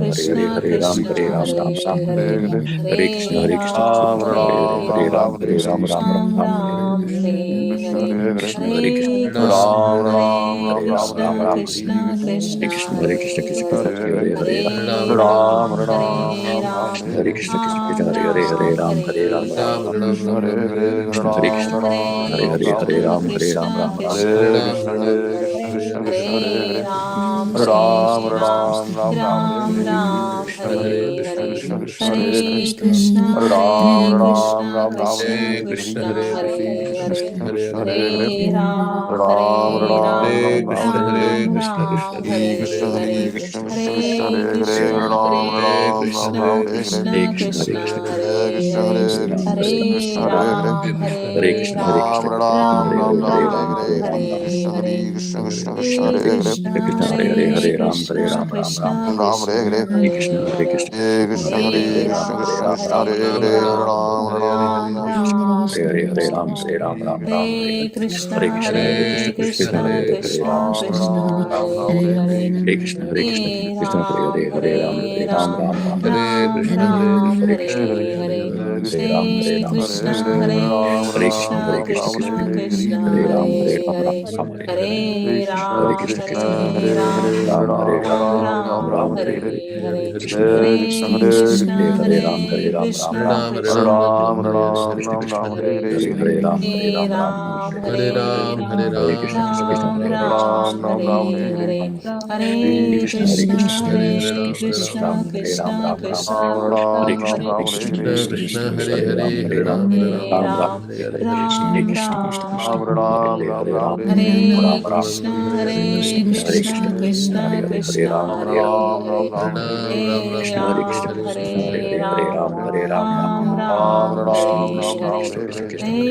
Krishna, Hare Ram, Krishna Hare Ram, Ram Krishna, Ram, Hare Hare Hare, Hare Krishna, Hare Krishna, Krishna Hare Krishna, Hare Hare, Hare Ram, Hare Ram, Ram Ram, Ram, Ram, Hare Hare Hare Krishna, Hare, Hare Krishna, Hare Krishna Krishna, Krishna, Hare Hare Ram, Krishna, Ram Ram, Hare Krishna Hare Krishna, Krishna, Hare Krishna, Hare Krishna Krishna, Hare, Hare Hare Ram, Hare Hare Ram, Ram, Hare Hare Krishna, Ram, Hare Krishna, Krishna Krishna, Ram Hare Hare, Hare Ram, Ram, Hare Ram, Ram Hare Ram, Krishna, Hare Ram, Krishna, Hare Hare Hare, Hare Hare Ram, Hare Ram, Krishna, Ram Ram, Krishna Hare Krishna, Hare Ram, Hare Krishna, Ram, Ram Ram, Hare Hare, Hare Krishna, Hare Krishna, Krishna Krishna, Hare Hare, Hare Ram, Hare Ram, Ram Ram, Hare Hare, Hare Krishna, Hare Krishna, Krishna Krishna, Hare Hare, Hare Ram, Hare Ram, Ram Ram, Hare Hare, Hare Krishna, Hare Krishna, Krishna Krishna, Hare Hare, Hare Ram, Hare Ram, Ram Ram, Hare Hare, Hare Krishna, Hare Krishna, Krishna Krishna, Hare Hare, Hare Ram, Hare Ram, Ram Ram, Hare Hare, Hare Krishna, Hare Krishna, Krishna Krishna, Hare Hare, Hare Ram, Hare Ram, Ram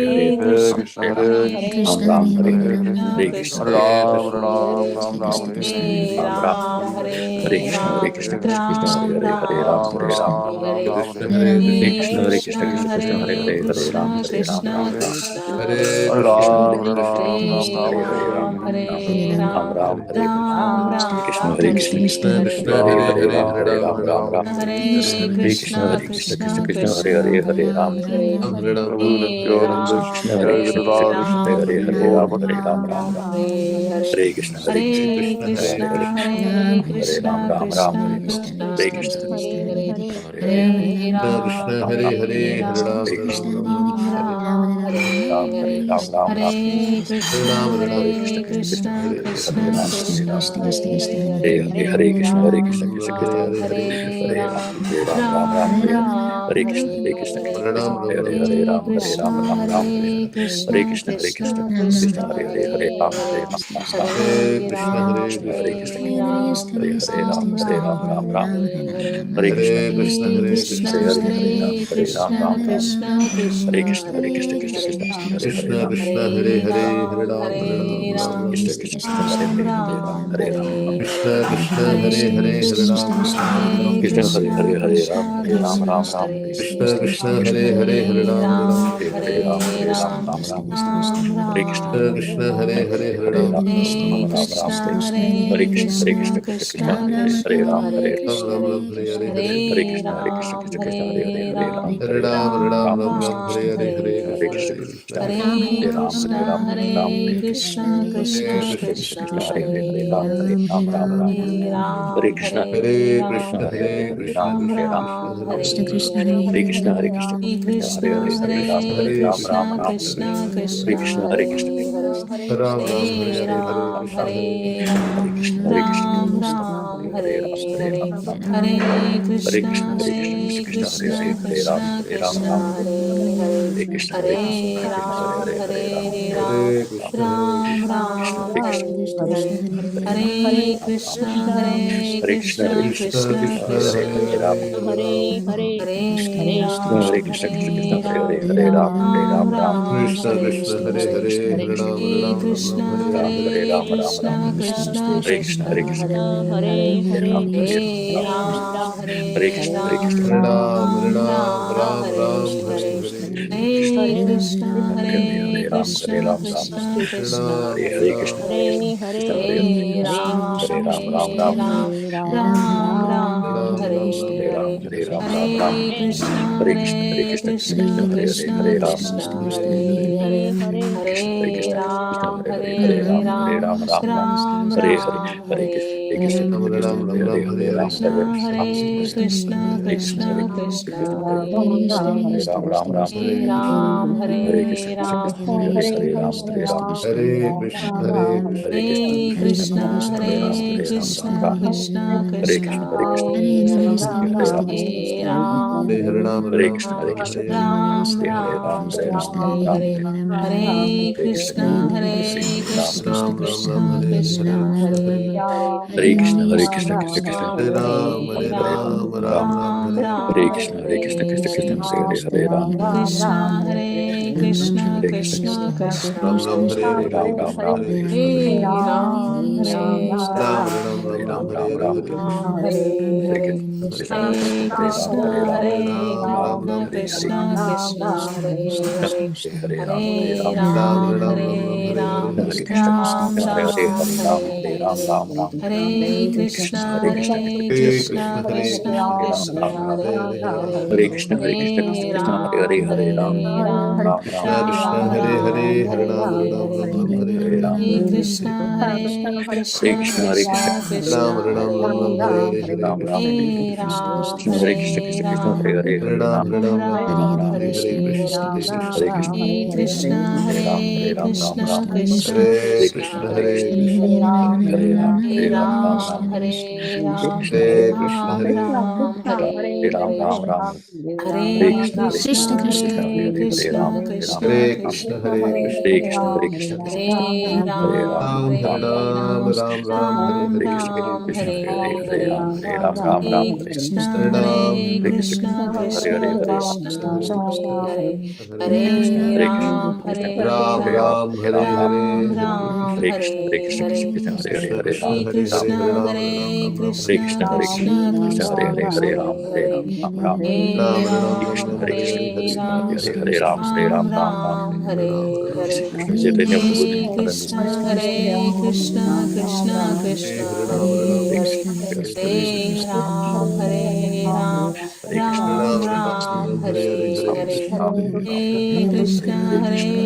Ram, Hare Hare, Hare Krishna, Hare Krishna, Krishna Krishna, Hare Hare, Hare Ram, Hare Ram, Ram Hare Hare, Hare Krishna, Hare Krishna, Krishna Krishna, Hare Hare, Hare Ram, Ram Hare, Hare Krishna, Hare Krishna, Krishna Krishna, Hare Hare, Hare Ram, Hare Ram, Ram Hare Hare, Hare Krishna, Hare Krishna, Krishna Krishna, Hare Ram, Hare Ram, Ram Hare, Hare Krishna, Hare Krishna, Krishna Krishna, Hare Hare, Hare Ram, Hare Krishna, Krishna Krishna, Hare Hare, Hare Ram, Ram Hare Hare Krishna, Hare Krishna, Krishna Krishna, Hare Hare, Hare Ram, Hare Hare Krishna, Hare Krishna, Krishna Krishna, Hare Hare, Hare Ram, Hare Krishna, Hare Krishna, Krishna Krishna, Hare Hare, Hare Ram, Hare Ram, Hare Hare, Hare Krishna, Hare Krishna, Krishna Krishna, Hare Hare, Hare Ram, Hare Ram, Hare Hare, Hare Krishna, Hare Krishna, Krishna Krishna, Hare Hare, Hare Ram, Hare Ram, Hare Krishna, Hare Krishna, Krishna Krishna, Hare Hare, Hare Ram, Hare Ram, Hare Krishna, Hare Krishna, Krishna Krishna, Hare Hare Ram, Hare Krishna, Hare Krishna, Krishna Krishna, Hare Hare, Hare Ram, Hare Hare Krishna, Hare Krishna, Krishna Krishna, Hare Hare, Hare Ram, Hare Hare Krishna, Hare Krishna, Krishna Krishna, Hare Hare, Hare Ram, Hare Krishna, Hare Krishna, Krishna Krishna, Hare Hare, Hare Ram, Hare Hare Krishna, Hare Krishna, Krishna Krishna, Hare Hare, Hare Ram, Hare Ram, Namaste. Hare Krishna, Hare Krishna, Hare Hare Krishna, Krishna Krishna, Krishna, Hare Hare, Krishna Hare Ram, Krishna, Hare Hare Hare, Krishna, Hare Hare Krishna, Krishna Ram, Hare Hare, Hare Hare Ram, Ram, Ram Ram, Ram Hare Hare, Ram, Hare Krishna, Hare Krishna, Hare Krishna Krishna, Hare. Hare Hare, Hare Ram, Hare Krishna Hare Krishna Hare Krishna, Hare Krishna Krishna, Krishna Krishna Hare Hare Hare, Hare, Ram, Ram Ram, Hare Ram Hare Krishna, Hare Krishna Ram, Krishna, Hare Hare, Hare Ram, Hare Ram, Hare Krishna, Hare Krishna Krishna Krishna, Hare Ram, Hare Hare Ram, Ram Krishna Ram, Krishna Hare Krishna Krishna, Hare Krishna, Hare Hare, Hare Ram, Hare Ram Hare Krishna, Hare Krishna, Ram Hare Ram, Ram Hare Ram, Ram Hare Ram, Hare, Hare Hare Krishna, Krishna Hare Hare Ram, Hare Krishna Ram, Krishna Krishna Hare Hare, Hare Krishna, Hare Krishna Krishna, Krishna Krishna, Krishna Hare Ram, Hare Hare Ram, Ram, Ram Ram, Ram Hare Ram Krishna, Hare Krishna, Krishna Krishna, Hare Hare Krishna, Hare, Hare Ram, Krishna Hare Krishna Hare Krishna, Krishna Krishna Krishna Hare Hare Ram, Hare, Ram Ram, Hare Ram Hare Hare Ram, Ram, Ram Hare Ram, Ram Hare Hare Hare, Krishna, Hare Hare Krishna Ram, Hare Krishna Hare Hare, Krishna Krishna Hare Krishna, Hare, Hare Ram, Hare Hare Ram, Ram Hare Ram, Hare Krishna, Krishna Ram Krishna, Hare Hare, Ram Hare Ram, Hare Hare Ram, Hare, Ram Ram, Hare Hare Krishna, Krishna Hare Krishna, Krishna Hare Krishna, Krishna Krishna Hare Ram, Krishna Ram Ram, Hare Hare, Hare Krishna, Hare Krishna, Krishna Hare Krishna, Hare Hare, Ram Hare Ram, Hare Ram, Ram Ram, Ram Ram Hare Hare, Hare Ram, Hare Krishna Hare Hare Krishna Krishna, Hare Krishna, Krishna Krishna Krishna, Krishna Hare Hare, Ram Ram, Hare Ram Krishna Hare Krishna, Hare Krishna Krishna, Hare Ram, Hare, Hare Ram, Ram Ram Ram Ram, Hare Hare, Hare Krishna, Hare Krishna Hare Ram, Hare Hare Ram, Ram Ram, Krishna Krishna Hare Krishna, Krishna Hare Krishna, Hare Hare, Hare Ram, Hare Hare Ram, Ram Ram Ram, Hare Krishna Ram, Krishna, Hare Ram Ram Hare Hare Ram, Hare, Ram Ram, Hare Hare Krishna, Hare Krishna Krishna, Krishna Krishna, Hare Hare Ram, Krishna Hare Ram, Krishna Ram Krishna Hare Hare Krishna, Hare, Hare Krishna, Krishna Krishna, Hare Hare Ram Ram, Hare Ram, Hare Ram, Ram Hare Krishna, Ram Krishna, Hare Hare Hare, Hare Hare, Ram, Hare Ram, Ram Ram, Hare Hare Krishna Hare Krishna, Krishna Hare Hare, Krishna Hare Ram, Krishna Hare Hare, Hare Krishna, Hare Hare Krishna, Ram Krishna, Hare Hare Ram, Ram, Hare Ram, Ram Ram Ram Hare Krishna, Hare Hare Krishna, Krishna Hare, Krishna, Hare Hare, Hare Ram, Hare Hare Ram, Krishna Hare Hare Krishna Krishna, Hare Krishna, Krishna Krishna Hare Krishna Hare, Hare Ram, Hare Hare Ram, Hare, Ram Ram, Hare Hare Ram Krishna, Hare Krishna, Hare Krishna Hare Ram, Hare, Hare Ram, Hare Ram, Ram Ram Ram, Ram Hare Hare, Krishna Chaitanya Prabhu Hare Nityananda, Krishna Hare Krishna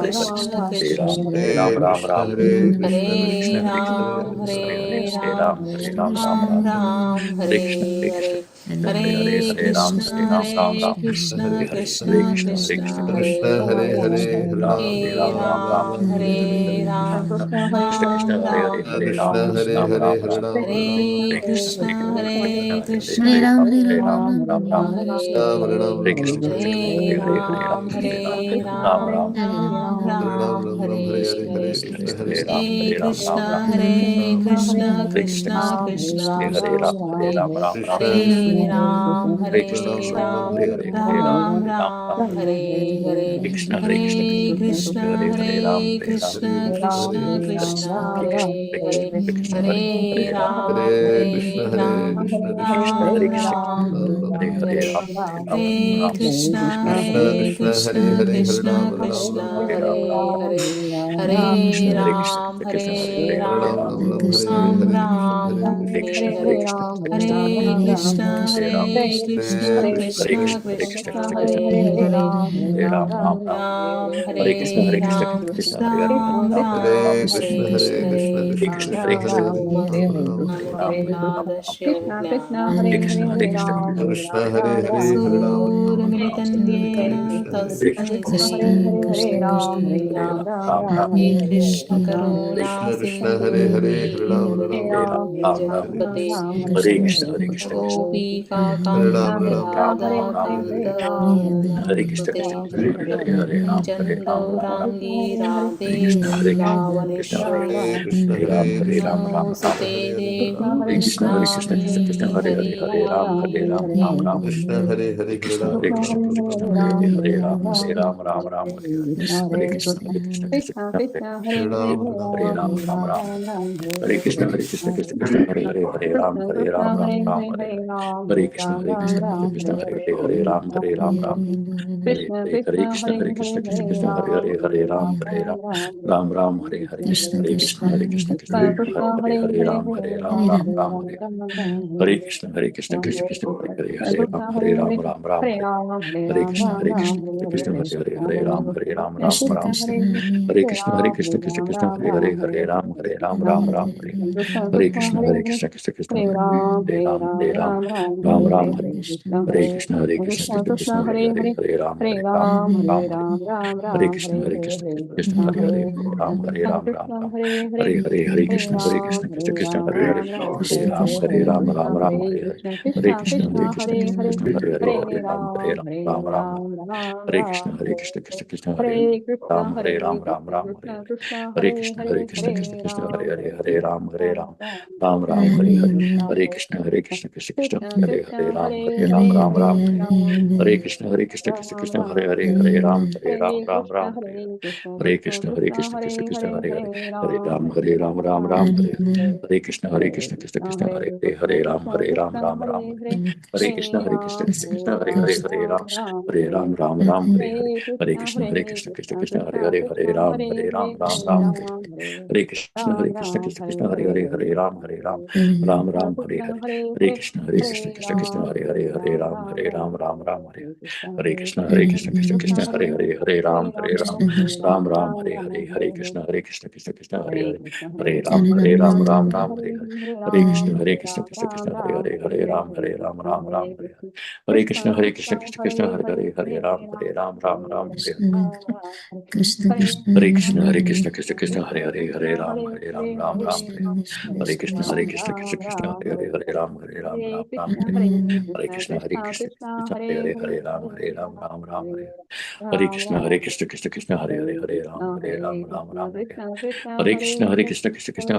Krishna Krishna Hare Hare Hare, Krishna, Hare Krishna, Krishna Hare Krishna, Ram Hare Ram, Hare Krishna, Hare Ram Krishna, Ram Hare Ram Hare, Ram, Hare Hare Krishna Krishna, Hare Hare Krishna, Krishna Krishna Krishna, Krishna Hare Krishna Ram, Hare Hare Ram, Ram Hare, Ram, Hare Hare Krishna, Hare Krishna, Ram Hare Hare, Hare Hare Ram, Ram, Hare Ram, Ram Ram Ram, Ram Hare Krishna, Hare Hare Krishna, Hare, Hare Hare, Hare Hare Ram, Hare Krishna Ram, Ram Hare Ram, Krishna Hare Hare, Hare Krishna Krishna, Hare Krishna, Krishna Hare Krishna, Hare Hare, Hare Hare Ram, Ram Ram, Ram Hare Ram, Krishna Ram Krishna, Hare Hare, Ram Hare Ram, Hare Ram Hare, Ram Ram, Hare Hare Krishna, Hare Krishna Krishna, Hare Hare Krishna Hare, Krishna Ram Ram Ram, Hare Hare, Hare Krishna, Krishna Krishna, Hare Hare Hare, Hare Ram Hare Ram Ram, Ram, Ram Ram Hare Hare Hare, Krishna, Krishna Hare Ram, Hare Hare Ram, Ram Krishna Ram, Hare Krishna Hare Krishna, Krishna Krishna Krishna Hare Ram, Hare Hare, Ram, Ram Ram, Hare Ram Hare Krishna, Hare Krishna Ram, Hare Hare, Hare Ram, Ram Hare Ram, Ram Ram Hare Hare, Krishna, Hare Krishna, Hare Krishna Krishna Hare Krishna Hare, Ram, Hare Hare Ram, Krishna Krishna Hare Krishna Hare Krishna, Hare Hare Hare, Krishna, Hare Hare Ram, Ram Hare Ram, Hare Krishna, Ram Hare Krishna, Ram Hare Hare, Hare, Ram, Hare Ram, Hare Ram Krishna Hare Krishna Krishna Krishna Hare Ram, Hare Hare, Hare Hare Krishna, Hare Krishna, Ram Krishna Krishna, Hare Hare Hare, Ram, Ram, Hare Ram Ram Hare Hare Krishna, Hare Hare, Krishna, Krishna Hare Krishna Hare Ram, Hare Krishna Hare Krishna Krishna, Hare Krishna, Krishna Krishna Krishna, Hare Hare, Hare Ram, Ram, Ram Ram, Ram Hare Krishna, Hare Hare Krishna, Ram, Krishna Hare Hare, Hare Ram Ram, Ram, Ram Hare Hare, Hare Krishna, Hare Krishna, Hare Ram, Hare Ram, Ram, Namaste Hare Krishna, Hare Krishna, Gnanam Krishna Krishna, Hare Ram, Hare Ram, Ram, Surmilitam Yena Hare Krishna, Tasmai Hare Krishna, Shri Gurave Hare Namaha, Ram, Ram, Ram, Hare Krishna Hare Karuna Krishna, Krishna Krishna, Sindhu Hare Ram, Dinabantu Ram, Ram, Jagapate, Hare Krishna, Hare Krishna, Krishna Gopika Hare Ram, Kanta Ram, Ram, Radha Hare Krishna, Krishna Pate, Krishna, Hare Hare, Hare Ram, Hare Ram, Ram, Ram Nijangarangi Hare Krishna, Radhe Hare Krishna, Hare Vrindavaneshwari, Ram, Hare Ram, Ram, Ram Namosate Devi Hare Krishna, Hare Krishna, Krishna Krishna, Gopinami Hare Hare, Hare Ram, Hare Ram, Ram, Ram Hare Krishna, Hare Krishna, Krishna Krishna, Hare Hare Ram, Hare Ram, Ram, Ram Hare Krishna, Hare Krishna, Krishna Krishna, Hare Hare Ram, Ram Ram. Hare Krishna, Krishna Krishna, Hare Hare, Hare Ram, Ram Ram, Hare Hare. Hare Krishna, Krishna, Hare Hare, Hare Ram, Ram. Hare Hare, Hare Krishna, Krishna, Hare Hare, Hare Ram, Ram Ram, Hare Hare. Hare Krishna, Krishna, Hare Hare, Ram, Ram Ram, Hare. Hare Krishna, Krishna, Hare Hare, Hare Ram, Ram Ram, Hare. Hare Krishna, Krishna, Hare Hare, Hare Ram, Ram Ram, Hare. Hare Krishna, Krishna, Hare Hare, Hare Ram, Ram Ram, Hare. Hare Krishna, Krishna, Hare Ram, Ram Ram, Hare. Hare Krishna, Krishna, Hare Hare, Hare Ram, Ram, Hare. Hare Krishna, Krishna, Hare Hare, Ram, Ram Ram. Hare Hare, Hare Krishna, Krishna, Hare Hare, Hare Ram, Ram Ram, Hare Hare. Hare Krishna, Krishna, Hare Hare, Hare Ram, Ram Ram. Hare Krishna, Krishna, Hare Ram, Ram Ram, Hare Hare. Hare Krishna, Krishna, Hare Hare, Hare Ram, Ram Ram, Hare Hare. Hare Krishna, Krishna, Hare Hare Ram, Ram Ram, Hare. Hare Krishna, Krishna, Hare Hare, Hare Ram, Ram, Hare Hare. Hare Krishna, Krishna, Hare Hare, Hare Ram, Ram, Hare Hare. Hare Krishna, Krishna, Hare Hare, Hare Ram, Ram, Hare. Hare Krishna, Krishna, Hare Hare, Hare Ram, Ram, Hare Hare. Hare Krishna, Krishna, Hare Hare, Hare Ram, Ram, Hare. Hare Krishna, Krishna, Hare Hare, Hare Ram, Ram, Hare Hare. Hare Krishna, Krishna, Hare Hare, Hare Ram, Ram, Hare. Hare Krishna, Krishna, Hare Hare, Hare Ram, Ram, Hare Hare. Hare Krishna, Krishna, Hare Hare, Hare Ram, Ram, Hare Hare. Hare Krishna, Krishna, Hare Hare, Hare Ram, Ram, Hare Hare. Hare Krishna, Krishna, Hare Hare, Hare Ram, Ram, Hare Hare. Hare Krishna, Krishna, Hare Hare, Hare Ram, Ram, Hare. Hare Krishna, Krishna, Hare Hare, Hare Ram, Ram, Hare. Hare Krishna, Krishna, Hare Hare, Hare Ram, Ram, Hare. Hare Krishna, Krishna, Hare Hare, Hare Ram, Ram, Hare. Hare Krishna, Krishna, Hare Hare, Hare Ram, Ram. Hare Krishna, Krishna,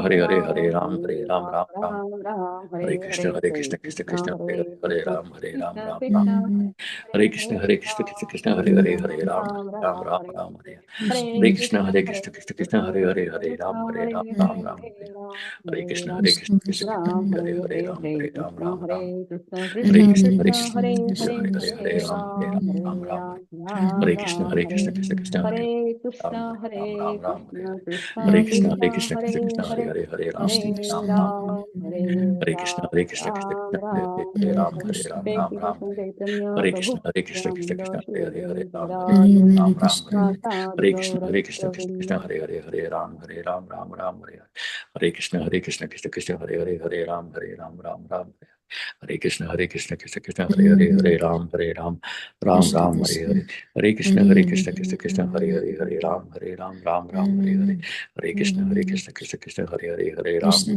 Hare Hare, Hare Ram, Ram. Hare Krishna, Krishna, Hare Hare, Hare Ram, Ram, Hare. Hare Krishna, Krishna, Hare Hare, Hare Ram, Ram, Hare. Hare Krishna, Krishna, Hare Hare, Ram, Ram, Hare. Hare Krishna, Krishna, Hare Hare, Hare Ram, Ram, Hare. Hare Krishna, Krishna, Hare Ram, Hare Hare. Hare Krishna, Krishna, Hare Hare, Hare Ram, Ram, Hare. Hare Krishna, Krishna, Hare Hare, Hare Ram, Ram, Hare. Hare Krishna, Krishna, Hare Hare, Hare Ram, Ram, Hare. Hare Krishna, Krishna, Hare Hare, Hare Ram, Ram, Hare. Hare Krishna, Krishna, Hare Hare, Hare Ram, Ram, Hare. Hare Krishna, Krishna, Hare Hare, Hare Ram, Ram, Hare Hare. Hare Krishna, Krishna, Hare Hare, Hare Ram, Ram, Hare Hare. Hare Krishna, Krishna, Hare Hare, Hare Ram,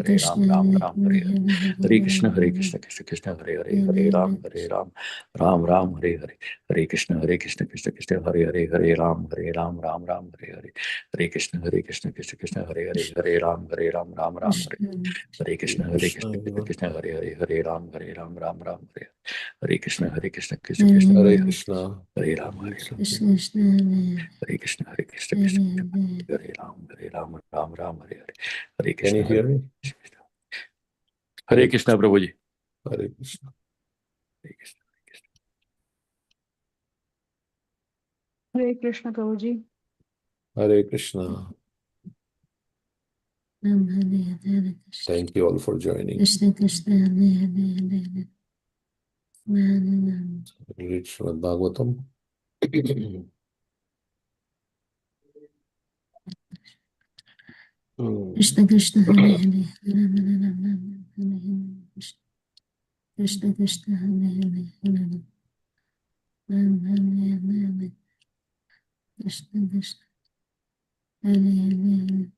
Ram, Hare Hare. Hare Krishna, Krishna, Hare Hare, Hare Ram, Ram, Hare Hare. Hare Krishna, Krishna, Hare Hare, Hare Ram, Ram, Hare Hare. Hare Krishna, Krishna, Hare Hare, Hare Ram, Ram, Hare. Hare Krishna, Krishna, everyone. Krishna, Hare Hare, Hare Ram, Ram, Hare. Hare Krishna, Krishna, Hare Hare Krishna. Hare Ram, Hare Hare Ram. Krishna. Hare Krishna, Krishna, Hare Ram, Ram, Hare Hare. Hare Can Krishna, you hear me? Krishna. Hare Krishna, Prabhu ji. Hare Krishna. Hare Krishna, Hare Krishna, Prabhuji. Hare Krishna. Thank you all for joining. Read Srimad Bhagavatam. Krishna Krishna Hare Hare Hare Krishna Krishna Hare Hare Hare Ram Hare Hare Krishna Krishna Hare Hare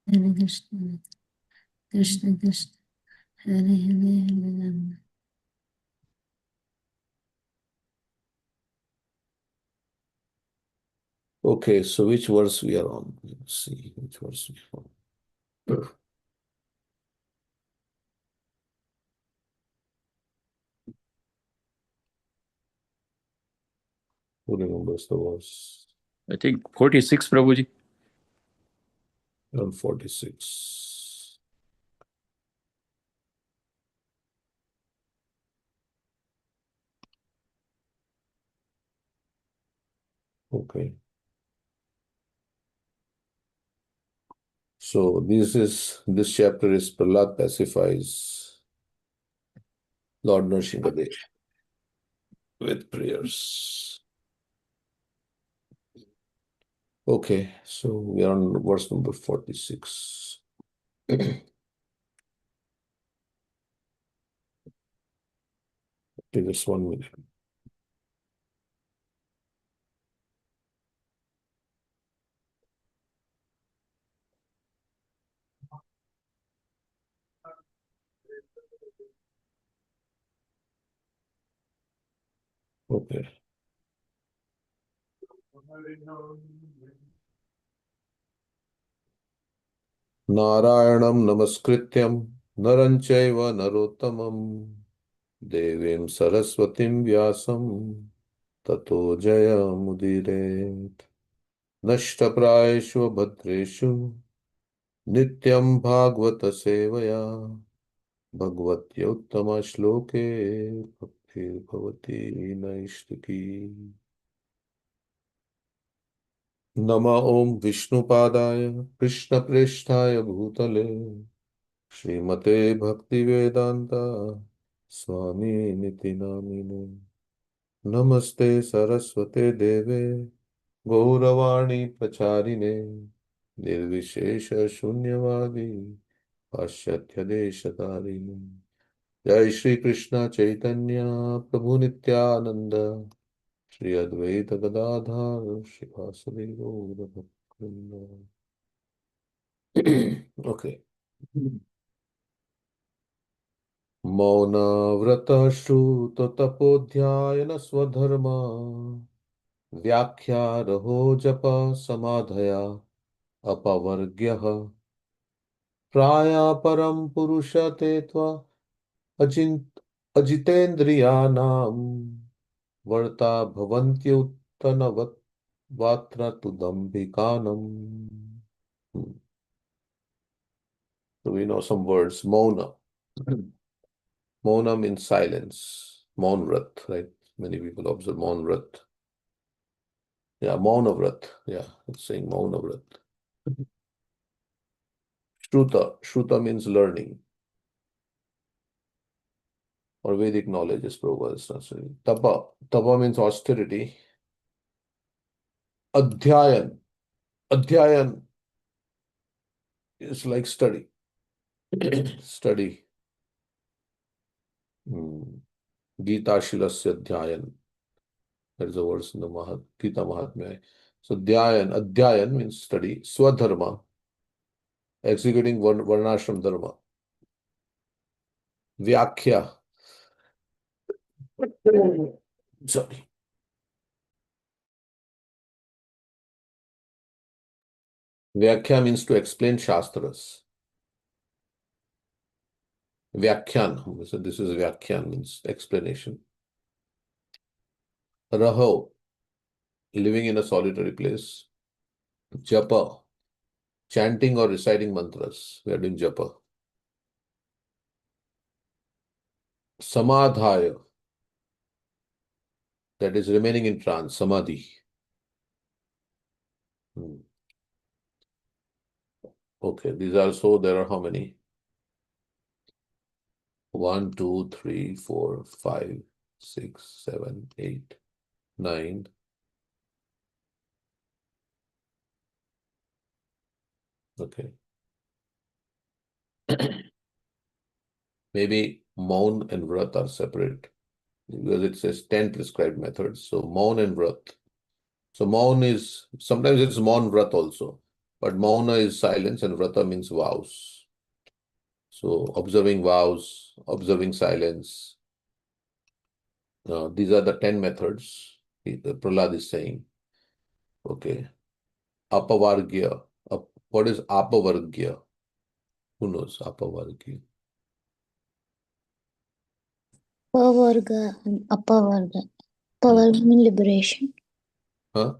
Hare Krishna Krishna Krishna Hare Hare Hare Ram. Okay, so which verse we are on? Let's see which verse we are on. Who remembers the verse? I think 46, Prabhuji. Around 46. Okay. So this chapter is Prahlad pacifies Lord Nrsimhadev with prayers. Okay, so we are on verse number 46. Okay, just 1 minute. Okay. Narayanam namaskrityam naram chaiva narottamam devim saraswatim vyasam tato jayamudiret nashtaprayeshu bhadreshu nityam bhagavata sevaya bhagavati uttama shloke bhaktir bhavati naishtaki. Nama Om Vishnupadaya Krishna Presthaya Bhutale Srimate Bhaktivedanta Swami Niti Namine Namaste Saraswate Deve Gauravani Pracharine Nirvishesha Shunyavadi Paschatya Deshatarine Jai Shri Krishna Chaitanya Prabhu Nityananda Shri Advaita Gadadhar Shri Vasudeva Gaura Okay. Mauna vrata shruta tapodhyayana swadharma Vyakhya raho japa samadhaya apavargyaha Praya param purusha tetva ajint ajitendriyanam Varta bhavanti uttanavat vatra tudambikanam. So we know some words. Mauna. Mauna means silence. Maun Vrat, right? Many people observe Maun Vrat. Yeah, Mauna Vrat. Yeah, it's saying Mauna Vrat. Shruta. Shruta means learning or Vedic knowledge, as Prabhupada is translating. Tapa. Tapa means austerity. Adhyayan. Adhyayan is like study. Study. Gita Shilasya Dhyayan. That is a verse in the Gita Mahatmya. So Adhyayan means study. Swadharma, executing Varnashram Dharma. Vyakhya. Sorry. Vyakhya means to explain Shastras. Vyakhyan. So this is Vyakhyan, means explanation. Raho, living in a solitary place. Japa, chanting or reciting mantras. We are doing japa. Samadhaya, that is remaining in trance. Samadhi. Okay, these are so there are how many? 1, 2, 3, 4, 5, 6, 7, 8, 9. Okay. Maybe Maun and Vrat are separate because it says 10 prescribed methods. So Maun and Vrat. So Maun is, sometimes it's Maun Vrat also, but Mauna is silence and Vrata means vows. So observing vows, observing silence. These are the 10 methods Prahlad is saying. Okay. Apavargya. What is Apavargya? Who knows Apavargya? Pavarga and Apavarga. Pavarga means liberation. Huh?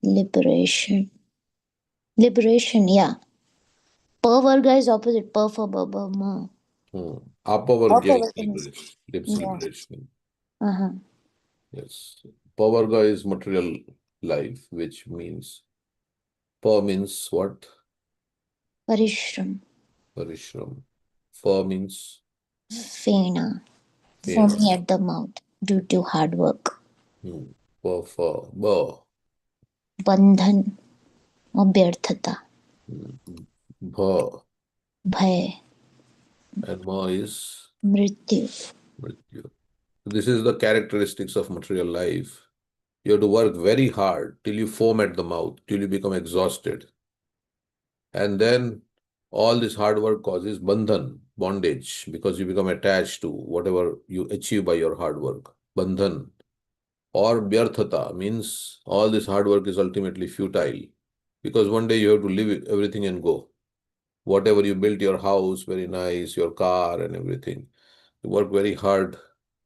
Liberation. Liberation, yeah. Per Varga is opposite. Per for Baba Ma. Apavarga is Means, yeah. liberation. Uh-huh. Yes. Pavarga is material life, which means Pa means what? Parishram. Parishram. Fa means Fena. pain. Foamy at the mouth due to hard work. Pa, fa, ba. Bandhan or Vyarthata. Bha. Bhay. And ma is Mrityu. mrityu. This is the characteristics of material life. You have to work very hard till you foam at the mouth, till you become exhausted. And then all this hard work causes bandhan, bondage, because you become attached to whatever you achieve by your hard work. Bandhan. Or vyarthata means all this hard work is ultimately futile, because one day you have to leave everything and go. Whatever you built, your house, very nice, your car and everything. You work very hard,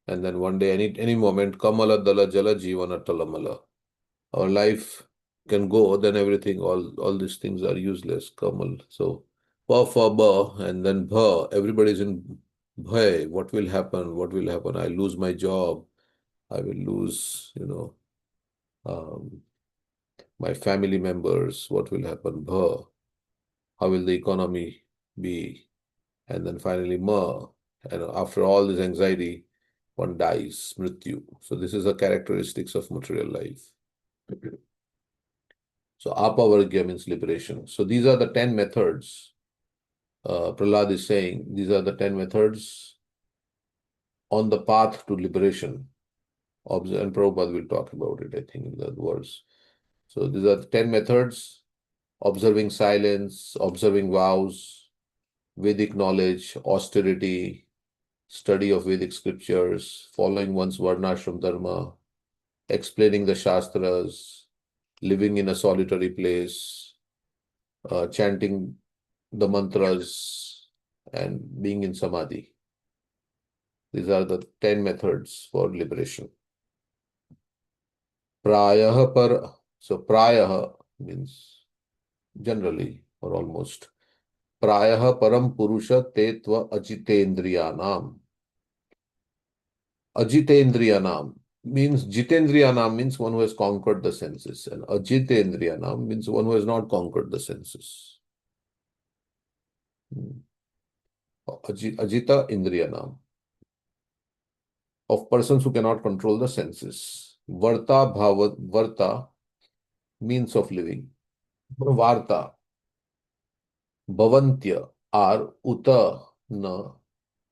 and then one day, any moment, kamala dala jala jivana talamala. Our life can go, then everything, all these things are useless. Kamal. So pa fa ba and then bha. Everybody's in bhay. What will happen? What will happen? I lose my job. I will lose, my family members. What will happen? Bha. How will the economy be? And then finally ma. And after all this anxiety, one dies, mrityu. So this is the characteristics of material life. So apavargya means liberation. So these are the 10 methods. Prahlad is saying these are the 10 methods on the path to liberation. And Prabhupada will talk about it, I think, in that verse. So these are the 10 methods: observing silence, observing vows, Vedic knowledge, austerity, study of Vedic scriptures, following one's varnashram dharma, explaining the shastras, living in a solitary place, chanting the mantras, and being in samadhi. These are the 10 methods for liberation. Prayah par. So prayah means generally or almost. Prayah param purusha tetva ajitendriyanam. Ajitendriyanam means jitendriyanam means one who has conquered the senses, and ajitendriyanam means one who has not conquered the senses. Ajita indriyanam, of persons who cannot control the senses. Varta bhava, varta, means of living. Varta, bhavantya, are uta, na,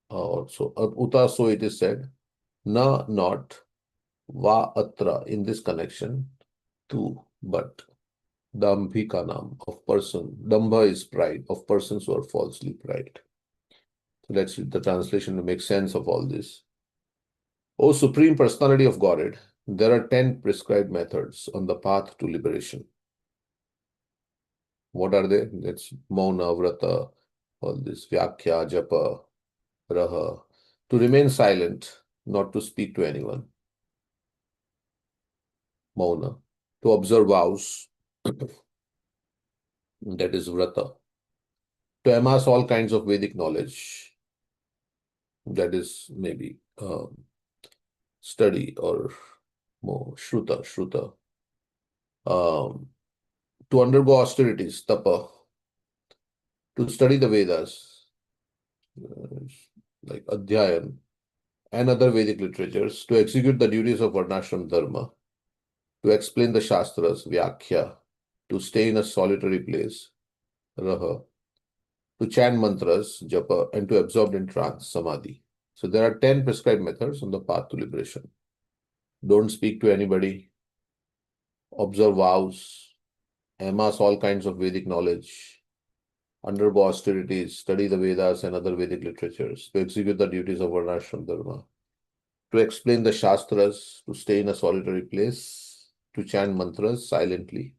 also uta, so it is said, na, not, va, atra, in this connection, tu, but. Dambhikanam, of person. Dambha is pride, of persons who are falsely pride. So let's read the translation to make sense of all this. O Supreme Personality of Godhead, there are 10 prescribed methods on the path to liberation. What are they? That's Mauna, Vrata, all this, Vyakhya, Japa, Raha. To remain silent, not to speak to anyone. Mauna. To observe vows, that is Vrata. To amass all kinds of Vedic knowledge, that is maybe study or more Shruta. To undergo austerities, tapa. To study the Vedas, like Adhyayan, and other Vedic literatures. To execute the duties of Varnashram Dharma. To explain the Shastras, Vyakhya. To stay in a solitary place, Raha. To chant mantras, Japa, and to absorb in trance, Samadhi. So there are 10 prescribed methods on the path to liberation. Don't speak to anybody. Observe vows. Amass all kinds of Vedic knowledge. Undergo austerities. Study the Vedas and other Vedic literatures. To execute the duties of Varnashram Dharma. To explain the Shastras. To stay in a solitary place. To chant mantras silently.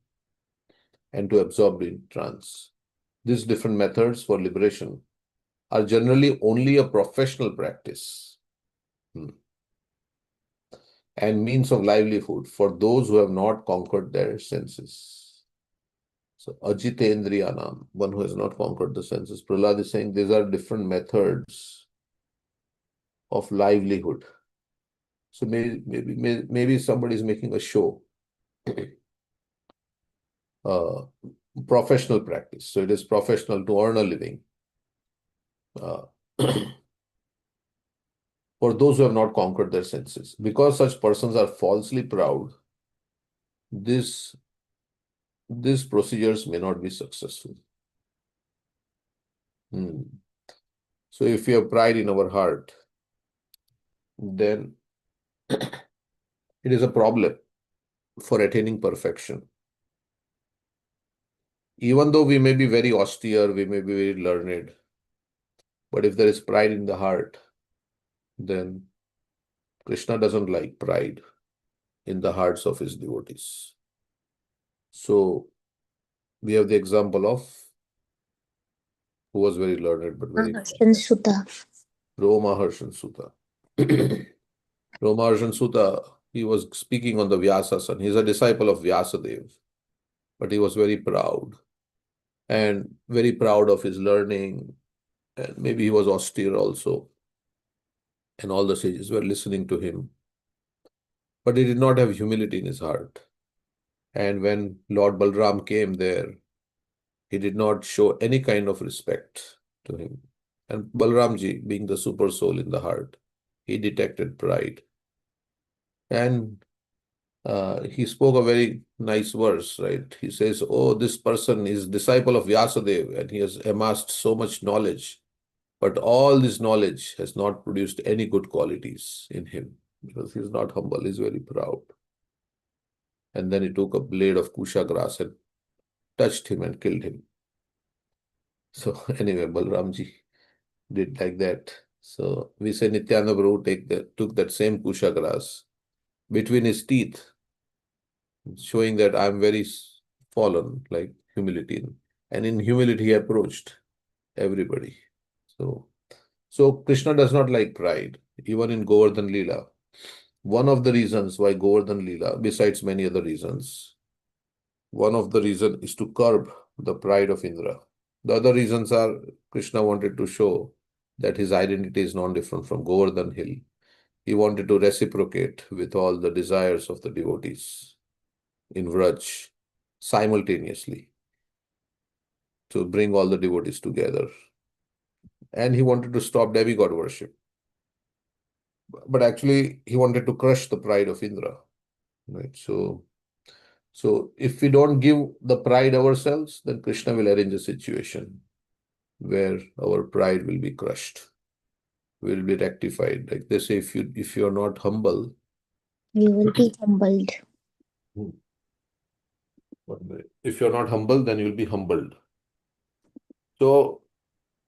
And to absorb in trance. These different methods for liberation are generally only a professional practice. and means of livelihood for those who have not conquered their senses. So Ajitendriyanam, one who has not conquered the senses. Prahlad is saying these are different methods of livelihood. So maybe somebody is making a show, professional practice. So it is professional to earn a living. For those who have not conquered their senses. Because such persons are falsely proud, these procedures may not be successful. So if we have pride in our heart, then it is a problem for attaining perfection. Even though we may be very austere, we may be very learned, but if there is pride in the heart, then Krishna doesn't like pride in the hearts of his devotees. So we have the example of who was very learned but very Sutta. Romaharshan Sutta. Romaharshan Sutta, he was speaking on the Vyasasan. He's a disciple of Vyasadeva, but he was very proud and very proud of his learning. And maybe he was austere also. And all the sages were listening to him. But he did not have humility in his heart. And when Lord Balram came there, he did not show any kind of respect to him. And Balramji, being the super soul in the heart, he detected pride. And he spoke a very nice verse, right? He says, oh, this person is disciple of Vyasadeva and he has amassed so much knowledge, but all this knowledge has not produced any good qualities in him because he is not humble, he is very proud. And then he took a blade of kusha grass and touched him and killed him. So anyway, Balramji did like that. So we say Nityananda Prabhu took that same kusha grass between his teeth, showing that I'm very fallen, like humility. And in humility, he approached everybody. So Krishna does not like pride, even in Govardhan Leela. One of the reasons why Govardhan Leela, besides many other reasons, one of the reasons is to curb the pride of Indra. The other reasons are Krishna wanted to show that his identity is non-different from Govardhan Hill. He wanted to reciprocate with all the desires of the devotees in Vraj simultaneously to bring all the devotees together. And he wanted to stop demigod worship. But actually, he wanted to crush the pride of Indra. Right? So if we don't give the pride ourselves, then Krishna will arrange a situation where our pride will be crushed, will be rectified. Like they say, if you are not humble, You will be humbled. If you're not humble, then you'll be humbled. So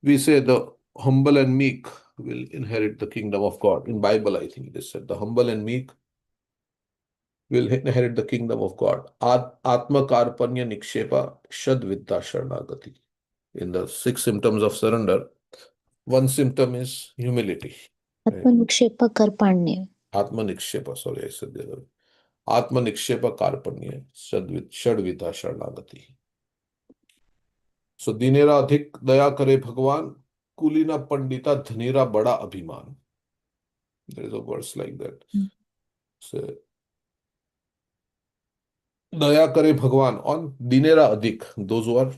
we say the humble and meek will inherit the kingdom of God. In Bible, I think it is said, the humble and meek will inherit the kingdom of God. Atma karpanya nikshepa shad vidya sharanagati. In the 6 symptoms of surrender, one symptom is humility. Atmanikshepa karpanya. Atma nikshepa, sorry, I said the other. Atma nikshepa karpanya shad vidya sharanagati. So dinera adhik daya kare Bhagwan, kulina pandita dhanera bada abhiman. There is a verse like that. So daya kare Bhagwan on dinera adhik, those who are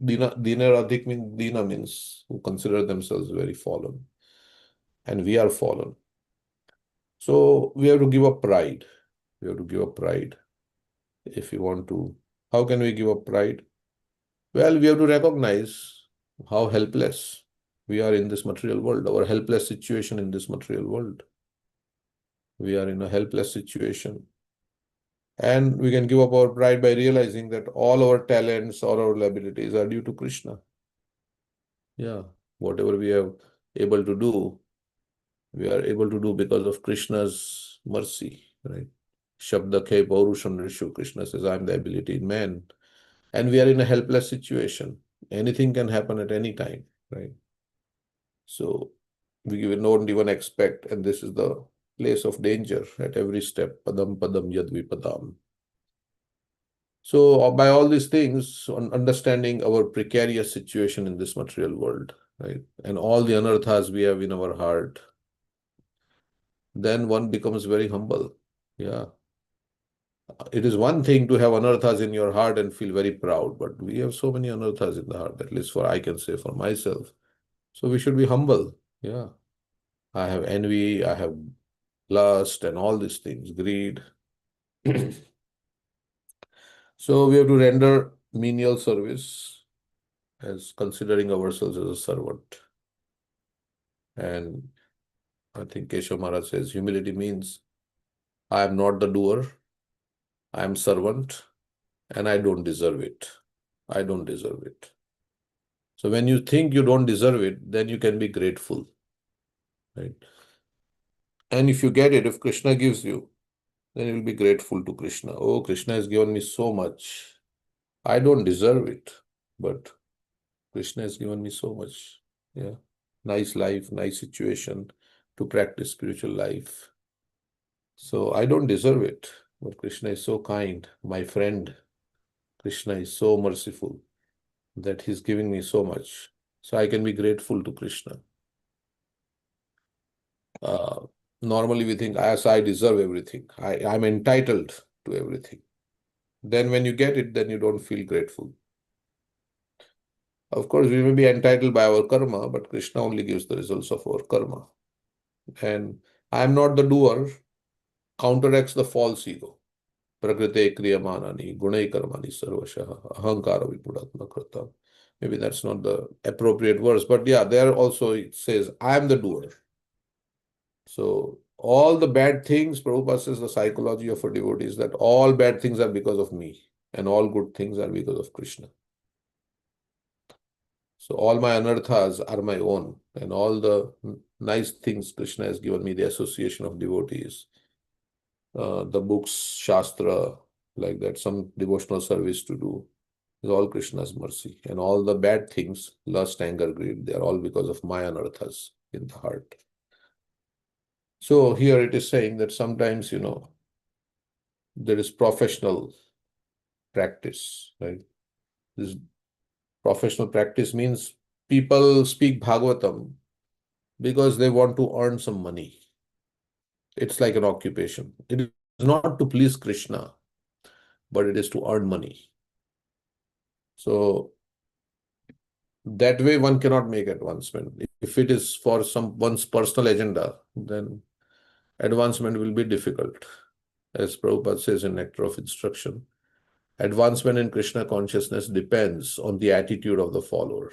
dinera adhik means dina means who consider themselves very fallen, and we are fallen. So we have to give up pride. We have to give up pride if we want to. How can we give up pride? Well, we have to recognize how helpless we are in this material world, our helpless situation in this material world. We are in a helpless situation. And we can give up our pride by realizing that all our talents or our abilities are due to Krishna. Yeah, whatever we are able to do, we are able to do because of Krishna's mercy, right? Shabdakhe Paurusham Rishu, Krishna says, I am the ability in man. And we are in a helpless situation. Anything can happen at any time, right? So we don't even expect, and this is the place of danger at every step. Padam padam yad vipadam. So by all these things, understanding our precarious situation in this material world, right, and all the anarthas we have in our heart, then one becomes very humble. Yeah. It is one thing to have anarthas in your heart and feel very proud, but we have so many anarthas in the heart, at least I can say for myself. So we should be humble. Yeah. I have envy, I have lust and all these things, greed. So we have to render menial service as considering ourselves as a servant. And I think Keshav Maharaj says humility means I am not the doer, I am servant, and I don't deserve it. I don't deserve it. So when you think you don't deserve it, then you can be grateful, right? And if you get it, if Krishna gives you, then you will be grateful to Krishna. Oh, Krishna has given me so much. I don't deserve it, but Krishna has given me so much. Yeah. Nice life, nice situation to practice spiritual life. So I don't deserve it, but Krishna is so kind. My friend, Krishna is so merciful that he's giving me so much. So I can be grateful to Krishna. Normally we think, as I deserve everything. I'm entitled to everything. Then when you get it, then you don't feel grateful. Of course, we may be entitled by our karma, but Krishna only gives the results of our karma. And I'm not the doer counteracts the false ego. Prakrite kriyamanani gunai karmani sarvashaha ahankara vipudatma. Maybe that's not the appropriate verse, but yeah, there also it says, I am the doer. So all the bad things, Prabhupada says the psychology of a devotee is that all bad things are because of me and all good things are because of Krishna. So all my anarthas are my own and all the nice things Krishna has given me, the association of devotees, the books, Shastra, like that, some devotional service to do, is all Krishna's mercy. And all the bad things, lust, anger, greed, they are all because of my anarthas in the heart. So here it is saying that sometimes, there is professional practice, right? This professional practice means people speak Bhagavatam because they want to earn some money. It's like an occupation. It is not to please Krishna, but it is to earn money. So that way one cannot make advancement. If it is for one's personal agenda, then advancement will be difficult. As Prabhupada says in Nectar of Instruction, advancement in Krishna consciousness depends on the attitude of the follower.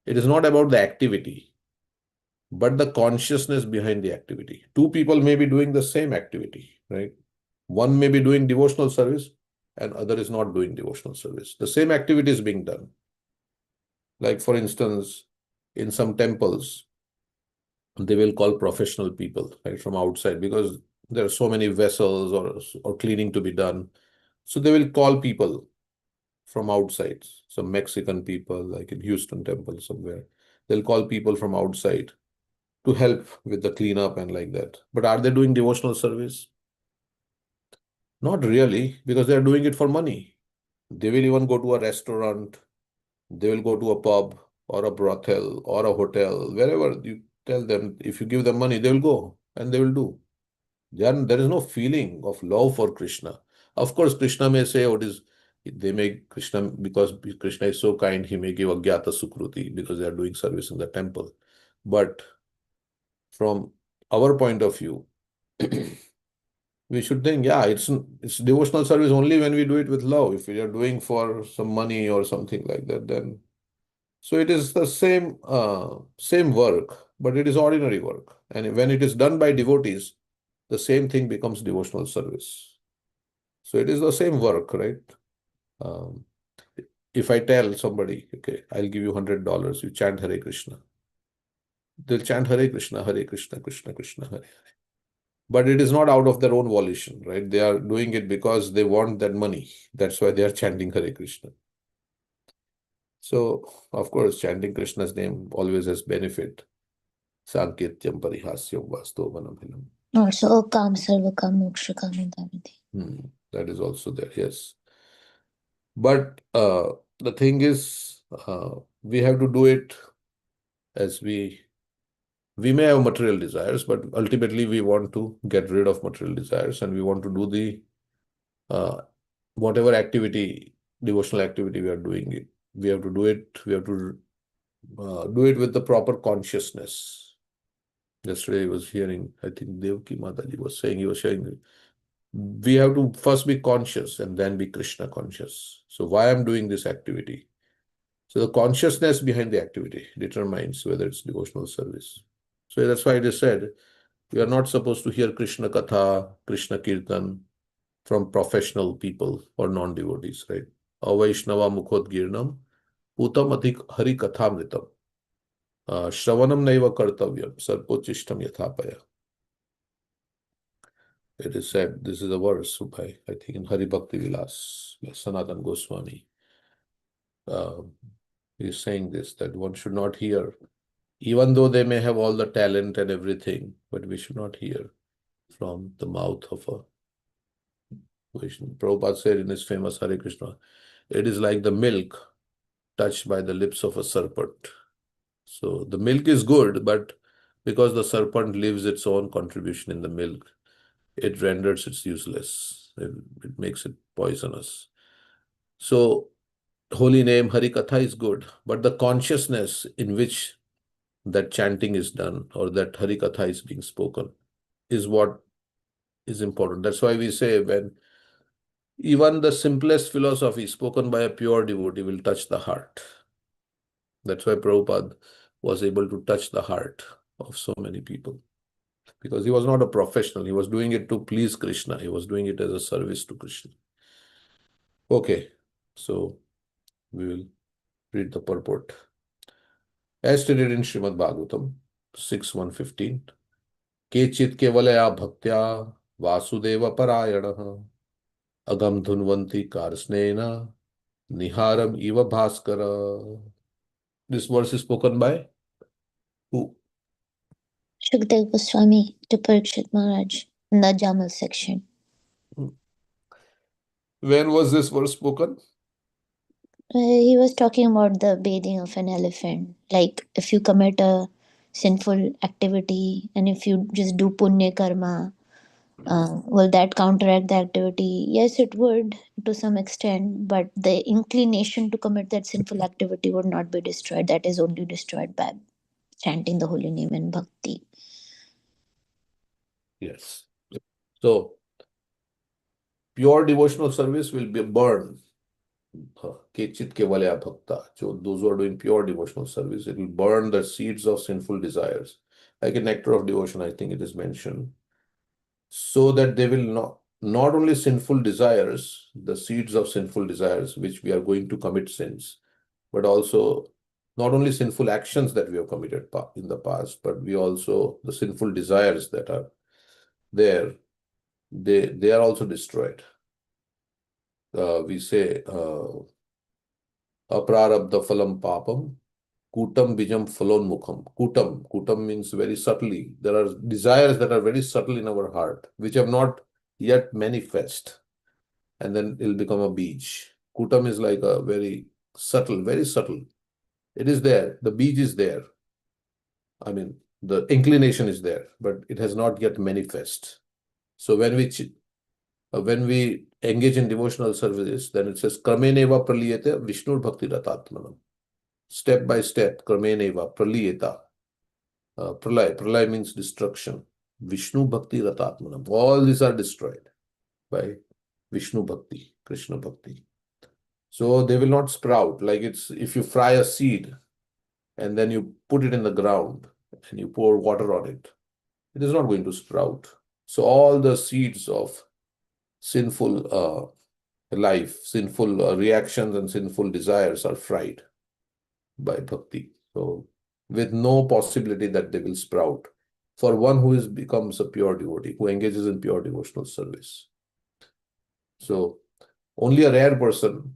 It is not about the activity, but the consciousness behind the activity. Two people may be doing the same activity, right? One may be doing devotional service and other is not doing devotional service. The same activity is being done. Like for instance, in some temples, they will call professional people, right, from outside because there are so many vessels or cleaning to be done. So they will call people from outside, some Mexican people, like in Houston temple somewhere. They'll call people from outside to help with the cleanup and like that. But are they doing devotional service? Not really, because they're doing it for money. They will even go to a restaurant, they will go to a pub or a brothel or a hotel, wherever you tell them, if you give them money, they will go and they will do. Then there is no feeling of love for Krishna. Of course, Krishna may say what is, they may, Krishna, because Krishna is so kind, he may give Agyata Sukruti because they are doing service in the temple. But from our point of view, we should think, yeah, it's devotional service only when we do it with love. If we are doing for some money or something like that, then so it is the same work, but it is ordinary work. And when it is done by devotees, the same thing becomes devotional service. So it is the same work, right? Um, if I tell somebody, okay, I'll give you $100, you chant Hare Krishna. They'll chant Hare Krishna, Hare Krishna, Krishna Krishna, Hare. But it is not out of their own volition, right? They are doing it because they want that money. That's why they are chanting Hare Krishna. So, of course, chanting Krishna's name always has benefit. Sanketyam parihasyam vastovanam. Also, Okam Sarvakam Mokshakam Dharati. That is also there, yes. But the thing is, we have to do it as we may have material desires, but ultimately we want to get rid of material desires, and we want to do the whatever activity, devotional activity we are doing it. We have to do it. We have to do it with the proper consciousness. Yesterday I was hearing, I think Devki Mataji was saying, he was sharing, we have to first be conscious and then be Krishna conscious. So why I'm doing this activity? So the consciousness behind the activity determines whether it's devotional service. So that's why it is said, we are not supposed to hear Krishna Katha, Krishna Kirtan from professional people or non-devotees, right? Avaishnava Mukhot Girnam, Utam Athik Hari Kathamritam, Shravanam Naiva Kartavyam, Sarpochishtam Yathapaya. It is said, this is a verse by, I think, in Hari Bhakti Vilas, by Sanatan Goswami. He is saying this, that one should not hear, even though they may have all the talent and everything, but we should not hear from the mouth of a Vishnu. Prabhupada said in his famous Hare Krishna, it is like the milk touched by the lips of a serpent. So the milk is good, but because the serpent leaves its own contribution in the milk, it renders it useless. It makes it poisonous. So holy name Hari Katha is good, but the consciousness in which that chanting is done or that Hari Katha is being spoken is what is important. That's why we say when even the simplest philosophy spoken by a pure devotee will touch the heart. That's why Prabhupada was able to touch the heart of so many people. Because he was not a professional. He was doing it to please Krishna. He was doing it as a service to Krishna. Okay, so we will read the purport. As stated in Srimad Bhagavatam 6.115, Kechit kevalaya bhaktya vasudeva parayana agam dhunvanti karsnena niharam iva bhaskara. This verse is spoken by who? Shukdev Goswami to Parikshit Maharaj in the Jamal section. When was this verse spoken? He was talking about the bathing of an elephant. Like if you commit a sinful activity and if you just do punya karma, will that counteract the activity? Yes, it would to some extent, but the inclination to commit that sinful activity would not be destroyed. That is only destroyed by chanting the holy name and bhakti. Yes. So, pure devotional service will be burned. Kechit kevalaya bhakta. So, those who are doing pure devotional service, it will burn the seeds of sinful desires. Like a nectar of devotion, I think it is mentioned. So that they will not only sinful desires, the seeds of sinful desires, which we are going to commit sins, but also not only sinful actions that we have committed in the past, but we also, the sinful desires that are there, they are also destroyed. We say, aprarabdha phalam papam, kutam bijam phalon mukham. Kutam means very subtly. There are desires that are very subtle in our heart, which have not yet manifest. And then it'll become a beach. Kutam is like a very subtle, very subtle. It is there. The beach is there. I mean, the inclination is there, but it has not yet manifest. So when we engage in devotional services, then it says krameneva praliyate Vishnu bhakti ratatmanam. Step by step, krameneva praliyeta. Pralay means destruction. Vishnu bhakti ratatmanam. All these are destroyed by Vishnu bhakti, Krishna bhakti. So they will not sprout. Like it's if you fry a seed and then you put it in the ground and you pour water on it, it is not going to sprout. So all the seeds of sinful life, sinful reactions and sinful desires are fried by bhakti. So with no possibility that they will sprout for one who becomes a pure devotee, who engages in pure devotional service. So only a rare person,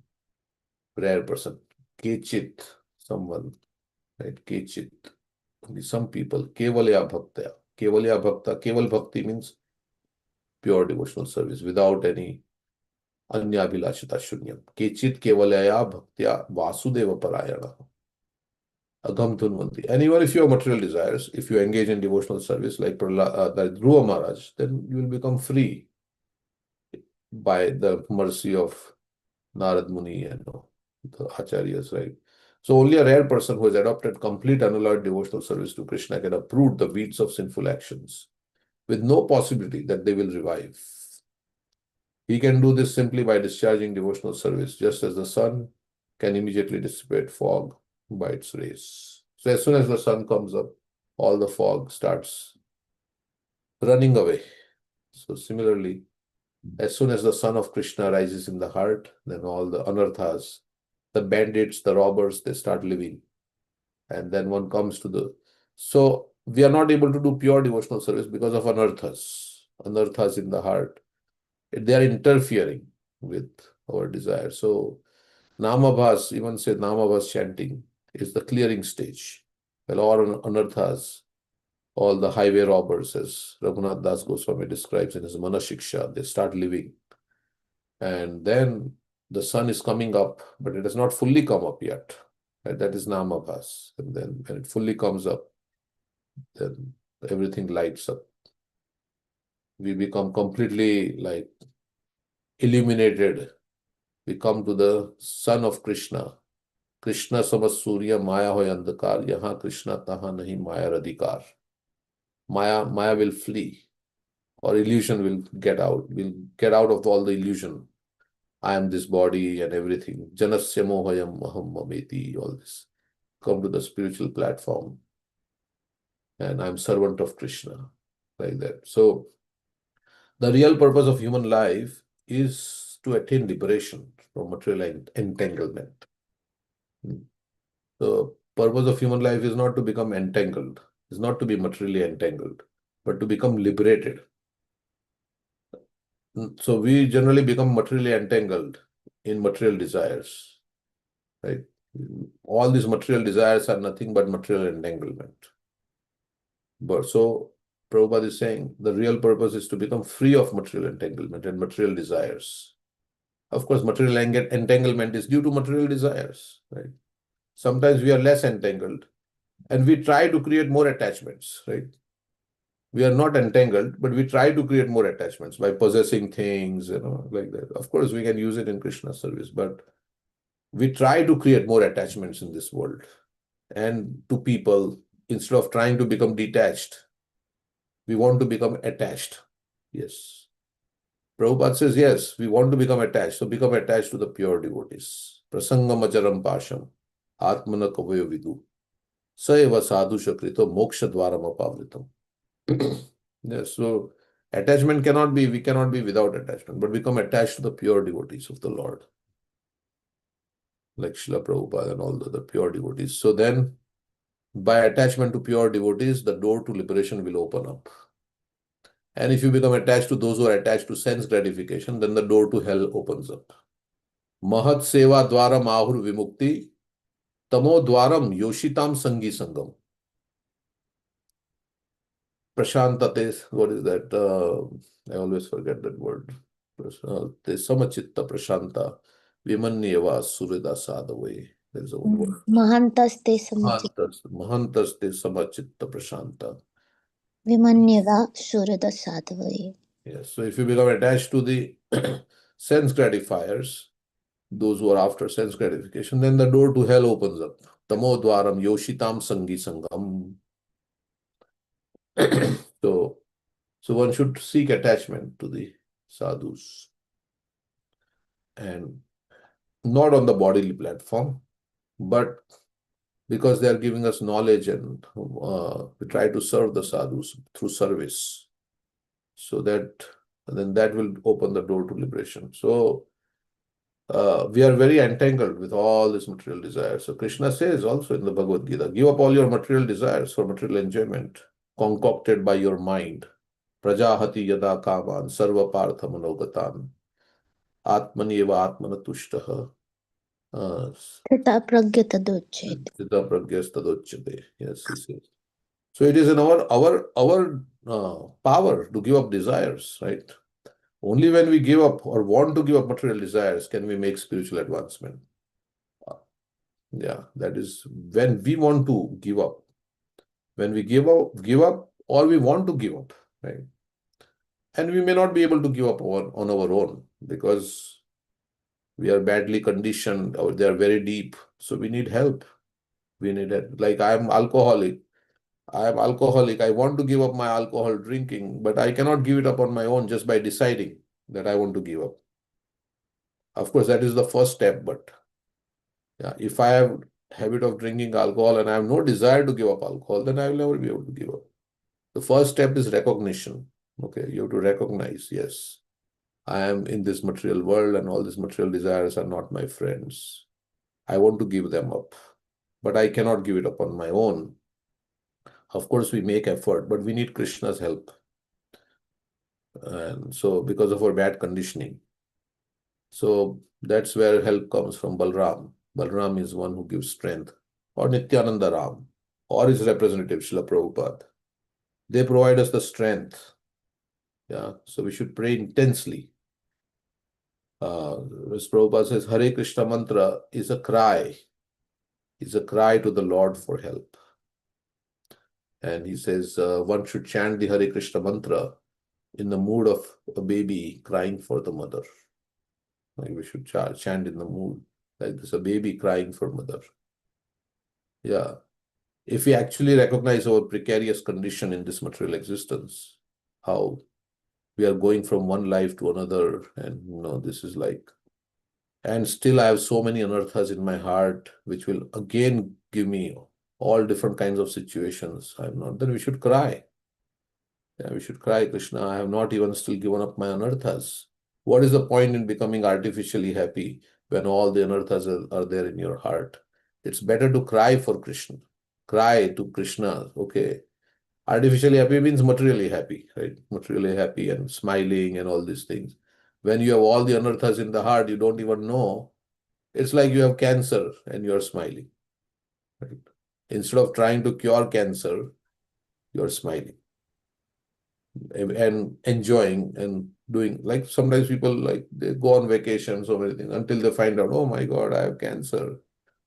kechit, someone, right? Kechit, only some people, kevalaya bhaktya. Kevalya Bhakta, Keval Bhakti means pure devotional service without any Anya Abhilashita Shunyam. Kechit Kevalaya Bhaktya Vasudeva Parayana. Agam Dhunvanti. And even if you have material desires, if you engage in devotional service like Dhruva Maharaj, then you will become free by the mercy of Narad Muni and the Acharyas, right? So only a rare person who has adopted complete unalloyed devotional service to Krishna can uproot the weeds of sinful actions with no possibility that they will revive. He can do this simply by discharging devotional service, just as the sun can immediately dissipate fog by its rays. So as soon as the sun comes up, all the fog starts running away. So similarly, as soon as the sun of Krishna rises in the heart, then all the anarthas, the bandits, the robbers, they start living. And then one comes to the... So we are not able to do pure devotional service because of anarthas in the heart. They are interfering with our desire. So Namabhas, even say Namabhas chanting, is the clearing stage. Well, all anarthas, all the highway robbers, as Raghunath Das Goswami describes in his Manashiksha, they start living. And then the sun is coming up, but it has not fully come up yet. And that is Namabhas. And then when it fully comes up, then everything lights up. We become completely like illuminated. We come to the sun of Krishna. Krishna samas surya maya hoy andhakar, yahan Krishna tahan nahi maya radhikar. Maya will flee, or illusion will get out. We'll get out of all the illusion. I am this body and everything. Janasya mohayam maham mameti, all this. Come to the spiritual platform. And I'm servant of Krishna, like that. So the real purpose of human life is to attain liberation from material entanglement. The purpose of human life is not to become entangled, is not to be materially entangled, but to become liberated. So we generally become materially entangled in material desires, right? All these material desires are nothing but material entanglement. But so Prabhupada is saying the real purpose is to become free of material entanglement and material desires. Of course, material entanglement is due to material desires, right? Sometimes we are less entangled and we try to create more attachments, right? We are not entangled, but we try to create more attachments by possessing things, like that. Of course, we can use it in Krishna service, but we try to create more attachments in this world and to people instead of trying to become detached. We want to become attached. Yes. Prabhupada says, yes, we want to become attached. So become attached to the pure devotees. Prasangamacharam pasham, atmana kavayo vidu, saeva sadhu shakrito moksha dvaram apavritam. Yes, so attachment we cannot be without attachment, but become attached to the pure devotees of the Lord. Like Srila Prabhupada and all the other pure devotees. So then, by attachment to pure devotees, the door to liberation will open up. And if you become attached to those who are attached to sense gratification, then the door to hell opens up. Mahat seva dwaram ahur vimukti, tamo dwaram yoshitam sangi sangam. Prashantate, what is that? I always forget that word. Te samachitta prashanta vimanyeva surida sadavai. There's a word. Mahantaste samachit Mahantaste samachitta prashanta. vimanyava surada sadhavai. Yes, so if you become attached to the sense gratifiers, those who are after sense gratification, then the door to hell opens up. Tamo dwaram yoshitam sangi sangam. So one should seek attachment to the sadhus. And not on the bodily platform, but because they are giving us knowledge and we try to serve the sadhus through service. So that will open the door to liberation. So we are very entangled with all this material desires. So Krishna says also in the Bhagavad Gita, give up all your material desires for material enjoyment, concocted by your mind. Prajahati yada kaman sarva partha manogatan atmani eva atmana tushtaha Tata pragyata dochet. Sita pragyastadochyate. Yes, he says. So it is in our power to give up desires, right? Only when we give up or want to give up material desires can we make spiritual advancement. Yeah, that is when we want to give up. When we give up, or we want to give up, right? And we may not be able to give up on our own because we are badly conditioned or they are very deep. So we need help. We need it. Like I am alcoholic. I want to give up my alcohol drinking, but I cannot give it up on my own just by deciding that I want to give up. Of course, that is the first step, but yeah, if I have habit of drinking alcohol and I have no desire to give up alcohol, then I will never be able to give up. The first step is recognition. Okay, you have to recognize, yes, I am in this material world and all these material desires are not my friends. I want to give them up, but I cannot give it up on my own. Of course, we make effort, but we need Krishna's help. And so, because of our bad conditioning. So, that's where help comes from Balram. Balram is one who gives strength, or Nityananda Ram, or his representative, Srila Prabhupada. They provide us the strength. Yeah, so we should pray intensely. As Prabhupada says, Hare Krishna mantra is a cry to the Lord for help. And he says one should chant the Hare Krishna mantra in the mood of a baby crying for the mother. Like we should chant in the mood like this, a baby crying for mother. Yeah. If we actually recognize our precarious condition in this material existence, how we are going from one life to another, and this is like, and still I have so many anarthas in my heart, which will again give me all different kinds of situations. Then we should cry. Yeah, we should cry, Krishna, I have not even still given up my anarthas. What is the point in becoming artificially happy when all the anarthas are there in your heart? It's better to cry for Krishna. Cry to Krishna, okay. Artificially happy means materially happy, right? Materially happy and smiling and all these things. When you have all the anarthas in the heart, you don't even know. It's like you have cancer and you're smiling, right? Instead of trying to cure cancer, you're smiling and enjoying and doing. Like sometimes people, like, they go on vacation, so many things, until they find out, oh my God, I have cancer,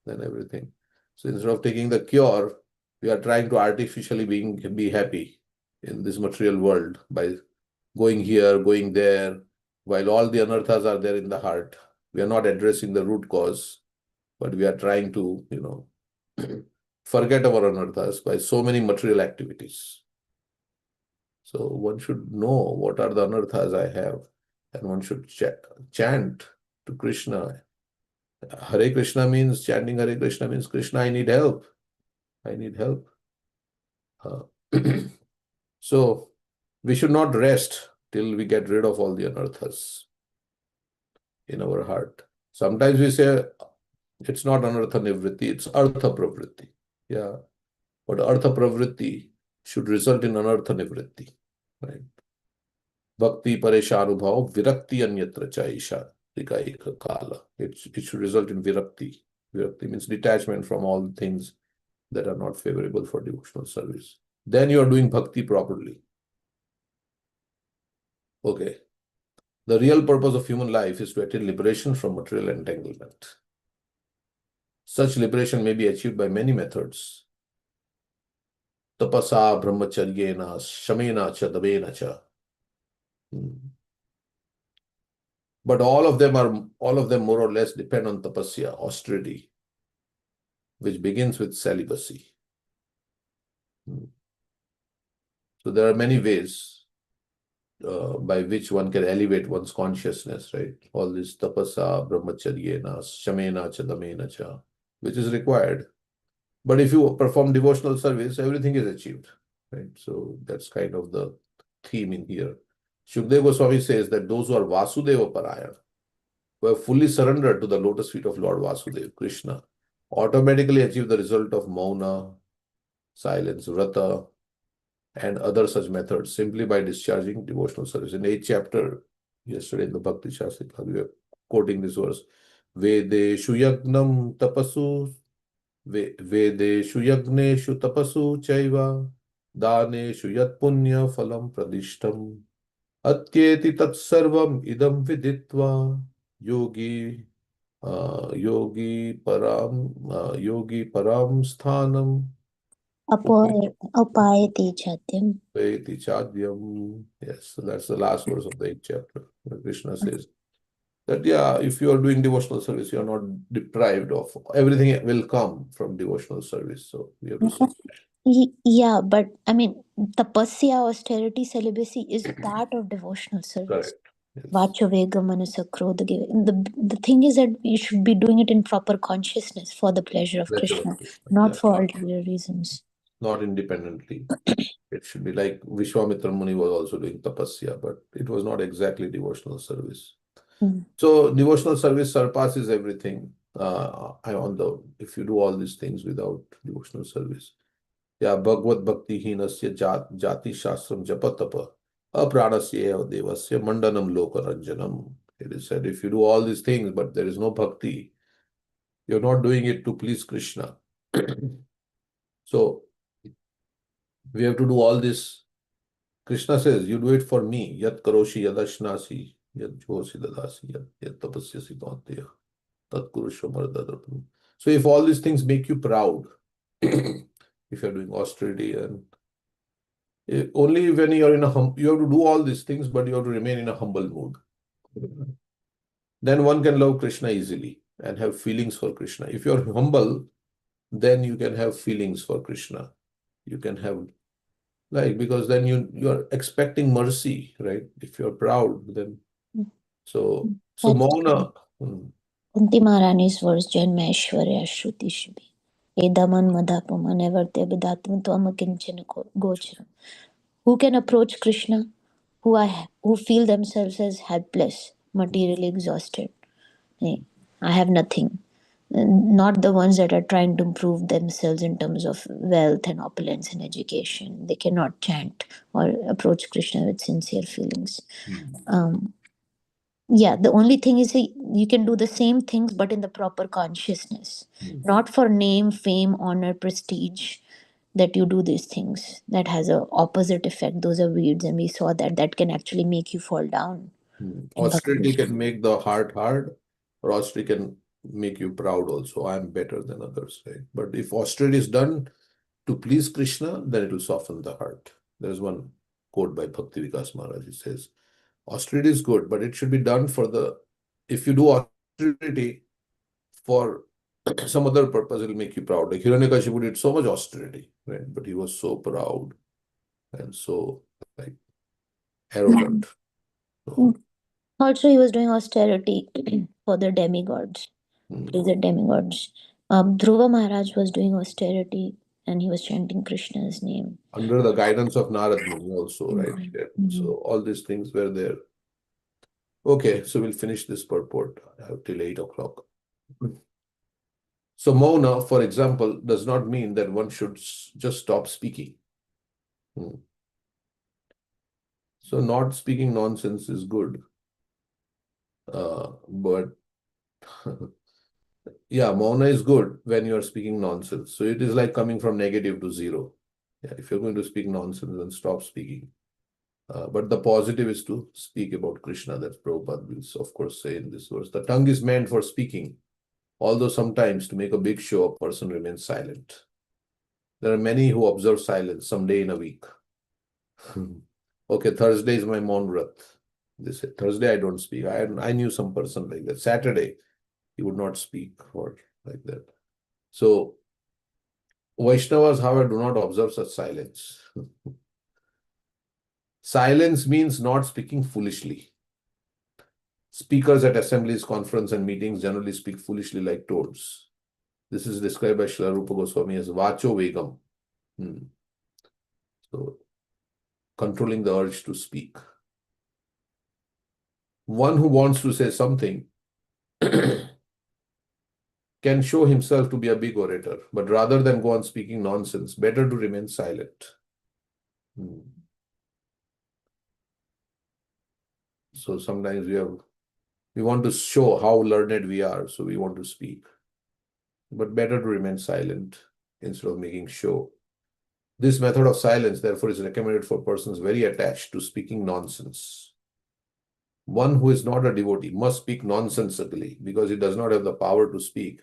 then everything. So instead of taking the cure, we are trying to artificially be happy in this material world by going here, going there, while all the anarthas are there in the heart. We are not addressing the root cause, but we are trying to, forget our anarthas by so many material activities. So one should know what are the anarthas I have, and one should chant to Krishna. Hare Krishna means, chanting Hare Krishna means, Krishna, I need help. I need help. So we should not rest till we get rid of all the anarthas in our heart. Sometimes we say it's not anartha nivritti, it's artha pravritti. Yeah. But artha pravritti should result in anartha nivritti. Right? Bhakti pareshanubhav virakti anyatra chaisha rikaika kala. It should result in virakti. Virakti means detachment from all the things that are not favorable for devotional service. Then you are doing bhakti properly. Okay. The real purpose of human life is to attain liberation from material entanglement. Such liberation may be achieved by many methods. Tapasa, brahmacharyena, shamena cha, dabena cha. But all of them more or less depend on tapasya, austerity, which begins with celibacy. So there are many ways by which one can elevate one's consciousness, right? All this tapasa, brahmacharyena, shamena cha, damena cha, which is required. But if you perform devotional service, everything is achieved, right? So that's kind of the theme in here. Shukdev Goswami says that those who are Vasudeva Parayana, who have fully surrendered to the lotus feet of Lord Vasudeva, Krishna, automatically achieve the result of mauna, silence, vrata, and other such methods simply by discharging devotional service. In 8th chapter, yesterday in the Bhakti Shastra, we were quoting this verse, Vedeshu yagnam tapasu, Vedeshu yagneshu tapasu chaiva, daneshu yat punya phalam pradishtam atyeti tat sarvam idam viditva yogi yogi param sthanam Apayate chatyam. upayati chadyam. Yes, so that's the last verse of the 8th chapter, where Krishna says that, yeah, if you are doing devotional service, you are not deprived of everything, will come from devotional service. So we have to serve. Yeah, but I mean, tapasya, austerity, celibacy is part of devotional service. Correct. Yes. Vacho vega manasa krodha geva. The thing is that you should be doing it in proper consciousness for the pleasure of Pleasure of Krishna, Krishna. not Yeah, for ulterior reasons. not independently. It should be like Vishwamitra Muni was also doing tapasya, but it was not exactly devotional service. Mm. So devotional service surpasses everything. If you do all these things without devotional service. Yeah, Bhagavad Bhakti Hinasya Jati Shastram Japatapa Apranasya Devasya Mandanam Lokaranjanam. It is said, if you do all these things, but there is no bhakti, you're not doing it to please Krishna. So we have to do all this. Krishna says, you do it for me. Yat karoshi yadashnasi, yat josi dadasi, yat tapasyasi taunteya, tat kurushvamardadatam. So if all these things make you proud, if you're doing austerity and only when you're in you have to do all these things, but you have to remain in a humble mood. Then one can love Krishna easily and have feelings for Krishna. If you're humble, then you can have feelings for Krishna. You can have because then you're expecting mercy, right? If you're proud, then so That's Mauna. Kunti Maharani's verse, Janma Aishwarya Shruti Shubhi. Edaman madhapama nevartya bidatma tvama kinchana gocharam. Who can approach Krishna? Who feel themselves as helpless, materially exhausted. Hey, I have nothing. Not the ones that are trying to improve themselves in terms of wealth and opulence and education. They cannot chant or approach Krishna with sincere feelings. Yeah, the only thing is you can do the same things but in the proper consciousness, not for name, fame, honor, prestige, that you do these things. That has a opposite effect. Those are weeds, and we saw that can actually make you fall down in Austerity bhakti. can make the heart hard, or austerity can make you proud also. I'm better than others, right? But if austerity is done to please Krishna, then it will soften the heart. There's one quote by Bhakti Vikas Maharaj. He says, austerity is good, but it should be done if you do austerity for some other purpose, it will make you proud. Like Hiranyakashipu did so much austerity, right? But he was so proud and so like arrogant. So, Also, he was doing austerity for the demigods. These are demigods. Dhruva Maharaj was doing austerity and he was chanting Krishna's name. under the guidance of Narad Muni also, right? Yeah. So all these things were there. Okay, so we'll finish this purport till 8 o'clock. So Mauna, for example, does not mean that one should just stop speaking. So not speaking nonsense is good. But yeah, Mauna is good when you are speaking nonsense. So it is like coming from negative to zero. Yeah, if you're going to speak nonsense, then stop speaking. But the positive is to speak about Krishna. That Prabhupada will, of course, say in this verse. The tongue is meant for speaking, although sometimes to make a big show, a person remains silent. There are many who observe silence some day in a week. Okay, Thursday is my Maun Vrat. They say, Thursday I don't speak. I knew some person like that. Saturday, he would not speak or like that. So, Vaishnavas, however, do not observe such silence. Silence means not speaking foolishly. Speakers at assemblies, conference, and meetings generally speak foolishly like toads. This is described by Srila Rupa Goswami as Vacho Vegam. So, controlling the urge to speak. One who wants to say something can show himself to be a big orator, but rather than go on speaking nonsense, better to remain silent. So sometimes we want to show how learned we are, so we want to speak. But better to remain silent instead of making show. This method of silence, therefore, is recommended for persons very attached to speaking nonsense. One who is not a devotee must speak nonsensically because he does not have the power to speak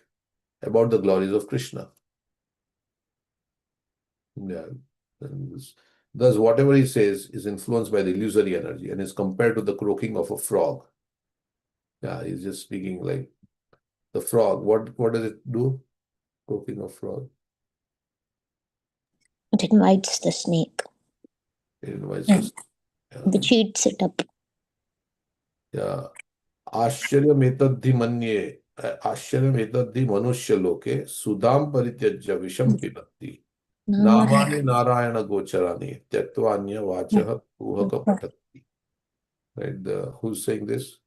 about the glories of Krishna. Yeah. Thus, whatever he says is influenced by the illusory energy and is compared to the croaking of a frog. Yeah, he's just speaking like the frog. What does it do? Croaking of frog. It invites the snake. It invites us. Which eats it up. Yeah. आश्चर्यमेतद्धि मन्ये आश्चर्यमेतद्धि मनुष्य लोके सुधाम परित्यज्य विषम पिबन्ति नामानि नारायण गोचराणि त्यक्त्वान्य वाचः कुहक पठन्ति. Right? Who's saying this?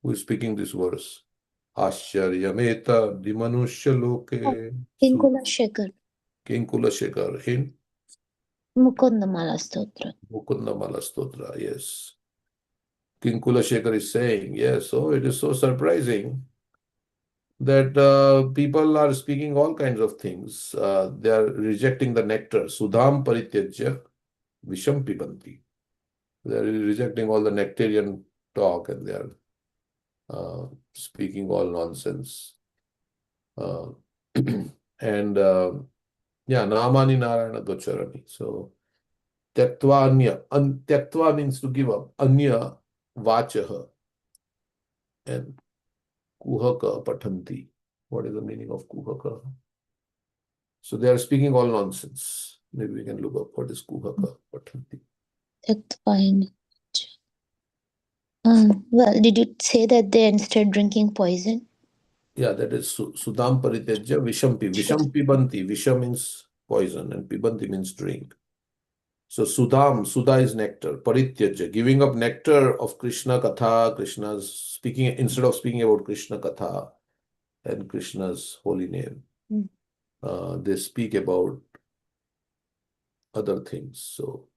Who is speaking this verse? Ascharyametadhi manushya loke. Kinkula Shekhar. Kinkula Shekhar in Mukundamala Stotra. Mukundamala Stotra, yes. Kinkula Shekhar is saying, yes, so it is so surprising that people are speaking all kinds of things. They are rejecting the nectar. Sudham parityajya visham pibanti. They are rejecting all the nectarian talk and they are speaking all nonsense. And yeah, Namani Narayana Gocharani. So Tyaktva Anya. Tyaktva means to give up. Anya Vachaha. And Kuhaka Patanti. What is the meaning of Kuhaka? So they are speaking all nonsense. Maybe we can look up what is Kuhaka Patanti. Well, did you say that they instead drinking poison? Yeah, that is Sudam Parityajya Vishampi. Vishampi Banti. Visham means poison and Pibanti means drink. So Sudam, Sudha is nectar. Parityajya, giving up nectar of Krishna Katha, Krishna's speaking, instead of speaking about Krishna Katha and Krishna's holy name. They speak about other things. So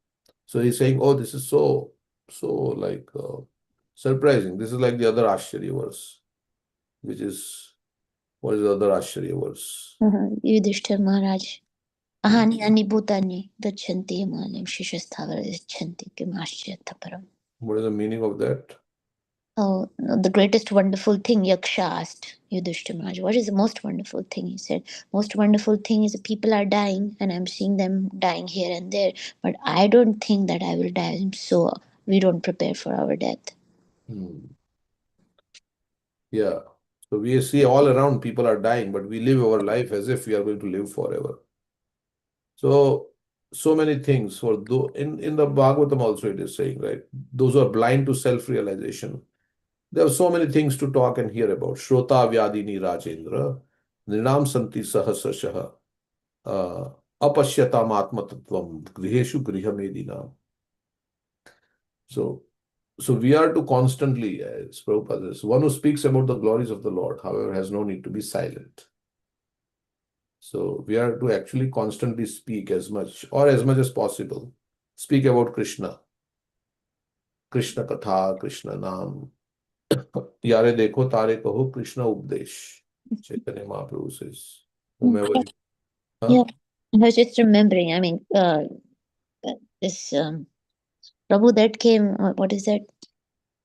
he's saying, oh, this is so like surprising. This is like the other Ashcharya verse, which is, what is the other Ashcharya verse? Yudhishthir Maharaj. Ahani ani bhutani dachanti amalim shishasthavara dachanti kimashyathaparam. What is the meaning of that? Oh, the greatest wonderful thing, Yaksha asked Yudhishthir Maharaj. What is the most wonderful thing? He said, most wonderful thing is people are dying and I'm seeing them dying here and there. But I don't think that I will die. So we don't prepare for our death. Yeah. So we see all around people are dying, but we live our life as if we are going to live forever. So many things for in the Bhagavatam also it is saying, right? Those who are blind to self-realization. There are so many things to talk and hear about. Shrota Vyadini Rajendra, Nrinam Santi Sahasrashaha, Apashyatam Atmatattvam, Griheshu Grihamedina. So we are to constantly, as Prabhupada says, one who speaks about the glories of the Lord, however, has no need to be silent. So we are to actually constantly speak as much as possible. Speak about Krishna. Krishna Katha, Krishna Nam. Yare dekho tare kaho Krishna Updesh. Chaitanya Mahaprabhu says. Whomever. Yeah, I was just remembering. I mean, this Prabhu that came. What is that?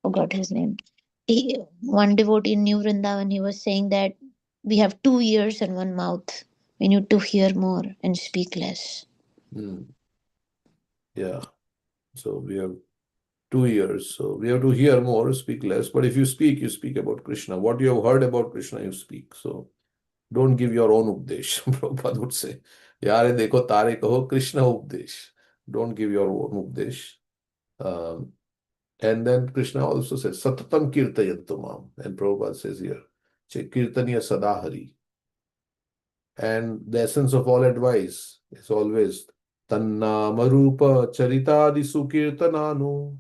Forgot his name. One devotee in New Vrindavan. He was saying that we have 2 ears and 1 mouth. We need to hear more and speak less. Yeah. So we have 2 ears. So we have to hear more, speak less. But if you speak about Krishna. What you have heard about Krishna, you speak. So don't give your own updesh. Prabhupada would say, Yare dekho tare kaho Krishna updesh. Don't give your own updesh. And then Krishna also says, Satatam kirtayantumam. And Prabhupada says here, Kirtaniya sadahari. And the essence of all advice is always Tannama Rupa Charitadi Sukirtananu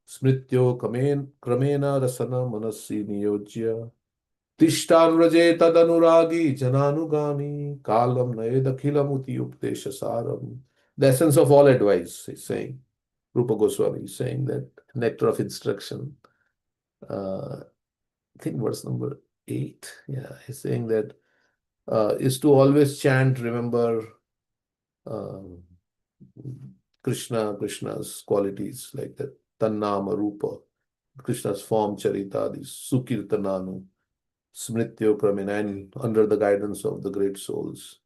Smrityo Kramena Rasana Manasi Niyojya Tishtan Raje Tadanuragi Jananugami Kalam Nayedakhilamuti Updesha Saram. The essence of all advice is saying, Rupa Goswami is saying that nectar of instruction. I think verse number 8. Yeah, he's saying that is to always chant, remember Krishna's qualities like that, Tannama Rupa, Krishna's form, Charita, these Sukirtananu, Smrityo Pramina, and under the guidance of the great souls.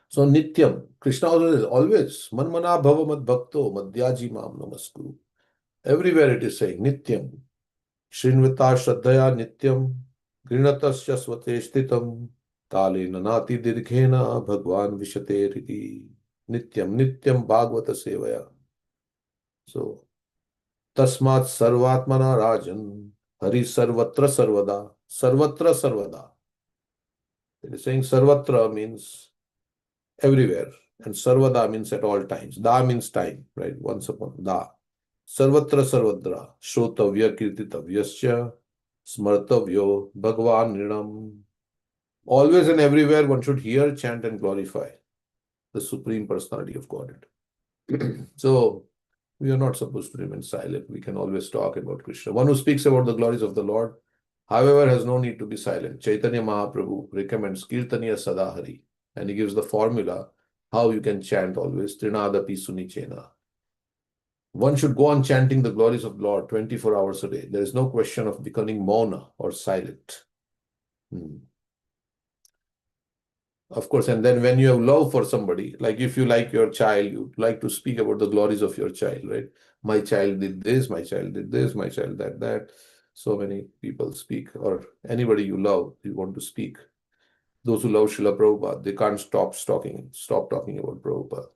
So Nityam, Krishna always, Manmana Bhava Mad Bhakto, Madhyaji Mam Namaskuru. Everywhere it is saying Nityam. Srinvita Shraddhaya Nityam, Grinatasya Swate Stitam, Kale Nanati Dirghena, Bhagwan Vishate Riti. Nityam, Nityam Bhagavata Sevaya. So, Tasmat Sarvatmana Rajan, Hari Sarvatra Sarvada, Sarvatra Sarvada. It is saying Sarvatra means everywhere, and Sarvada means at all times. Da means time, right? Once upon Da. Sarvatra Sarvadra, Shrotavya Kirtitavyasya, Smartavyo, Bhagwan Nrinam. Always and everywhere one should hear, chant, and glorify the Supreme Personality of Godhead. So, we are not supposed to remain silent. We can always talk about Krishna. One who speaks about the glories of the Lord, however, has no need to be silent. Chaitanya Mahaprabhu recommends Kirtaniya Sadahari, and he gives the formula how you can chant always. Trinadapi Sunichena. One should go on chanting the glories of the Lord 24 hours a day. There is no question of becoming mauna or silent. Of course, and then when you have love for somebody, like if you like your child, you like to speak about the glories of your child, right? My child did this, my child did this, my child that. So many people speak, or anybody you love, you want to speak. Those who love Srila Prabhupada, they can't stop talking about Prabhupada.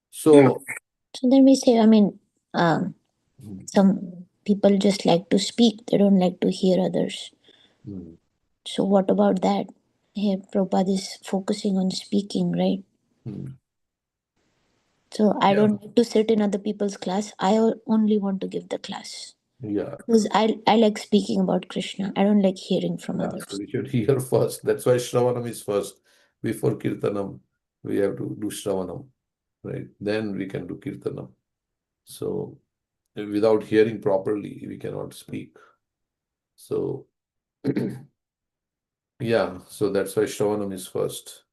So then we say, some people just like to speak, they don't like to hear others. So what about that? Here Prabhupada is focusing on speaking, right? So I don't like to sit in other people's class. I only want to give the class. Yeah. Because I like speaking about Krishna. I don't like hearing from others. So we should hear first. That's why Shravanam is first. Before Kirtanam, we have to do Shravanam, right? Then we can do Kirtanam. So without hearing properly, we cannot speak. So yeah, so that's why Shravanam is first.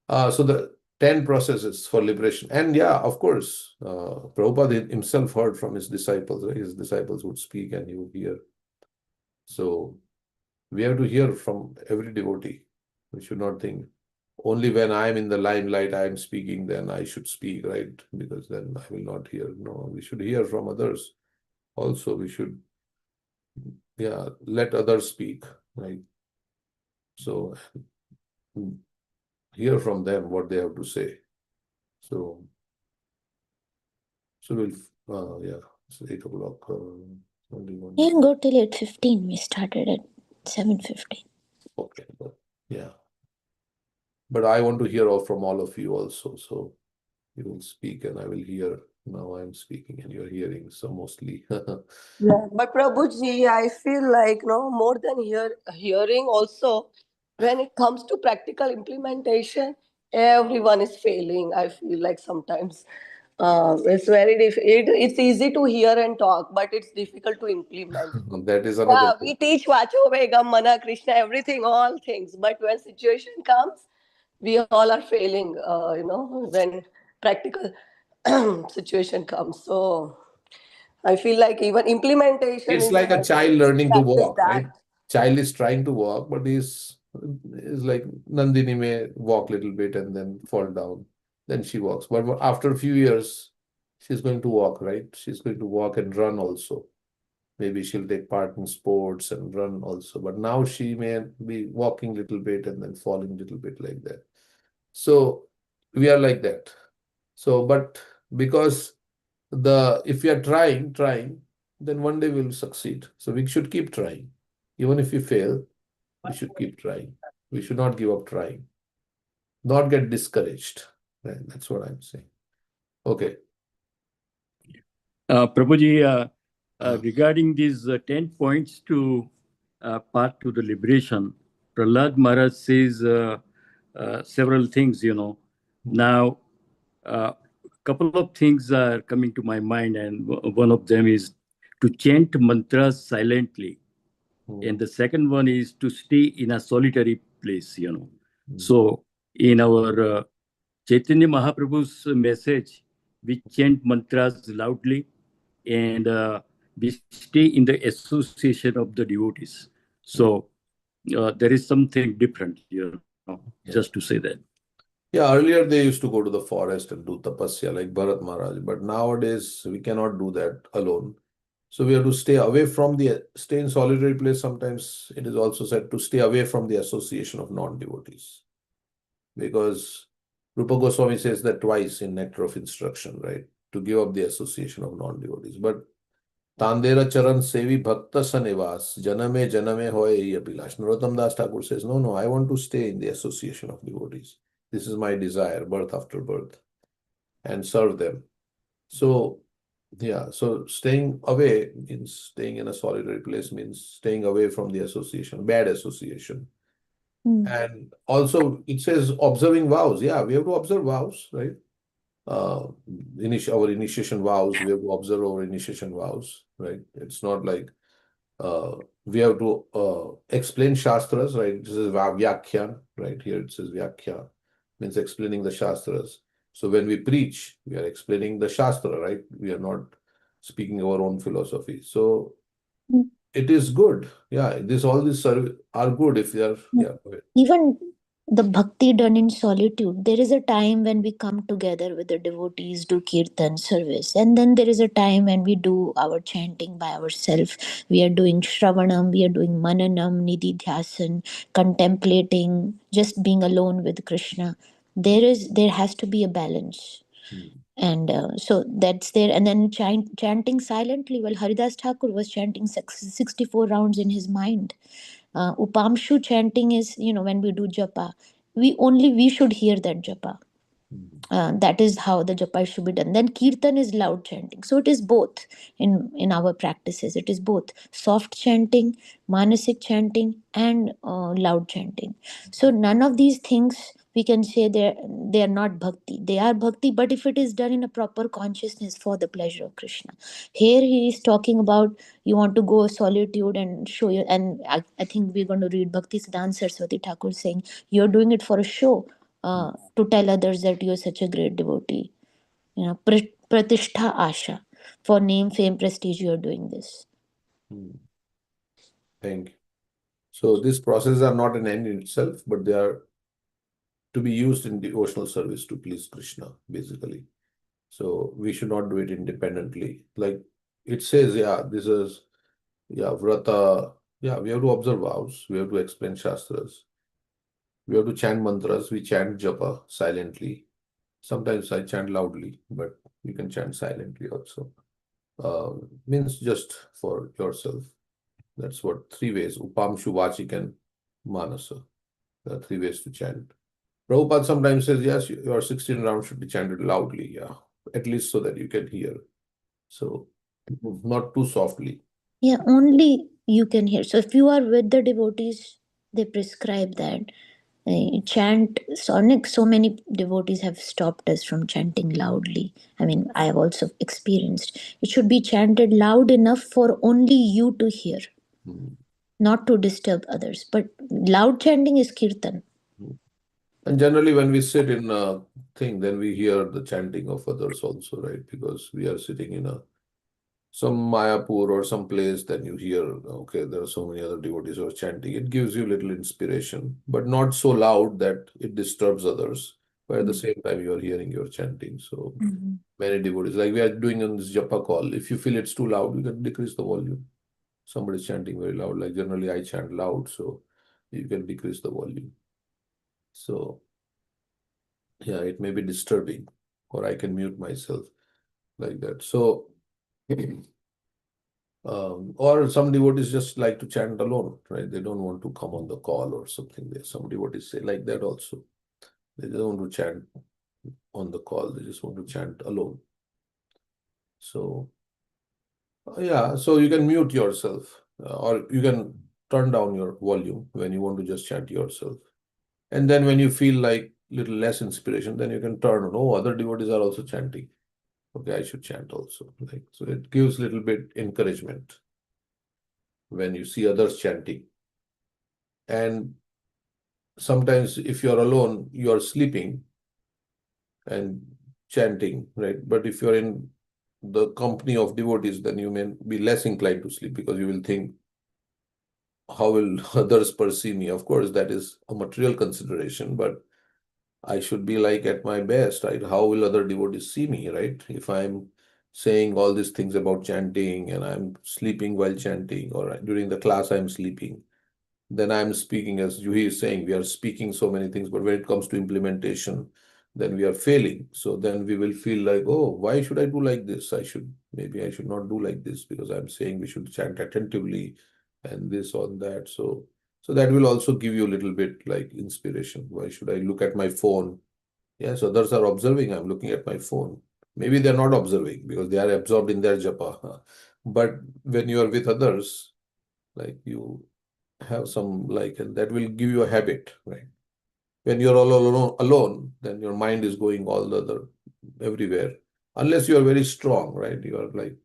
So the 10 processes for liberation. And yeah, of course, Prabhupada himself heard from his disciples, right? His disciples would speak and he would hear. So we have to hear from every devotee. We should not think only when I am in the limelight, I am speaking, then I should speak, right? Because then I will not hear. No, we should hear from others. Also, we should, let others speak, right? So hear from them what they have to say. So we'll, it's 8 o'clock. Only one. You can go till 8:15. We started at 7:15. Okay, yeah. But I want to hear from all of you also. So you will speak and I will hear. Now I'm speaking and you're hearing. So mostly. Yeah, but Prabhuji, I feel like more than hearing also, when it comes to practical implementation, everyone is failing. I feel like sometimes it's very it's easy to hear and talk, but it's difficult to implement. That is another We teach Vacho Vegam, Mana, Krishna, everything, all things. But when situation comes, we all are failing, when practical situation comes. So I feel like even implementation It's is like a hard. child We should learning to practice walk, right? that. Child is trying to walk, but is like Nandini may walk a little bit and then fall down. Then she walks. But after a few years, she's going to walk, right? She's going to walk and run also. Maybe she'll take part in sports and run also. But now she may be walking a little bit and then falling a little bit like that. So we are like that. So, but because if we are trying, then one day we'll succeed. So we should keep trying. Even if we fail, we should keep trying. We should not give up trying. Not get discouraged. Right? That's what I'm saying. Okay. Prabhuji, regarding these 10 points to path to the liberation, Prahlad Maharaj says several things, Now, a couple of things are coming to my mind, and one of them is to chant mantras silently. and the second one is to stay in a solitary place, So in our Chaitanya Mahaprabhu's message, we chant mantras loudly and we stay in the association of the devotees. So there is something different, just to say that. Yeah, earlier they used to go to the forest and do tapasya like Bharat Maharaj, but nowadays we cannot do that alone. So we have to stay in solitary place. Sometimes it is also said to stay away from the association of non-devotees. Because Rupa Goswami says that twice in Nectar of Instruction, right? To give up the association of non-devotees. But Tandera Charan Sevi Bhakta Sanivas, Janame Janame Hoye Abhilash. Narottam Das Thakur says, no, I want to stay in the association of devotees. This is my desire, birth after birth, and serve them. So, yeah, so staying away means staying in a solitary place, means staying away from the association, bad association. And also it says observing vows. Yeah, we have to observe vows, right? Our initiation vows, we have to observe our initiation vows, right? It's not like we have to explain Shastras, right? This is Vyakhyan, right? Here it says Vyakhya, means explaining the Shastras. So when we preach, we are explaining the Shastra, right? We are not speaking our own philosophy. So it is good. Yeah, all these are good if they are, yeah. Even the bhakti done in solitude, there is a time when we come together with the devotees, do kirtan service, and then there is a time when we do our chanting by ourselves. We are doing shravanam, we are doing mananam, nididhyasan, contemplating, just being alone with Krishna. There has to be a balance. And so that's there. And then chanting silently. Well, Haridas Thakur was chanting 64 rounds in his mind. Upamshu chanting is, when we do japa, we should hear that japa. That is how the japa should be done. Then kirtan is loud chanting. So it is both in our practices. It is both soft chanting, manasik chanting, and loud chanting. So none of these things we can say they are not bhakti. They are bhakti, but if it is done in a proper consciousness for the pleasure of Krishna. Here he is talking about you want to go solitude and show you. And I think we're going to read Bhakti Siddhanta Saraswati Thakur saying you're doing it for a show. To tell others that you're such a great devotee. Pratishtha Asha. For name, fame, prestige, you're doing this. Thank you. So these processes are not an end in itself, but they are to be used in devotional service to please Krishna, basically. So we should not do it independently. Like it says, vrata. Yeah, we have to observe vows. We have to explain Shastras. We have to chant mantras. We chant japa silently. Sometimes I chant loudly, but you can chant silently also. Means just for yourself. That's what 3 ways. Upamshu, Vachik, and Manasa. There are 3 ways to chant. Prabhupada sometimes says, yes, your 16 rounds should be chanted loudly, yeah. At least so that you can hear. So not too softly. Yeah, only you can hear. So if you are with the devotees, they prescribe that. Chant sonic. So many devotees have stopped us from chanting loudly. I mean, I have also experienced. It should be chanted loud enough for only you to hear. Not to disturb others. But loud chanting is kirtan. And generally when we sit in a thing, then we hear the chanting of others also, right? Because we are sitting in some Mayapur or some place, then you hear, okay, there are so many other devotees who are chanting. It gives you little inspiration, but not so loud that it disturbs others. But at the same time, you are hearing your chanting. So many devotees, like we are doing on this japa call, if you feel it's too loud, you can decrease the volume. Somebody's chanting very loud, like generally I chant loud, so you can decrease the volume. So yeah, it may be disturbing, or I can mute myself like that. So or some devotees just like to chant alone, right? They don't want to come on the call or something. There, some devotees say like that also. They don't want to chant on the call. They just want to chant alone. So yeah, so you can mute yourself, or you can turn down your volume when you want to just chant yourself. And then when you feel like little less inspiration, then you can turn on. Oh, other devotees are also chanting. Okay, I should chant also. Like so, it gives little bit encouragement. when you see others chanting. And sometimes if you're alone, you're sleeping and chanting, right? But if you're in the company of devotees, then you may be less inclined to sleep because you will think, how will others perceive me? Of course, that is a material consideration, but I should be like at my best, right? How will other devotees see me, right? If I'm saying all these things about chanting and I'm sleeping while chanting, or during the class I'm sleeping, then I'm speaking, as Juhi is saying, we are speaking so many things, but when it comes to implementation, then we are failing. So then we will feel like, oh, why should I do like this? Maybe I should not do like this because I'm saying we should chant attentively and this on that. So that will also give you a little bit like inspiration. Why should I look at my phone? Yes, others are observing, I'm looking at my phone. Maybe they're not observing because they are absorbed in their japa. But when you are with others, like you have some like, and that will give you a habit, right? When you're all alone, then your mind is going all the other everywhere. Unless you are very strong, right? You are like,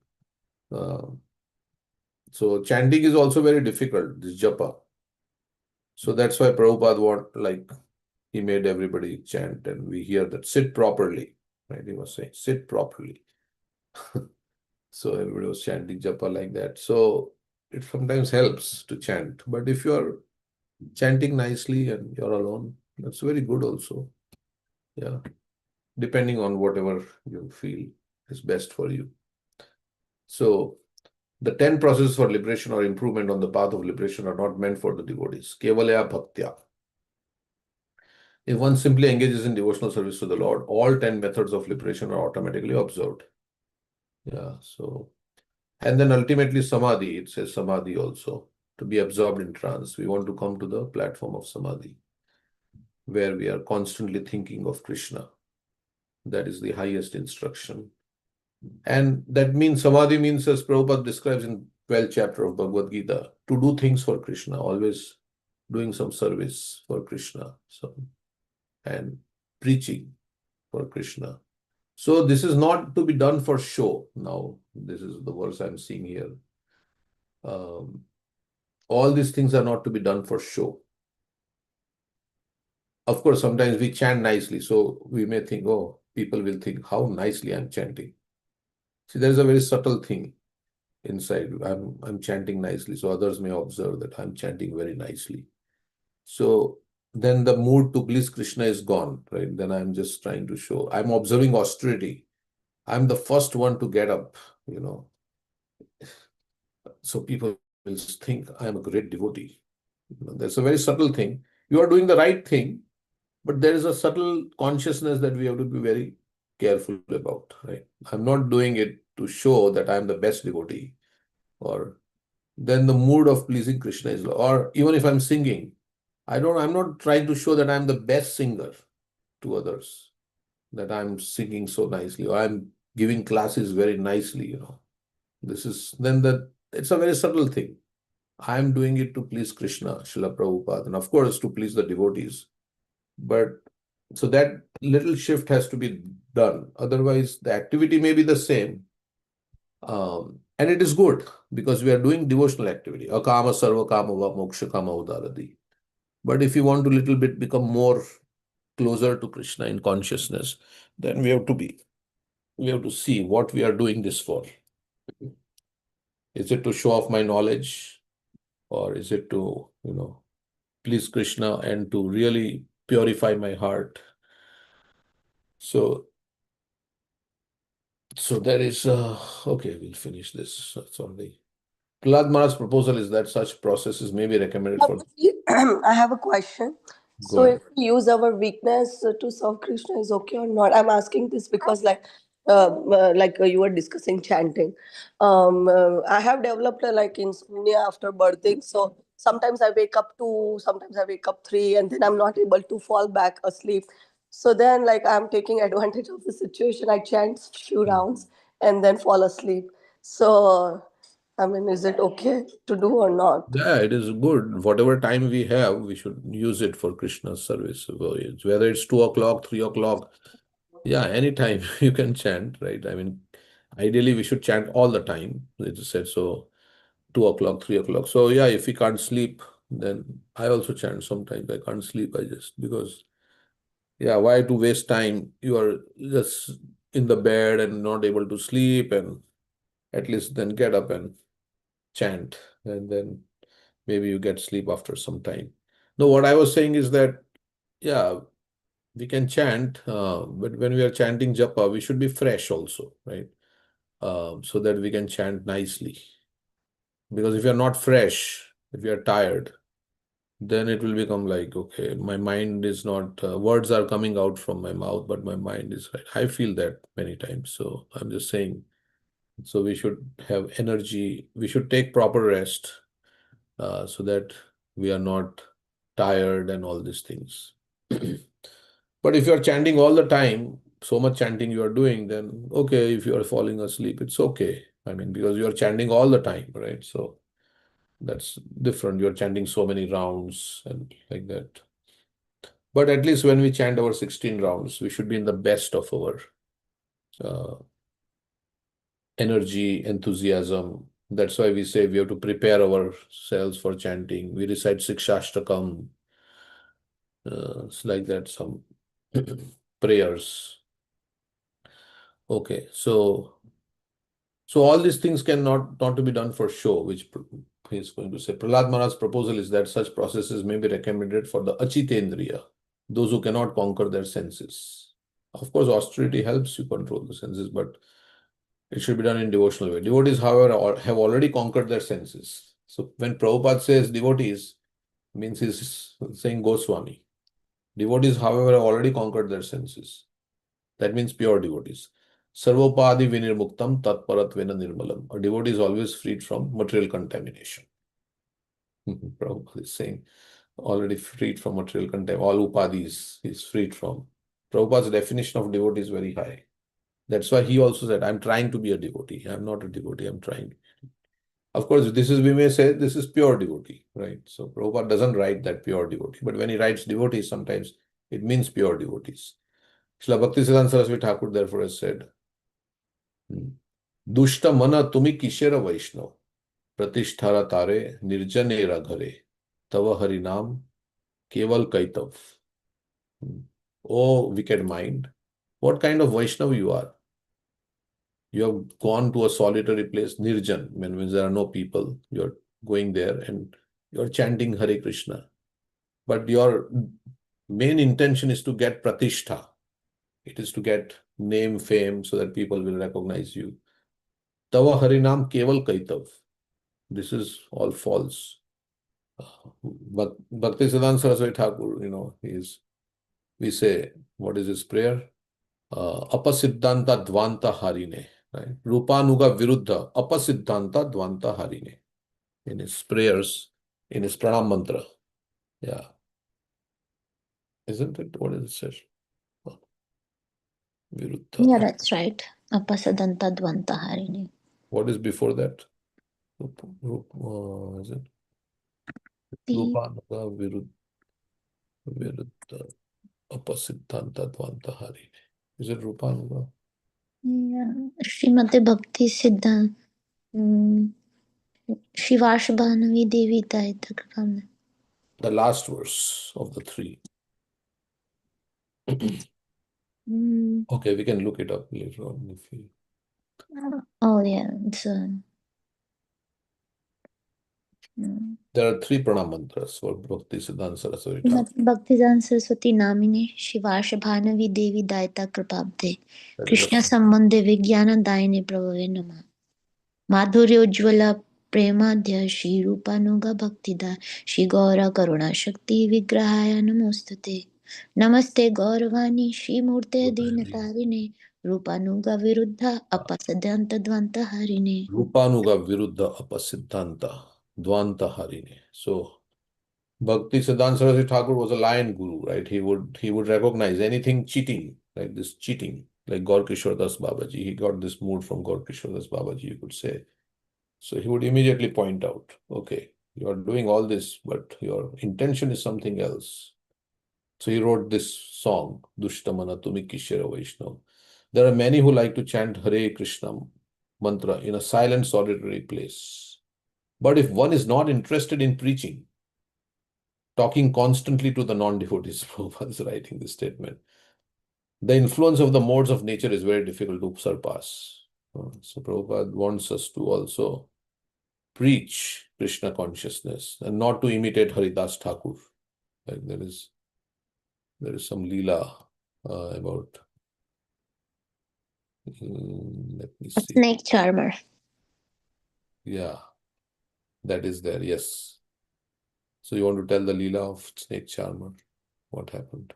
uh, so chanting is also very difficult, this japa. So that's why Prabhupada he made everybody chant, and we hear that sit properly, right? He was saying, sit properly. So everybody was chanting japa like that. So it sometimes helps to chant. But if you're chanting nicely and you're alone, that's very good also. Yeah. Depending on whatever you feel is best for you. So the 10 processes for liberation or improvement on the path of liberation are not meant for the devotees. Kevalaya bhaktya. If one simply engages in devotional service to the Lord, all 10 methods of liberation are automatically observed. Yeah, so, and then ultimately samadhi, it says samadhi also, to be absorbed in trance. We want to come to the platform of samadhi, where we are constantly thinking of Krishna. That is the highest instruction. And that means samadhi means, as Prabhupada describes in 12th chapter of Bhagavad Gita, to do things for Krishna, always doing some service for Krishna, and preaching for Krishna. So this is not to be done for show. Now, this is the verse I'm seeing here. All these things are not to be done for show. Of course, sometimes we chant nicely, so we may think, oh, people will think how nicely I'm chanting. See, there's a very subtle thing inside. I'm chanting nicely, so others may observe that I'm chanting very nicely. So then the mood to please Krishna is gone, right? Then I'm just trying to show. I'm observing austerity. I'm the first one to get up, so people will think I'm a great devotee. That's a very subtle thing. You are doing the right thing, but there is a subtle consciousness that we have to be very careful about, right? I'm not doing it to show that I'm the best devotee, or then the mood of pleasing Krishna is low. Or even if I'm singing, I'm not trying to show that I'm the best singer to others, that I'm singing so nicely, or I'm giving classes very nicely, it's a very subtle thing. I'm doing it to please Krishna, Srila Prabhupada, and of course to please the devotees. But so that little shift has to be done. Otherwise, the activity may be the same. And it is good because we are doing devotional activity. Akama sarva kama va moksha kama udaradi. But if you want to little bit become more closer to Krishna in consciousness, then we have to see what we are doing this for. Is it to show off my knowledge, or is it to, please Krishna and to really purify my heart? So there is, okay, we'll finish this. It's only. Prahlad Maharaj's proposal is that such processes may be recommended for. I have a question. Go So, ahead. if we use our weakness to serve Krishna, is okay or not? I'm asking this because, you were discussing chanting. I have developed like insomnia after birthing. So sometimes I wake up 2, sometimes I wake up 3, and then I'm not able to fall back asleep. So then, like, I'm taking advantage of the situation. I chant few rounds and then fall asleep. So, I mean, is it okay to do or not? Yeah, it is good. Whatever time we have, we should use it for Krishna's service. Whether it's 2 o'clock, 3 o'clock, yeah, anytime you can chant, right? I mean, ideally we should chant all the time. It is said so. 2 o'clock, 3 o'clock. So yeah, if we can't sleep, then I also chant sometimes. I can't sleep, I just, because, yeah, why to waste time? You are just in the bed and not able to sleep, and at least then get up and chant, and then maybe you get sleep after some time. No, what I was saying is that, yeah, we can chant, but when we are chanting japa, we should be fresh also, right? So that we can chant nicely. Because if you're not fresh, if you're tired, then it will become like, okay, my mind is not, words are coming out from my mouth, but my mind is right. I feel that many times. So I'm just saying, so we should have energy, we should take proper rest, so that we are not tired and all these things. But if you are chanting all the time, so much chanting you are doing, then okay, if you are falling asleep, it's okay. I mean, because you are chanting all the time, right? So that's different. You're chanting so many rounds and like that. But at least when we chant our 16 rounds, we should be in the best of our uh, energy, enthusiasm. That's why we say we have to prepare ourselves for chanting. We recite Sikshashtakam, it's like that, some prayers. Okay, so all these things cannot not to be done for show, which he is going to say. Prahlad Maharaj's proposal is that such processes may be recommended for the achitendriya, those who cannot conquer their senses. Of course, austerity helps you control the senses, but it should be done in devotional way. Devotees, however, have already conquered their senses. So when Prabhupada says devotees, means he's saying Goswami. Devotees, however, have already conquered their senses. That means pure devotees. Sarvopadi vinirmuktam tatparatvena nirmalam. A devotee is always freed from material contamination. Prabhupada is saying already freed from material contamination. All upadis is freed from. Prabhupada's definition of devotee is very high. That's why he also said, I'm trying to be a devotee. I'm not a devotee, I'm trying. Of course, this is, we may say, this is pure devotee, right? So Prabhupada doesn't write that pure devotee, but when he writes devotees, sometimes it means pure devotees. Srila Bhaktisiddhanta Saraswati Thakur therefore has said, दुष्ट मन तुम्ही किशेर वैष्णव प्रतिष्ठारा तारे निर्जनेरा घरे तव हरिनाम केवल कैतव. Oh, wicked mind, what kind of Vaishnav you are? You have gone to a solitary place, nirjan, when there are no people. You're going there and you're chanting Hare Krishna. But your main intention is to get pratishtha. It is to get name, fame, so that people will recognize you. Tava harinam keval kaitav. This is all false. But Bhaktisiddhanta Saraswati Thakur, we say, what is his prayer? Apasiddhanta dvanta harine. Right? Rupanuga viruddha apasiddhanta dvanta harine. In his prayers, in his pranam mantra. Yeah. Isn't it? What does it say? Viruddha. Yeah, that's right. Apasadanta dvanta harini. What is before that? Is it? Rupanuga viruddha apasiddhanta dvanta harine. Is it Rupanuga? Yeah. Srimate Bhakti Siddhanta. Shivash Bhanavi Devi Daita Kripamne. The last verse of the three. Okay, we can look it up later on if we... Oh, yeah. It's There are three pranam mantras for Bhaktisiddhanta Saraswati Thakur. Bhaktisiddhanta Saraswati Namine Shivash Bhanavi Devi Daita Kripabde That is Krishna the- Sambandhe Vijnana Daine Prabhave Nama Madhurya Ujjvala Premadhya Shri Rupanuga Bhaktida Shri Gaura Karuna Shakti Vigrahaya Namostate Namaste Gauravani Shri Murte Dinatarine Rupanuga Viruddha Apasadanta Dvanta Harine. Rupanuga viruddha apasiddhanta dvanta harine. So Bhaktisiddhanta Saraswati Thakur was a lion guru, right? He would recognize anything cheating, like this cheating, like Gaur Kishore Das Babaji. He got this mood from Gaur Kishore Das Babaji, you could say. So he would immediately point out, okay, you are doing all this, but your intention is something else. So he wrote this song, Dushtamana Tumi Kishera Vaishnav. There are many who like to chant Hare Krishna mantra in a silent, solitary place. But if one is not interested in preaching, talking constantly to the non-devotees, Prabhupada is writing this statement, the influence of the modes of nature is very difficult to surpass. So Prabhupada wants us to also preach Krishna consciousness and not to imitate Haridas Thakur. Like there is some Leela about, let me A see. snake charmer. Yeah, that is there, yes. So you want to tell the Leela of snake charmer? What happened?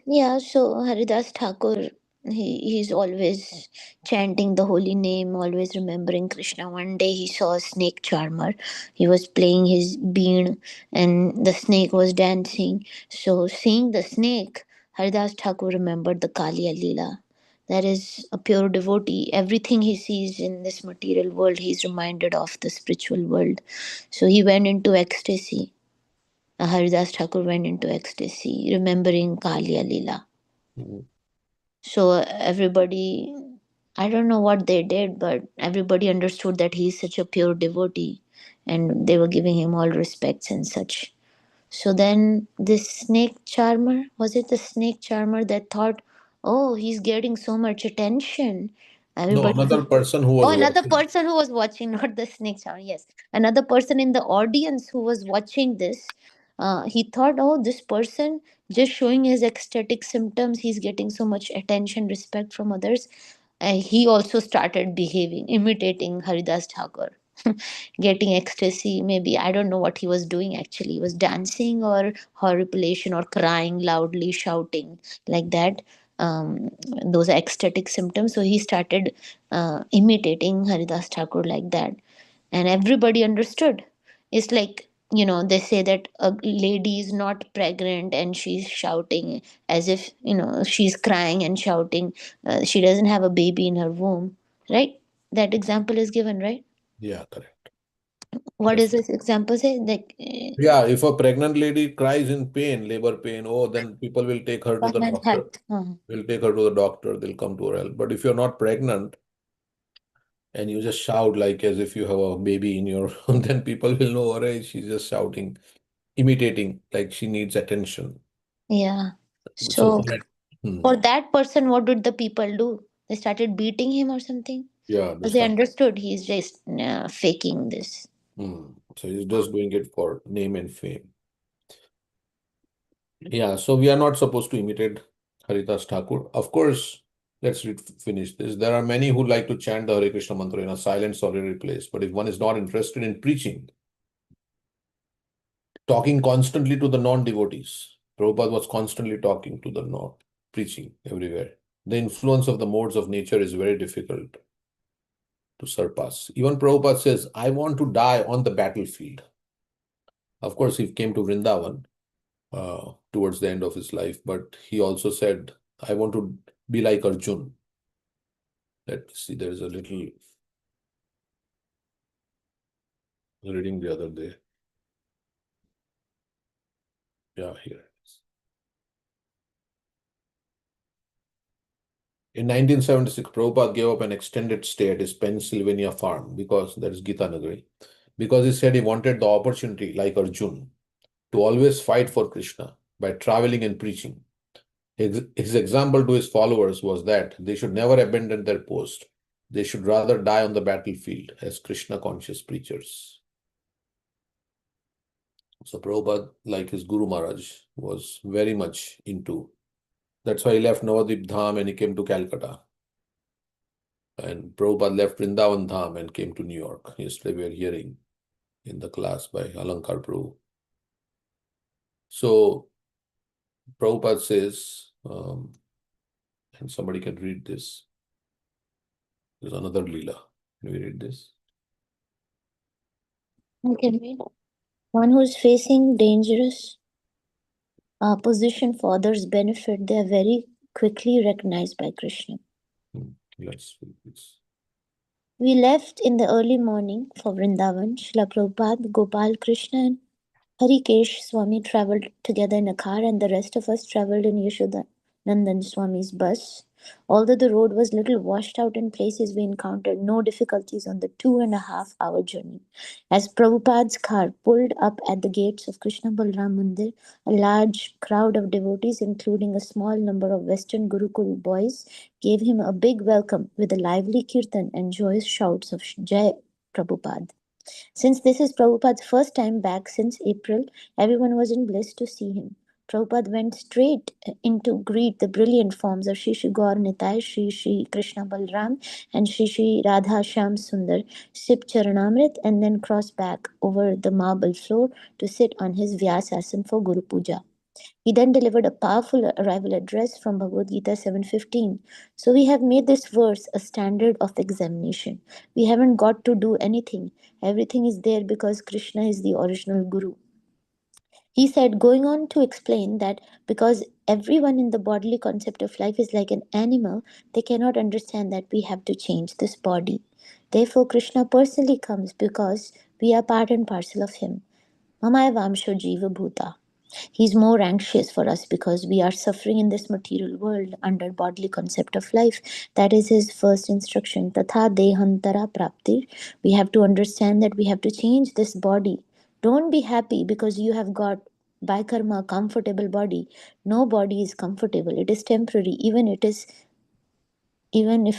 Yeah, so Haridas Thakur, he's always chanting the holy name, always remembering Krishna. One day he saw a snake charmer. He was playing his bean and the snake was dancing. So, seeing the snake, Haridas Thakur remembered the Kaliya Leela. That is a pure devotee. Everything he sees in this material world, he's reminded of the spiritual world. So, he went into ecstasy. Haridas Thakur went into ecstasy, remembering Kaliya Leela. Mhm. So everybody, I don't know what they did, but everybody understood that he is such a pure devotee, and they were giving him all respects and such. So then this snake charmer, was it the snake charmer that thought, oh, he's getting so much attention? No, Everybody. another person who Oh, was another watching. person who was watching, not the snake charmer. Yes, another person in the audience who was watching this. He thought, oh, this person just showing his ecstatic symptoms, he's getting so much attention, respect from others. He also started behaving, imitating Haridas Thakur, getting ecstasy. Maybe I don't know what he was doing actually. He was dancing or horripilation or crying loudly, shouting like that. Those are ecstatic symptoms. So he started imitating Haridas Thakur like that, and everybody understood. It's like, they say that a lady is not pregnant and she's shouting as if, she's crying and shouting. She doesn't have a baby in her womb, right? That example is given, right? Yeah, correct. What That's does this example say? Like, Yeah, if a pregnant lady cries in pain, labor pain, oh, then people will take her to the Paman doctor. Hat. Will take her to the doctor. They'll come to her help. But if you're not pregnant and you just shout like as if you have a baby in your, then people will know, alright, she's just shouting, imitating, like she needs attention. Yeah. So So for that, for that person, what did the people do? They started beating him or something? yeah, they Because they start. understood he's just faking this. So he's just doing it for name and fame. Yeah, so we are not supposed to imitate Haridas Thakur. Of course, let's finish this. There are many who like to chant the Hare Krishna mantra in a silent, solitary place. But if one is not interested in preaching, talking constantly to the non-devotees, Prabhupada was constantly talking to the non, preaching everywhere. The influence of the modes of nature is very difficult to surpass. Even Prabhupada says, I want to die on the battlefield. Of course, he came to Vrindavan towards the end of his life, but he also said, I want to be like Arjun. Let's see, there is a little reading the other day. Yeah, here it is. In 1976, Prabhupada gave up an extended stay at his Pennsylvania farm because that is Gita Nagari, because he said he wanted the opportunity, like Arjun, to always fight for Krishna by traveling and preaching. His example to his followers was that they should never abandon their post. They should rather die on the battlefield as Krishna conscious preachers. So Prabhupada, like his Guru Maharaj, was very much into. That's why he left Navadip Dham and he came to Calcutta. And Prabhupada left Vrindavan Dham and came to New York. Yesterday we were hearing in the class by Alankar Prabhu. So Prabhupada says, and somebody can read this. There's another Leela. Can we read this? Okay, read. One who's facing dangerous opposition for others' benefit, they are very quickly recognized by Krishna. Let's read this. We left in the early morning for Vrindavan. Srila Prabhupada, Gopal Krishna, and Harikesh Swami traveled together in a car, and the rest of us traveled in Yashoda Nandan Swami's bus. Although the road was little washed out in places, we encountered no difficulties on the 2.5 hour journey. As Prabhupada's car pulled up at the gates of Krishna Balram Mandir, a large crowd of devotees, including a small number of Western Gurukul boys, gave him a big welcome with a lively kirtan and joyous shouts of Jai Prabhupada. Since this is Prabhupada's first time back since April, everyone was in bliss to see him. Prabhupada went straight in to greet the brilliant forms of Shri Shri Gaur Nitai, Shri Shri Krishna Balram, and Shri Shri Radha Shyam Sundar, sip Charanamrit, and then crossed back over the marble floor to sit on his Vyasasan for Guru Puja. He then delivered a powerful arrival address from Bhagavad Gita 7:15. So we have made this verse a standard of examination. We haven't got to do anything. Everything is there because Krishna is the original Guru. He said, going on to explain that because everyone in the bodily concept of life is like an animal, they cannot understand that we have to change this body. Therefore, Krishna personally comes because we are part and parcel of him. Mamaya Vamsho Jiva Bhuta. He's more anxious for us because we are suffering in this material world under bodily concept of life. That is his first instruction. Tatha dehantara praptir. We have to understand that we have to change this body. Don't be happy because you have got by karma comfortable body. No body is comfortable. It is temporary, even if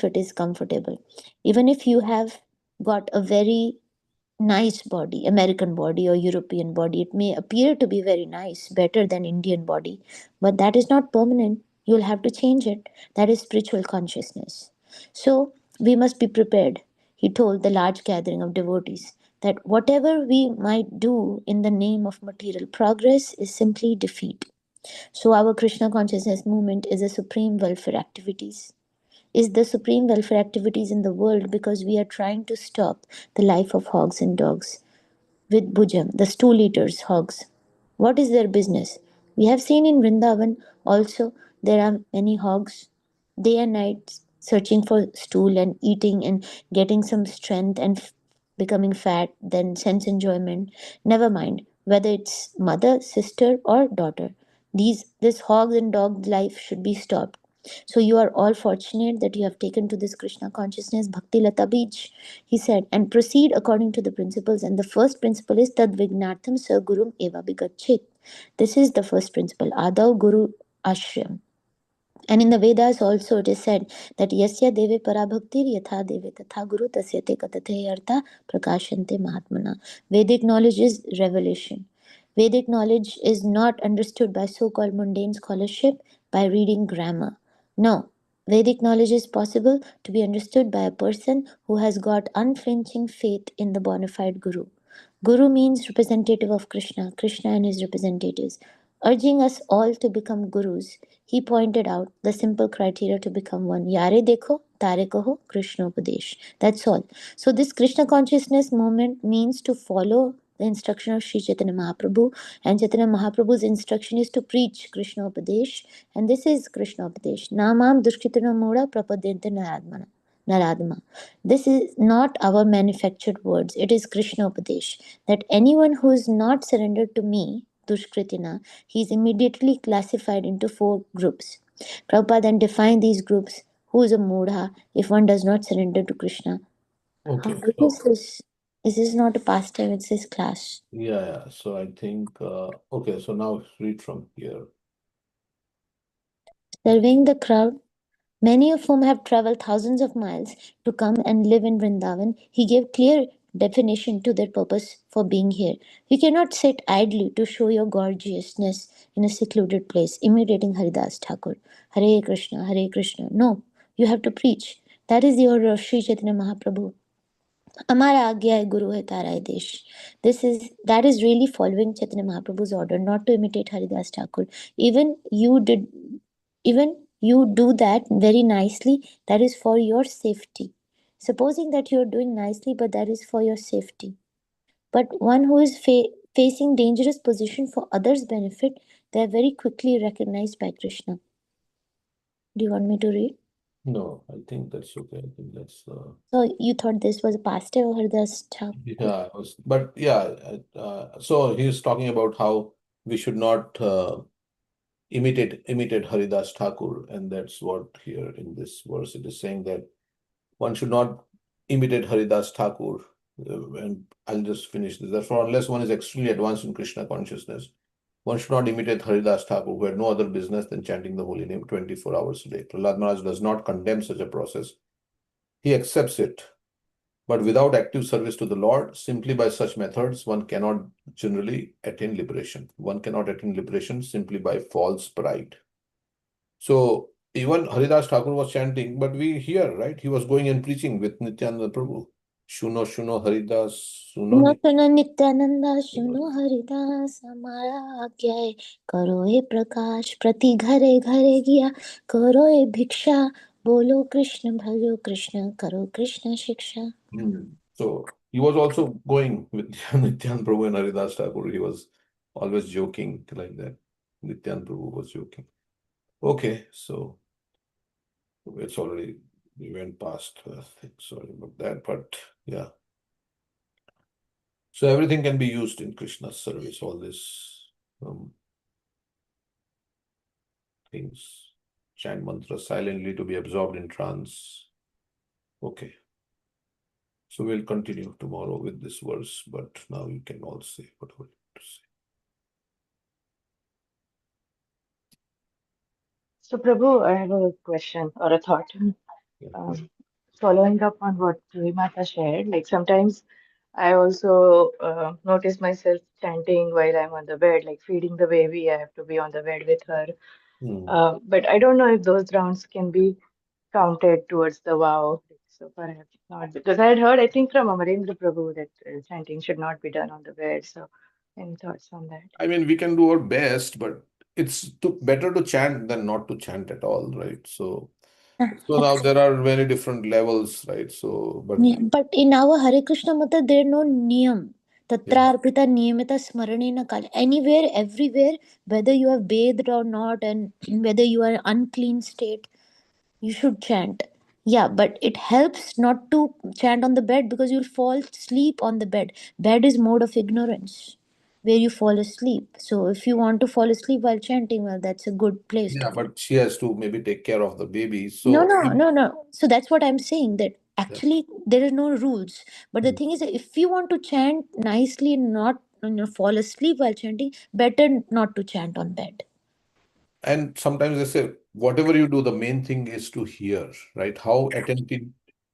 it is comfortable. Even if you have got a very nice body, American body or European body, it may appear to be very nice, better than Indian body, but that is not permanent. You'll have to change it. That is spiritual consciousness. So we must be prepared. He told the large gathering of devotees that whatever we might do in the name of material progress is simply defeat. So our Krishna consciousness movement is a supreme welfare activities, is the supreme welfare activities in the world, because we are trying to stop the life of hogs and dogs with Bhujam, the stool eaters, hogs. What is their business? We have seen in Vrindavan also there are many hogs day and night searching for stool and eating and getting some strength and becoming fat, then sense enjoyment. Never mind whether it's mother, sister, or daughter. This hog and dog life should be stopped. So you are all fortunate that you have taken to this Krishna consciousness, Bhakti Lata Beach, he said, and proceed according to the principles. And the first principle is Tad Vignartham Sa Gurum Eva Bigachit. This is the first principle, Adav Guru Ashram. And in the Vedas also it is said that Yasya Deve Parabhaktir Yatha Deve Tatha Guru Tasyate Katate Artha Prakashante Mahatmana. Vedic knowledge is revelation. Vedic knowledge is not understood by so-called mundane scholarship by reading grammar. No, Vedic knowledge is possible to be understood by a person who has got unflinching faith in the bona fide Guru. Guru means representative of Krishna, Krishna and his representatives. Urging us all to become gurus, he pointed out the simple criteria to become one. Yare dekho, tare kaho, Krishna Upadesh. That's all. So this Krishna consciousness movement means to follow the instruction of Sri Chaitanya Mahaprabhu, and Chaitanya Mahaprabhu's instruction is to preach Krishna Upadesh, and this is Krishna Upadesh. Namam dushkritana moda prapadyante naradmana. Naradma. This is not our manufactured words, it is Krishna Upadesh. That anyone who is not surrendered to me, Dushkritina, he is immediately classified into 4 groups. Prabhupada then defined these groups. Who is a Mudha if one does not surrender to Krishna? Okay. How big is this? This is not a pastime, it's his class. Yeah. So I think, okay, so now read from here. Surveying the crowd, many of whom have travelled thousands of miles to come and live in Vrindavan, he gave clear definition to their purpose for being here. You cannot sit idly to show your gorgeousness in a secluded place, imitating Haridas Thakur. Hare Krishna, Hare Krishna. No, you have to preach. That is the order of Sri Chaitanya Mahaprabhu. हमारा आज्ञा है गुरु है तारा है देश. That is really following Chaitanya Mahaprabhu's order, not to imitate Haridas Thakur. Even you do that very nicely, that is for your safety. Supposing that you are doing nicely, but that is for your safety. But one who is facing dangerous position for others' benefit, they are very quickly recognized by Krishna. Do you want me to read? No, I think that's okay. I think that's So you thought this was a pastor of Haridas Thakur? yeah, but yeah, so he's talking about how we should not imitate Haridas Thakur, and that's what here in this verse it is saying that one should not imitate Haridas Thakur. And I'll just finish this. Therefore, unless one is extremely advanced in Krishna consciousness, one should not imitate Haridas Thakur, who had no other business than chanting the holy name 24 hours a day. Prahlad Maharaj does not condemn such a process. He accepts it. But without active service to the Lord, simply by such methods, one cannot generally attain liberation. One cannot attain liberation simply by false pride. So even Haridas Thakur was chanting, but we hear, right? He was going and preaching with Nityananda Prabhu. Shuno, Shuno, Haridas, Suno. सुनो सुनो नित्यानंदा सुनो हरिदास हमारा आज्ञा है करो ये प्रकाश प्रति घरे घरे गया करो ये भिक्षा बोलो कृष्ण भजो कृष्ण करो कृष्ण शिक्षा. So he was also going with Nityan Prabhu and Haridas Thakur. He was always joking like that. Nityan Prabhu was joking. Okay, so it's already, we went past, I think, sorry about that, but yeah. So everything can be used in Krishna's service, all these things. Chant mantra silently to be absorbed in trance. Okay. So we'll continue tomorrow with this verse, but now you can all say whatever you have to say. So, Prabhu, I have a question or a thought. Yeah. Following up on what Mata shared, like sometimes I also notice myself chanting while I'm on the bed, like feeding the baby, I have to be on the bed with her. But I don't know if those rounds can be counted towards the vow. So perhaps not, because I had heard, I think, from Amarendra Prabhu that chanting should not be done on the bed. So, any thoughts on that? I mean, we can do our best, but it's better to chant than not to chant at all, right? So now there are many different levels, right? So, But in our Hare Krishna mata, there are no niyam. Tatra arpita niyamita smaranena kal. Anywhere, everywhere, whether you have bathed or not, and whether you are unclean state, you should chant. Yeah, but it helps not to chant on the bed because you'll fall asleep on the bed. Bed is mode of ignorance where you fall asleep. So if you want to fall asleep while chanting, well, that's a good place to yeah, be. but she has to maybe take care of the baby. No, So no. So that's what I'm saying, that actually there are no rules. But the thing is that if you want to chant nicely and not fall asleep while chanting, better not to chant on bed. And sometimes they say, whatever you do, the main thing is to hear, right? How attentive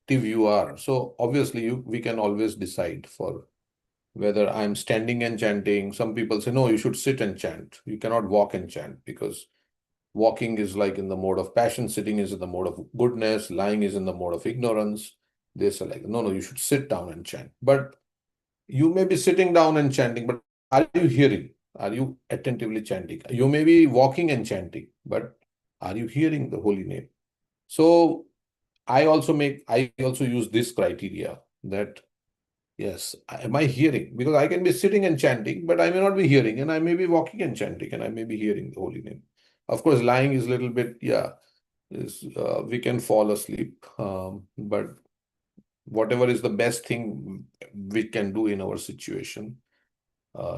you are. So obviously we can always decide for whether I'm standing and chanting. Some people say, no, you should sit and chant. You cannot walk and chant because walking is like in the mode of passion, sitting is in the mode of goodness, lying is in the mode of ignorance. They say like, no, you should sit down and chant. But you may be sitting down and chanting, but are you hearing? Are you attentively chanting? You may be walking and chanting, but are you hearing the holy name? So I also use this criteria that, yes, am I hearing? Because I can be sitting and chanting, but I may not be hearing, and I may be walking and chanting, and I may be hearing the holy name. Of course, lying is a little bit, we can fall asleep, but whatever is the best thing we can do in our situation.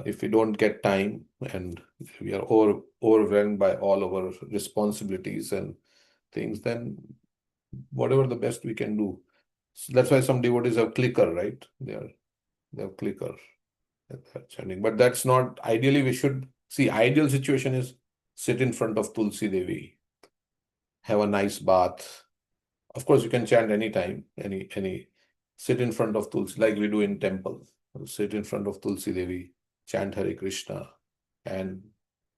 If we don't get time and we are overwhelmed by all our responsibilities and things, then whatever the best we can do. So that's why some devotees have clicker, right? They have clicker at that chanting. But that's not ideally. We should see, ideal situation is sit in front of Tulsi Devi, have a nice bath. Of course, you can chant anytime, any sit in front of Tulsi, like we do in temple. Sit in front of Tulsi Devi, chant Hare Krishna, and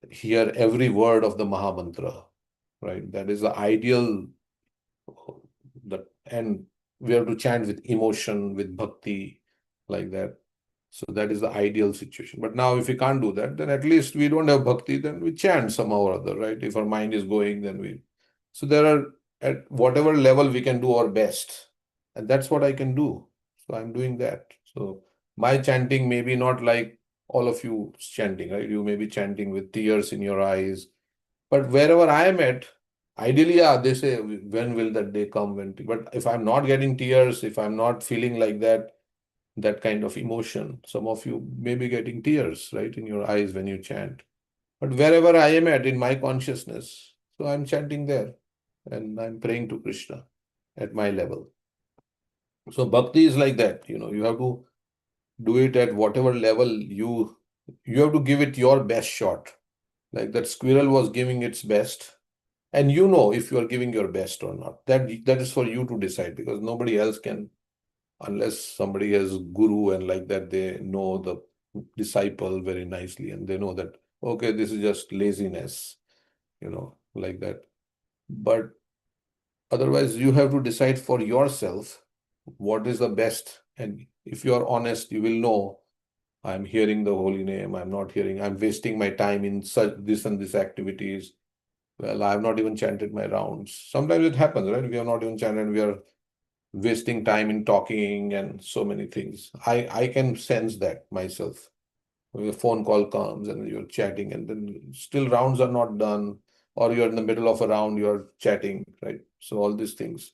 hear every word of the Maha Mantra, right? That is the ideal. And we have to chant with emotion, with bhakti, like that. So that is the ideal situation. But now if we can't do that, then at least we don't have bhakti, then we chant somehow or other, right? If our mind is going, then we... So there are, at whatever level we can do our best. And that's what I can do. So I'm doing that. So my chanting may be not like all of you chanting, right? You may be chanting with tears in your eyes. But wherever I am at, ideally, they say, when will that day come? But if I'm not getting tears, if I'm not feeling like that kind of emotion, some of you may be getting tears, right, in your eyes when you chant. But wherever I am at in my consciousness, so I'm chanting there and I'm praying to Krishna at my level. So bhakti is like that, you have to do it at whatever level you have to give it your best shot. Like that squirrel was giving its best, and if you are giving your best or not. That is for you to decide, because nobody else can, unless somebody has guru and like that, they know the disciple very nicely and they know that, okay, this is just laziness, like that. But otherwise, you have to decide for yourself what is the best. And if you are honest, you will know, I'm hearing the holy name, I'm not hearing, I'm wasting my time in such this and this activities. Well, I have not even chanted my rounds. Sometimes it happens, right? We have not even chanted, we are wasting time in talking and so many things. I can sense that myself. When a phone call comes and you're chatting and then still rounds are not done, or you're in the middle of a round, you're chatting, right? So all these things.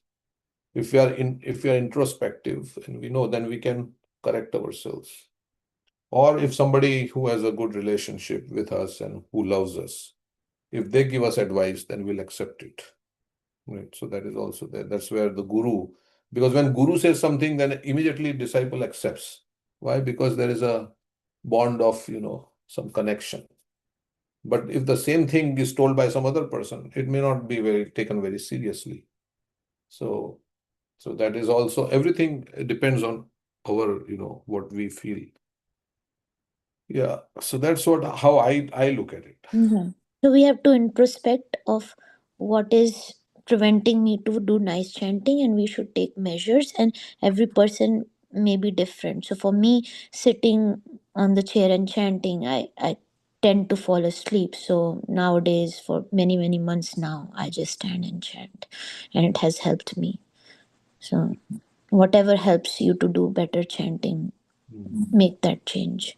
If we are introspective and we know, then we can correct ourselves. Or if somebody who has a good relationship with us and who loves us, if they give us advice, then we'll accept it. Right. So that is also there. That's where the guru, because when guru says something, then immediately disciple accepts. Why? Because there is a bond of, some connection. But if the same thing is told by some other person, it may not be taken very seriously. So that is also, everything depends on our, what we feel. Yeah. So that's how I look at it. Mhm. So we have to introspect of what is preventing me to do nice chanting, and we should take measures, and every person may be different. So for me, sitting on the chair and chanting, I tend to fall asleep. So nowadays, for many, many months now, I just stand and chant, and it has helped me. So whatever helps you to do better chanting, make that change.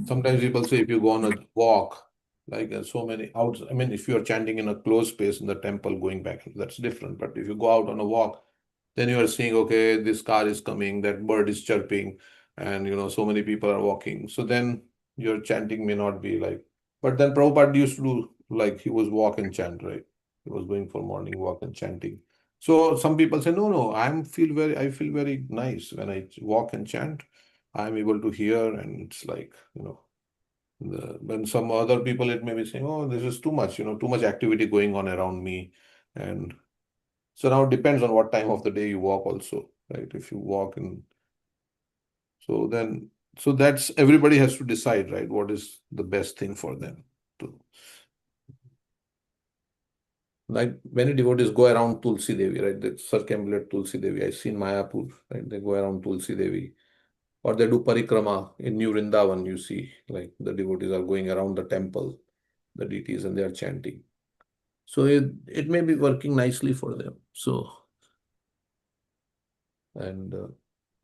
Sometimes people say if you go on a walk, like so many out, I mean, if you are chanting in a closed space in the temple going back, that's different. But if you go out on a walk, then you are seeing, okay, this car is coming, that bird is chirping, and so many people are walking. So then your chanting may not be like, but then Prabhupada used to do, like, he was walk and chant, right? He was going for morning walk and chanting. So some people say, no, I feel very nice when I walk and chant. I'm able to hear, and it's like, when some other people, it may be saying, oh, this is too much, too much activity going on around me. And so now it depends on what time of the day you walk also, right? If you walk in, so that's, everybody has to decide, right? What is the best thing for them to, like many devotees go around Tulsi Devi, right? They circumambulate Tulsi Devi. I see in Mayapur, right? They go around Tulsi Devi. Or they do parikrama in New Vrindavan, you see, like the devotees are going around the temple, the deities, and they are chanting. So it may be working nicely for them. So, and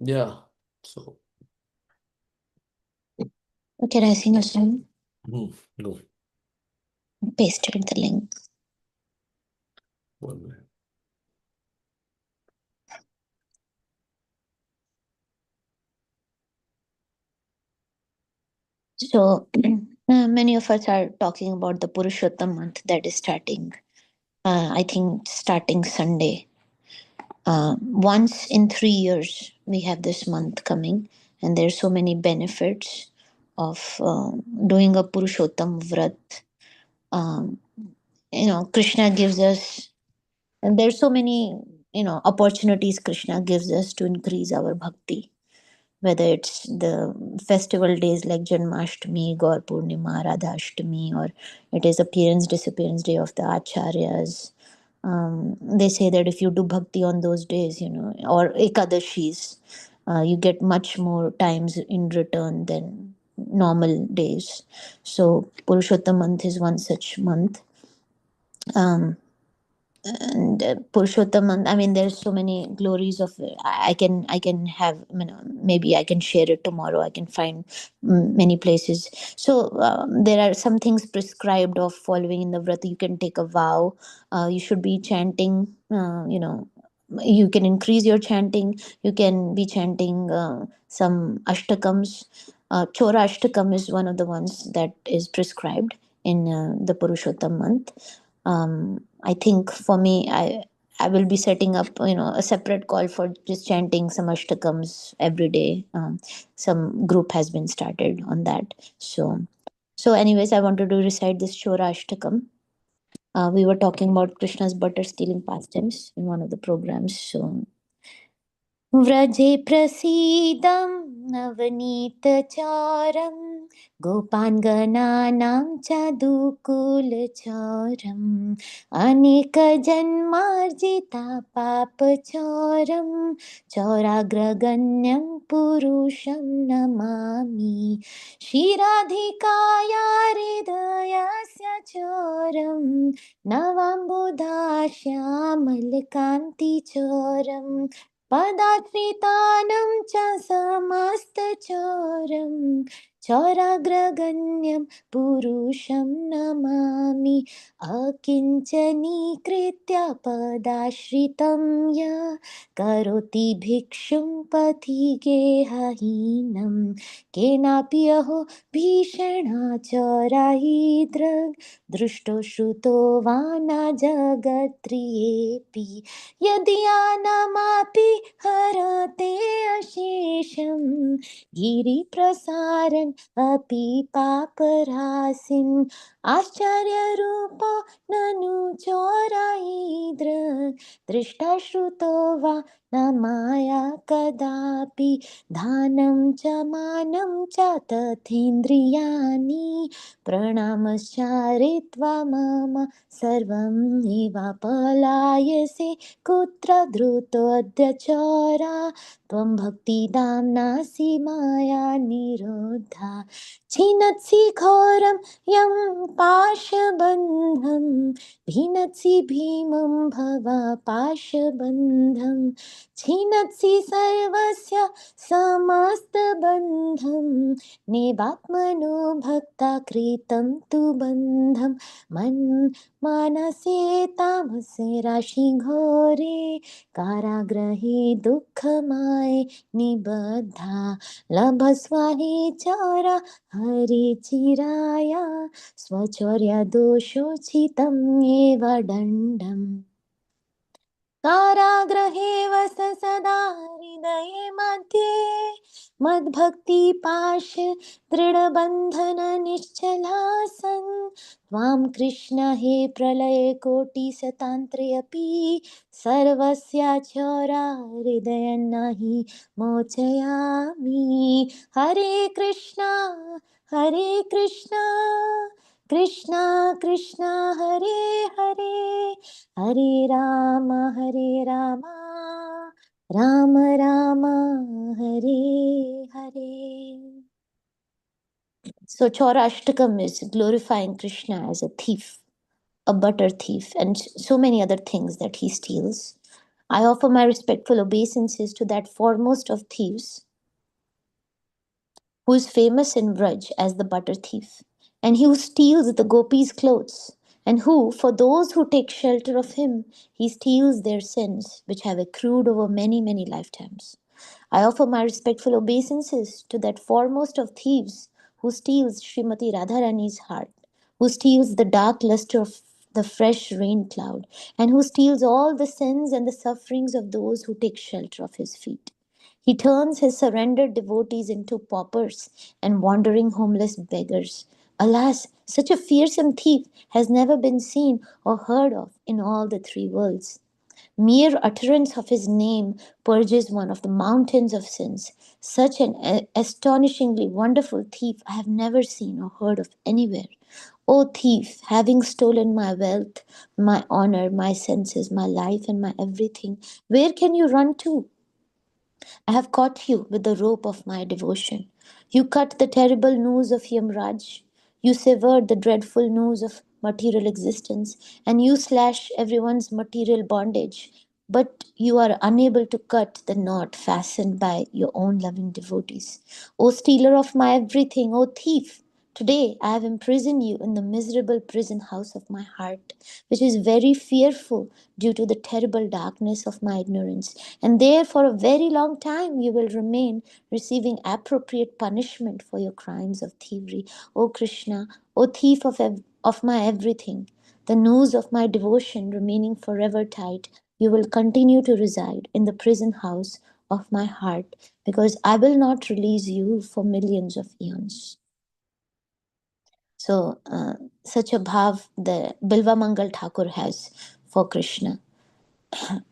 yeah, so. Can I sing a song? No, Pasted the link. 1 minute. So many of us are talking about the Purushottam month that is starting. I think starting Sunday. Once in 3 years, we have this month coming, and there's so many benefits of doing a Purushottam Vrat. Um, Krishna gives us, and there's so many opportunities Krishna gives us to increase our bhakti, whether it's the festival days like Janmashtami, Gaur Purnima, Radhashtami, or it is appearance disappearance day of the Acharyas. They say that if you do bhakti on those days, or Ekadashis, you get much more times in return than normal days. So Purushottam month is one such month. And Purushottam, I mean, there's so many glories of it. I can have, maybe I can share it tomorrow. I can find many places. So there are some things prescribed of following in the vrata. You can take a vow. You should be chanting. You can increase your chanting. You can be chanting some ashtakams. Chora ashtakam is one of the ones that is prescribed. in the Purushottam month. I think for me, I will be setting up, a separate call for just chanting some ashtakams every day. Some group has been started on that. So anyways, I wanted to recite this Chora Ashtakam. We were talking about Krishna's butter stealing pastimes in one of the programs. So व्रजे प्रसीदं नवनीतचारं गोपान् गणानां चादुकूलचारम् अनेकजन्मार्जितापापचारं चौराग्रगण्यं पुरुषं नमामि क्षीराधिकाया हृदयस्य चोरं नवाम्बुधाश्यामलकान्तिचोरम् पदाश्रितानं च समस्तचोरं चोराग्रगण्यं पुरुषं नमामि अकिञ्चनीकृत्य पदाश्रितं य करोति भिक्षुं पथि गेहहीनं केनापि अहो भीषणाचोरायिदृग् दृष्टो श्रुतो वा न जगत्प्रियेऽपि यदि यानमापि हरते अशेषं गिरिप्रसारन् अपि पापराशिम् आश्चर्यरूपो ननु चोरायिदृग् दृष्टश्रुतो वा न माया कदापि दानं च मानं च तथेन्द्रियाणि प्रणामश्चारित्वा मम सर्वं निवापलायसे कुत्र धृतोऽद्य चोरा त्वं भक्तिदाम्नासि माया निरोधा छिनत्सि घोरं यं पाशबन्धं भिनत्सि भीमं भव पाशबन्धं छिनत्सि सर्वस्य समस्तबन्धं नेवात्मनो भक्ता कृतं तु बन्धं मनसे तामसे राशि घोरे कारागृहे दुःखमाय निबद्धा लभस्व हि चोरा हरे चिराय स्वचौर्यदोषोचितं एव दण्डम् कारागृहे वस सदा हृदये मध्ये मद्भक्तिपाश दृढबन्धन निश्चलासन् त्वां कृष्ण हे प्रलये कोटिशतान्त्रे अपि सर्वस्य चोरा हृदयं नहि मोचयामि हरे Krishna Krishna Krishna Hare Hare Hare Ram Ram Ram Hare Hare. So Chora Ashtakam is glorifying Krishna as a thief, a butter thief, and so many other things that he steals. I offer my respectful obeisances to that foremost of thieves, who is famous in Vraj as the butter thief, and he who steals the gopis' clothes, and who, for those who take shelter of him, he steals their sins, which have accrued over many, many lifetimes. I offer my respectful obeisances to that foremost of thieves, who steals Srimati Radharani's heart, who steals the dark luster of the fresh rain cloud, and who steals all the sins and the sufferings of those who take shelter of his feet. He turns his surrendered devotees into paupers and wandering homeless beggars. Alas, such a fearsome thief has never been seen or heard of in all the three worlds. Mere utterance of his name purges one of the mountains of sins. Such an astonishingly wonderful thief I have never seen or heard of anywhere. O thief, having stolen my wealth, my honor, my senses, my life, and my everything, where can you run to? I have caught you with the rope of my devotion. You cut the terrible noose of Yamraj. You severed the dreadful noose of material existence, and you slash everyone's material bondage. But you are unable to cut the knot fastened by your own loving devotees. O stealer of my everything, O thief! Today I have imprisoned you in the miserable prison house of my heart, which is very fearful due to the terrible darkness of my ignorance. And there for a very long time you will remain, receiving appropriate punishment for your crimes of thievery. O Krishna, O thief of my everything, the noose of my devotion remaining forever tight, you will continue to reside in the prison house of my heart, because I will not release you for millions of eons. So, such a bhav the Bilva Mangal Thakur has for Krishna.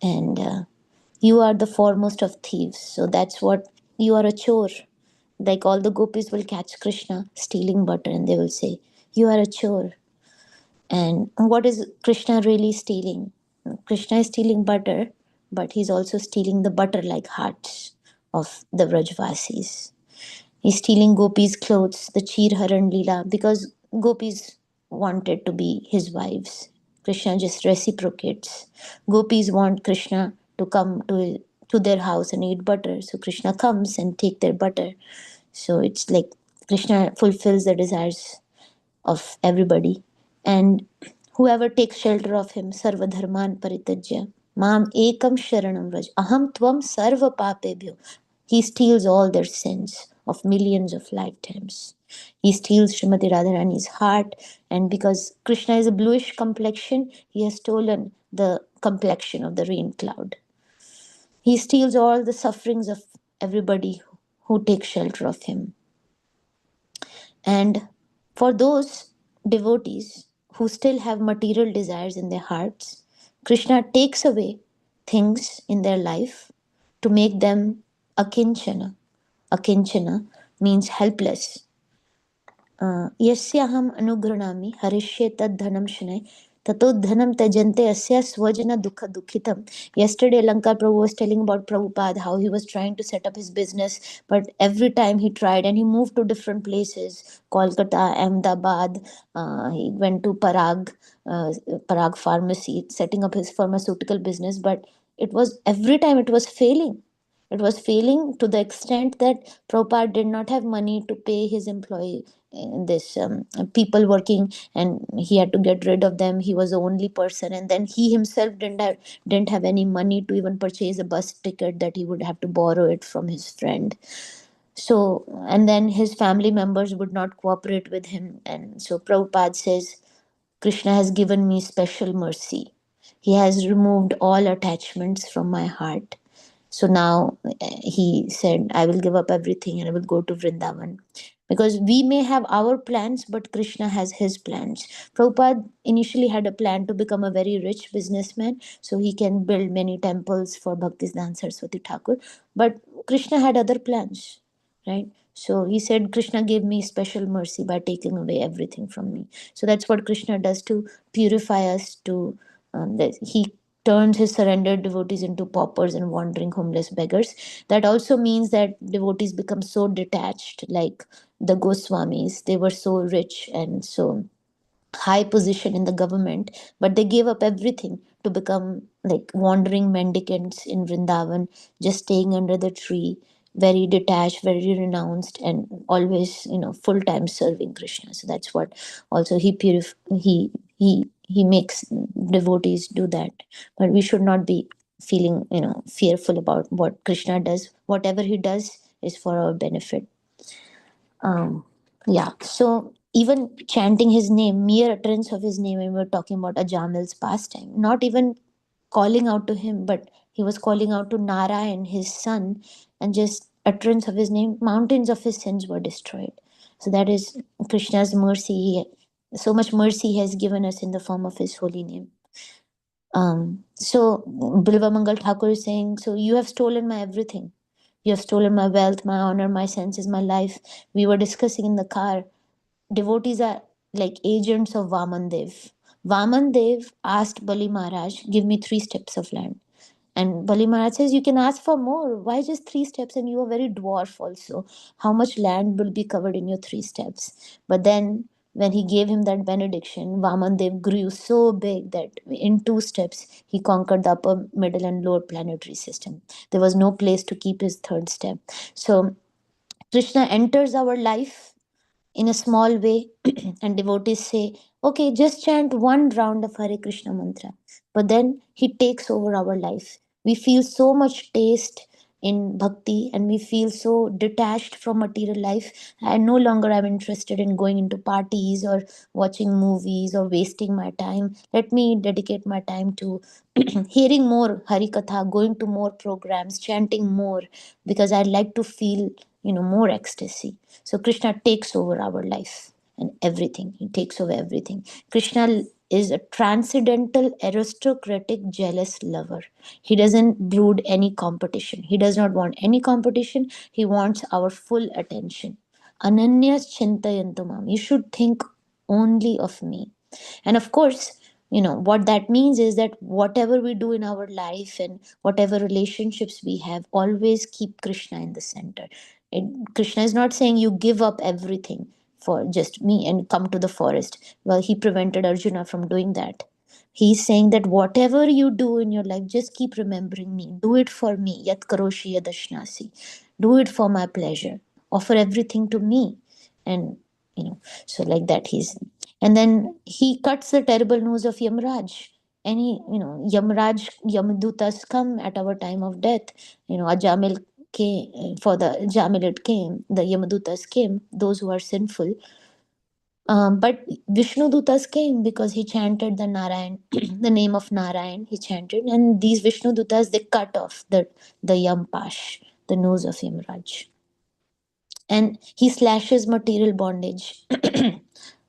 And you are the foremost of thieves. So that's what you are, a chore. Like all the gopis will catch Krishna stealing butter and they will say, you are a chore. And what is Krishna really stealing? Krishna is stealing butter, but he's also stealing the butter like hearts of the Vrajvasis. He's stealing Gopi's clothes, the Chir Haran Leela, because Gopis wanted to be his wives. Krishna just reciprocates. Gopis want Krishna to come to their house and eat butter. So Krishna comes and take their butter. So it's like Krishna fulfills the desires of everybody. And whoever takes shelter of him, sarva dharman paritajya, mam ekam sharanam vraj, aham tvam sarva papebhyo. He steals all their sins of millions of lifetimes. He steals Srimati Radharani's heart, and because Krishna is a bluish complexion, he has stolen the complexion of the rain cloud. He steals all the sufferings of everybody who takes shelter of him. And for those devotees who still have material desires in their hearts, Krishna takes away things in their life to make them akinchana. Akinchana means helpless. Yasyaham anugranami harishye tad dhanam shanay tato dhanam tajante asya swajana dukha dukhitam. Yesterday Lanka Prabhu was telling about Prabhupada, how he was trying to set up his business, but every time he tried and he moved to different places, Kolkata, Ahmedabad, he went to Parag pharmacy, setting up his pharmaceutical business, but it was every time it was failing. It was failing to the extent that Prabhupada did not have money to pay his employee, this people working, and he had to get rid of them. He was the only person, and then he himself didn't have any money to even purchase a bus ticket, that he would have to borrow it from his friend. So, and then his family members would not cooperate with him, and so Prabhupada says, Krishna has given me special mercy. He has removed all attachments from my heart. So now he said, I will give up everything and I will go to Vrindavan. Because we may have our plans, but Krishna has his plans. Prabhupada initially had a plan to become a very rich businessman so he can build many temples for Bhaktisiddhanta Saraswati Thakur. But Krishna had other plans, right? So he said, Krishna gave me special mercy by taking away everything from me. So that's what Krishna does to purify us, to that he turns his surrendered devotees into paupers and wandering homeless beggars. That also means that devotees become so detached, like the Goswamis. They were so rich and so high position in the government, but they gave up everything to become like wandering mendicants in Vrindavan, just staying under the tree, very detached, very renounced, and always, full time serving Krishna. So that's what also he makes devotees do that. But we should not be feeling, fearful about what Krishna does. Whatever he does is for our benefit. Yeah, so even chanting his name, mere utterance of his name, when we were talking about Ajamil's pastime, not even calling out to him, but he was calling out to Narayan, his son, and just utterance of his name, mountains of his sins were destroyed. So that is Krishna's mercy. So much mercy he has given us in the form of his holy name. So Bilva Mangal Thakur is saying, so you have stolen my everything. You have stolen my wealth, my honor, my senses, my life. We were discussing in the car. Devotees are like agents of Vaman Dev. Vaman Dev asked Bali Maharaj, give me 3 steps of land. And Bali Maharaj says, you can ask for more. Why just 3 steps? And you are very dwarf also. How much land will be covered in your 3 steps? But then when he gave him that benediction, Vaman Dev grew so big that in 2 steps, he conquered the upper, middle, and lower planetary system. There was no place to keep his 3rd step. So Krishna enters our life in a small way, and devotees say, okay, just chant 1 round of Hare Krishna mantra. But then he takes over our life. We feel so much taste in bhakti and we feel so detached from material life. I no longer am interested in going into parties or watching movies or wasting my time. Let me dedicate my time to hearing more Harikatha, going to more programs, chanting more, because I like to feel, more ecstasy. So Krishna takes over our life and everything. He takes over everything. Krishna is a transcendental, aristocratic, jealous lover. He doesn't brood any competition. He does not want any competition. He wants our full attention. Ananyas chintayantu mam. You should think only of me. And of course, what that means is that whatever we do in our life and whatever relationships we have, always keep Krishna in the center. Krishna is not saying you give up everything for just me and come to the forest. Well, he prevented Arjuna from doing that. He's saying that whatever you do in your life, just keep remembering me. Do it for me. Yat karoshi yadashnasi. Do it for my pleasure. Offer everything to me. And, so like that he's. And then he cuts the terrible news of Yamraj. And Yamraj, Yamadutas come at our time of death. Ajamil came, for the Jamil it came, the Yamadutas came, those who are sinful. But Vishnu Dutas came because he chanted the Narayan, the name of Narayan, he chanted. And these Vishnu Dutas, they cut off the Yampash, the nose of Yamraj. And he slashes material bondage.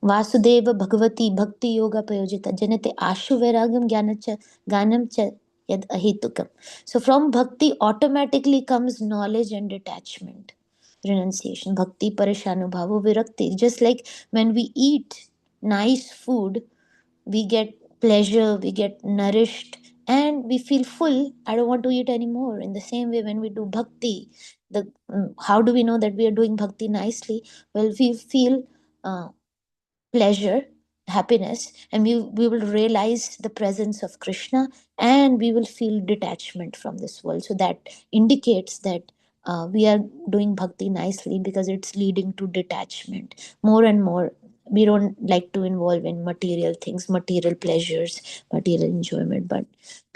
Vasudeva Bhagavati Bhakti Yoga Payojita Janate Ashu Vairagam Ganam Cha Yad Ahitukam. So from bhakti automatically comes knowledge and detachment. Renunciation. Bhakti Parishanubhavo Virakti. Just like when we eat nice food, we get pleasure, we get nourished, and we feel full. I don't want to eat anymore. In the same way, when we do bhakti, how do we know that we are doing bhakti nicely? Well, we feel pleasure, happiness, and we will realize the presence of Krishna, and we will feel detachment from this world. So that indicates that we are doing bhakti nicely because it's leading to detachment more and more. We don't like to involve in material things, material pleasures, material enjoyment, but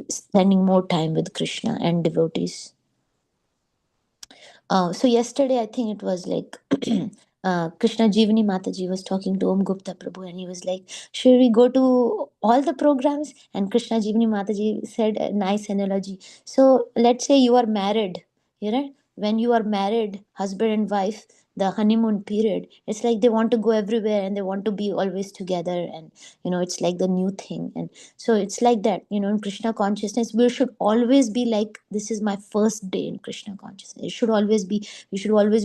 spending more time with Krishna and devotees. So yesterday, I think it was like Krishna Jivani Mataji was talking to Om Gupta Prabhu, and he was like, "Should we go to all the programs?" And Krishna Jivani Mataji said a nice analogy. So let's say you are married, when you are married, husband and wife, the honeymoon period, it's like they want to go everywhere and they want to be always together, and it's like the new thing. And so it's like that, in Krishna consciousness, we should always be like, this is my first day in Krishna consciousness. We should always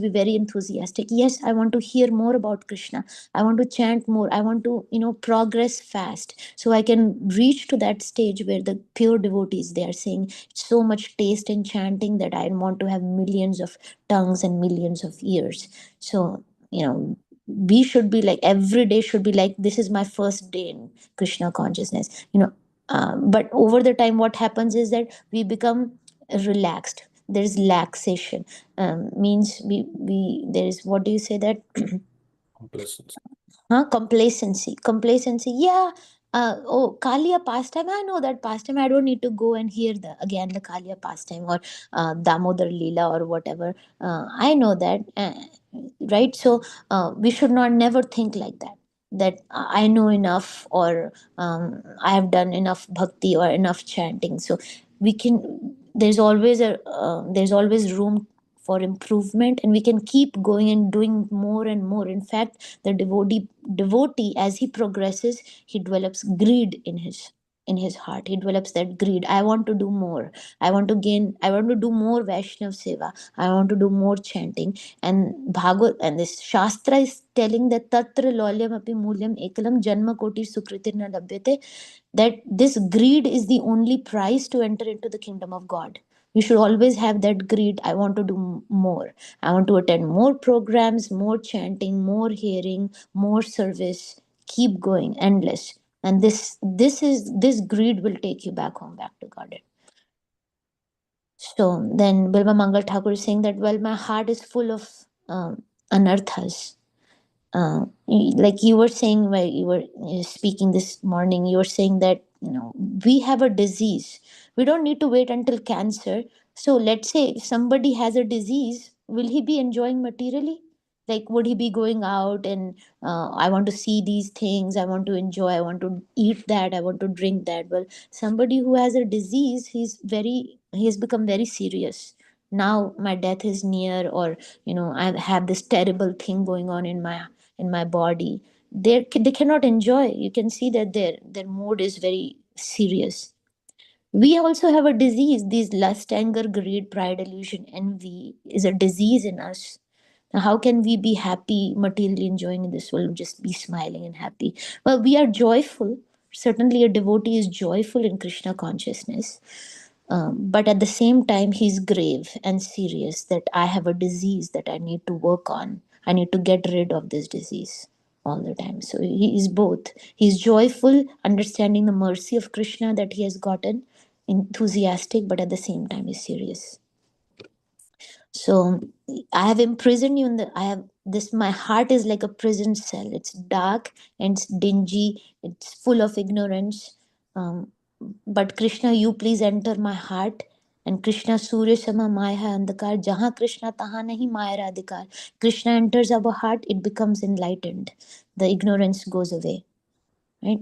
be very enthusiastic. Yes, I want to hear more about Krishna. I want to chant more. I want to, progress fast so I can reach to that stage where the pure devotees, they are saying so much taste in chanting that I want to have millions of tongues and millions of ears. So, we should be like, every day should be like, this is my first day in Krishna consciousness. But over the time, what happens is that we become relaxed. There's laxation. Means we there is, what do you say that? Complacence. Complacency. Yeah. Oh, Kalia pastime. I know that pastime. I don't need to go and hear the Kalia pastime or Damodar Leela or whatever. I know that, right? So we should not never think like that. That I know enough, or I have done enough bhakti or enough chanting. So we can. There's always room for improvement, and we can keep going and doing more and more. In fact, the devotee, as he progresses, he develops greed in his heart. He develops that greed. I want to do more. I want to do more Vaishnav seva. I want to do more chanting. And Bhagavad, and this Shastra is telling that tatra lolyam api mulyam ekalam janma koti sukritirna labhyate, that this greed is the only price to enter into the kingdom of God. You should always have that greed. I want to do more. I want to attend more programs, more chanting, more hearing, more service. Keep going, endless. And this greed will take you back home, back to God. So then Bilva Mangal Thakur is saying that, well, my heart is full of anarthas. Like you were saying, while you were speaking this morning, you were saying that we have a disease. We don't need to wait until cancer. So let's say if somebody has a disease, will he be enjoying materially? Like, would he be going out and I want to see these things, I want to enjoy, I want to eat that, I want to drink that? Well, somebody who has a disease, he's become very serious. Now my death is near, or I have this terrible thing going on in my body. They cannot enjoy. You can see that their mood is very serious. We also have a disease. These lust, anger, greed, pride, illusion, envy is a disease in us. Now, how can we be happy, materially enjoying in this world, just be smiling and happy? Well, we are joyful. Certainly, a devotee is joyful in Krishna consciousness. But at the same time, he's grave and serious that I have a disease that I need to work on. I need to get rid of this disease all the time. So he is both. He's joyful, understanding the mercy of Krishna that he has gotten, enthusiastic, but at the same time is serious. So I have imprisoned you in the, I have this, my heart is like a prison cell. It's dark and it's dingy, it's full of ignorance. But Krishna, you please enter my heart. And Krishna, Surya Sama Maya Andhakar, Jahan Krishna Tahan Nahi Maya Radhikar. Krishna enters our heart, it becomes enlightened. The ignorance goes away. Right?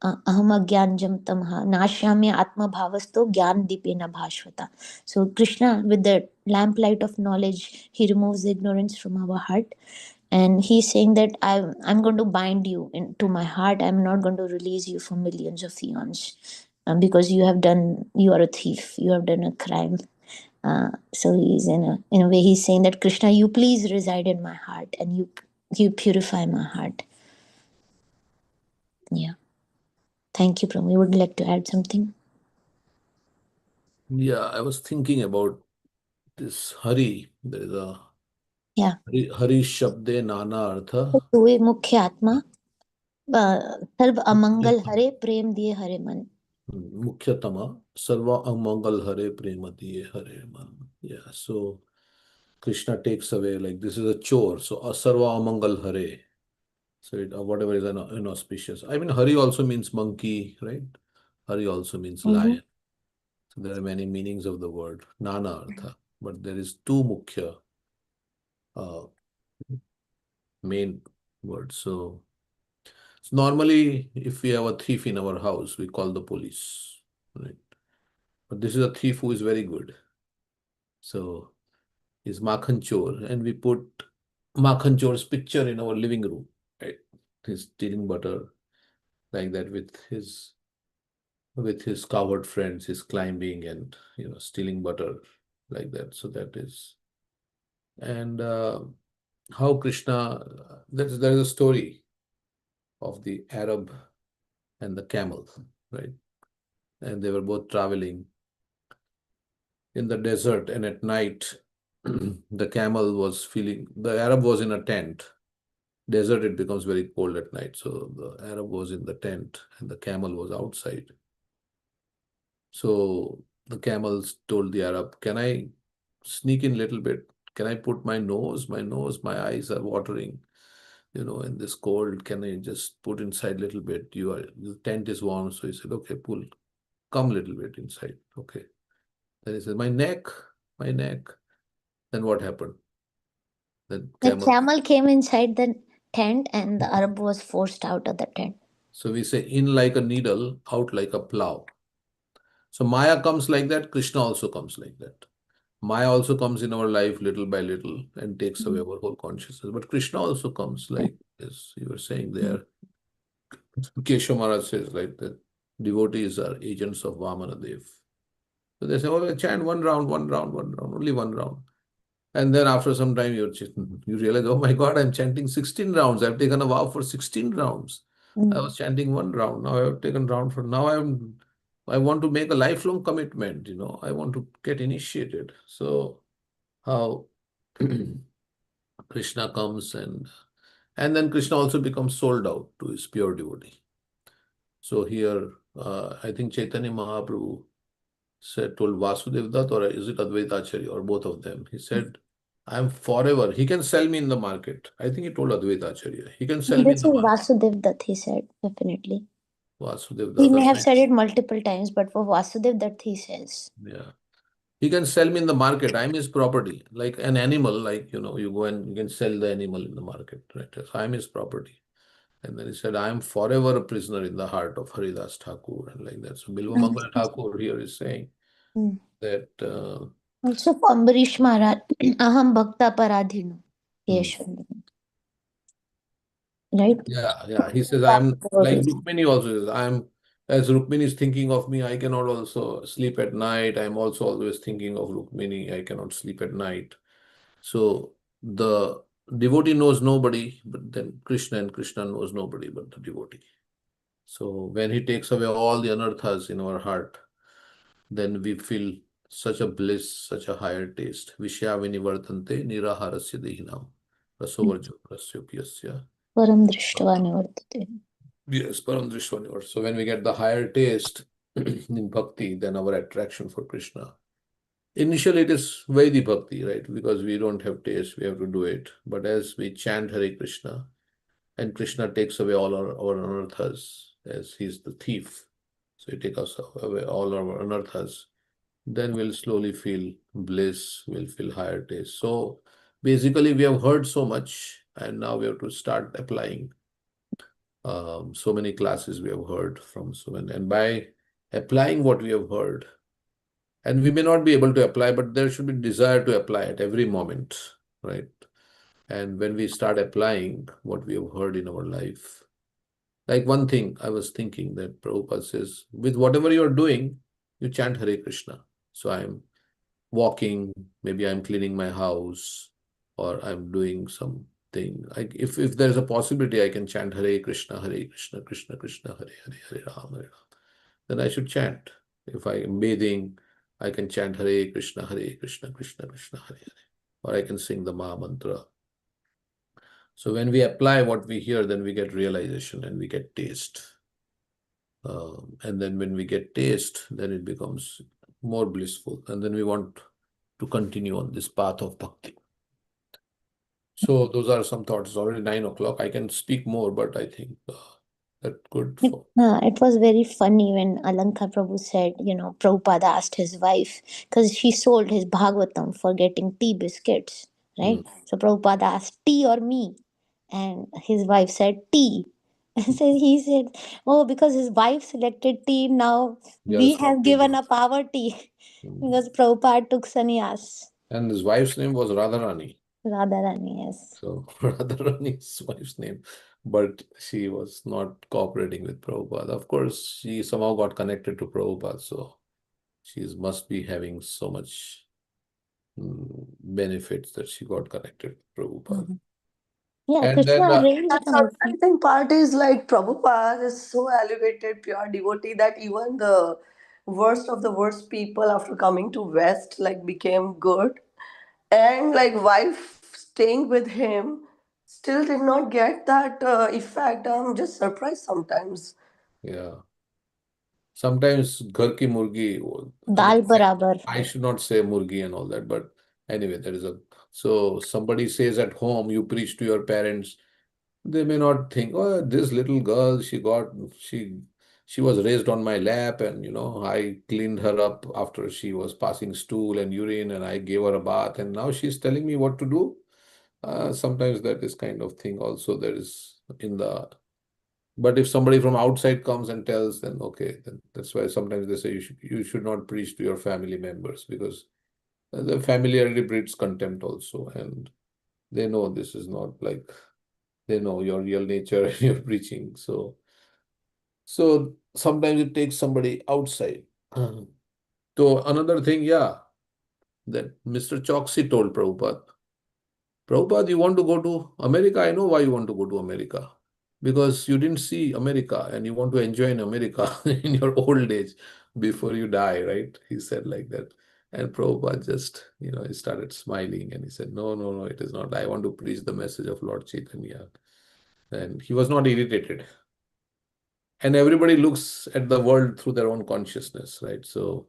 Aham agyanjam tamha nashyamya atma bhavasto gyan dipena bhashvata. So Krishna, with the lamplight of knowledge, he removes the ignorance from our heart. And he's saying that I'm going to bind you into my heart. I'm not going to release you for millions of eons, because you are a thief, you have done a crime. So he's in a way he's saying that Krishna, you please reside in my heart and you purify my heart. Yeah. Thank you, Prabhu. You would like to add something? Yeah, I was thinking about this Hari. There is a Yeah. Hari Shabde Nana Artha. हुए मुख्य आत्मा सर्व अमंगल हरे प्रेम दिए हरे मन. Mukhyatama Sarva Amangal Hare Prema Diye Hare Man. Yeah, so Krishna takes away, like this is a chore. So Asarva Amangal Hare. So whatever is inauspicious. I mean, Hari also means monkey, right? Hari also means lion. So there are many meanings of the word, Nana Artha. But there is two Mukhya main words. So normally, if we have a thief in our house, we call the police, right? But this is a thief who is very good. So he's Makhan Chor, and we put Makhan Chor's picture in our living room, right? He's stealing butter like that with his cowherd friends. He's climbing and stealing butter like that. So that is, and how Krishna. There is a story of the Arab and the camel, right? And they were both traveling in the desert, and at night, the Arab was in a tent. Desert, it becomes very cold at night. So the Arab was in the tent and the camel was outside. So the camels told the Arab, can I sneak in a little bit? Can I put my nose, my eyes are watering, in this cold. Can I just put inside a little bit? The tent is warm. So he said, okay, come a little bit inside. Okay. Then he said, my neck. Then what happened? The camel came inside the tent and the Arab was forced out of the tent. So we say, in like a needle, out like a plow. So Maya comes like that, Krishna also comes like that. Maya also comes in our life little by little and takes away our whole consciousness. But Krishna also comes like, as you were saying there. Keshav Maharaj says like that devotees are agents of Vamana Dev. So they say, oh, chant one round, only one round. And then after some time, you realize, oh my God, I'm chanting 16 rounds. I've taken a vow for 16 rounds. I was chanting one round. Now I have taken round for, now I want to make a lifelong commitment, I want to get initiated. So how Krishna comes and then Krishna also becomes sold out to his pure devotee. So here, I think Chaitanya Mahaprabhu told Vasudev Dutt, or is it Advaita Acharya, or both of them? He said, I'm forever. He can sell me in the market. I think he told Advaita Acharya. He can sell me in This the is market. Vasudev Dutt, he said, definitely. Vasudev He Dutt. may have said it multiple times, but for Vasudev Dutt, he says. Yeah. He can sell me in the market. I'm his property, like an animal. Like you go and you can sell the animal in the market, right? So I'm his property. And then he said, I am forever a prisoner in the heart of Haridas Thakur, and like that. So Bilva Mangal Thakur here is saying that. Also for Ambarish Maharaj, Aham Bhakta Paradhinu. Yes. Right? Yeah. He says, I'm like Rukmini also says, as Rukmini is thinking of me, I cannot also sleep at night. I'm also always thinking of Rukmini. I cannot sleep at night. So the devotee knows nobody, but then Krishna, and Krishna knows nobody but the devotee. So when he takes away all the anarthas in our heart, then we feel such a bliss, such a higher taste. Vishya vinivartante niraharasya dehinam rasovarjo prasyopyasya. Param Drishtva Nivartate. Yes, Param Drishwanivar. So when we get the higher taste in bhakti, then our attraction for Krishna. Initially, it is Vaidhi bhakti, right? Because we don't have taste, we have to do it. But as we chant Hare Krishna, and Krishna takes away all our anarthas, as he's the thief, so he takes away all our anarthas, then we'll slowly feel bliss, we'll feel higher taste. So basically, we have heard so much, and now we have to start applying. So many classes we have heard from so many, and by applying what we have heard, and we may not be able to apply, but there should be desire to apply at every moment, right? And when we start applying what we have heard in our life, like one thing I was thinking that Prabhupada says, with whatever you are doing, you chant Hare Krishna. So I'm walking, maybe I'm cleaning my house, or I'm doing something. Like if there's a possibility, I can chant Hare Krishna, Krishna Krishna, Hare Hare, Hare Ram, Hare Ram. Then I should chant. If I am bathing, I can chant Hare Krishna, Krishna Krishna, Hare Hare. Or I can sing the Maha Mantra. So when we apply what we hear, then we get realization and we get taste. And then when we get taste, then it becomes more blissful. And then we want to continue on this path of bhakti. So those are some thoughts. It's already 9 o'clock. I can speak more, but I think that's good. It was very funny when Alanka Prabhu said, Prabhupada asked his wife, because she sold his Bhagavatam for getting tea biscuits, right? So Prabhupada asked, tea or me? And his wife said, tea. And so he said, oh, because his wife selected tea, now we have given up our tea. Because Prabhupada took sannyas. And his wife's name was Radharani. Radharani, yes. So Radharani's wife's name, but she was not cooperating with Prabhupada. Of course, she somehow got connected to Prabhupada, so she must be having so much benefits that she got connected with Prabhupada. Yeah, And Krishna then, arranged And surprising part is like Prabhupada is so elevated, pure devotee that even the worst of the worst people after coming to West like became good. And like wife staying with him still did not get that effect. I'm just surprised sometimes. yeah, sometimes ghar ki murgi, Dal barabar. I should not say murgi and all that, but anyway, so somebody says at home, you preach to your parents, they may not think, oh, this little girl, she was raised on my lap, and I cleaned her up after she was passing stool and urine, and I gave her a bath, and now she's telling me what to do. Sometimes that is kind of thing also there is but if somebody from outside comes and tells, then okay, then that's why sometimes they say you should not preach to your family members, because the familiarity breeds contempt also, and they know this is not like, they know your real nature and your preaching. So sometimes it takes somebody outside. So another thing, that Mr. Choksi told Prabhupada, you want to go to America? I know why you want to go to America. Because you didn't see America and you want to enjoy in America in your old age before you die, right? He said like that. And Prabhupada just, he started smiling and he said, no, no, no, it is not. I want to preach the message of Lord Chaitanya. And he was not irritated. And everybody looks at the world through their own consciousness, right? So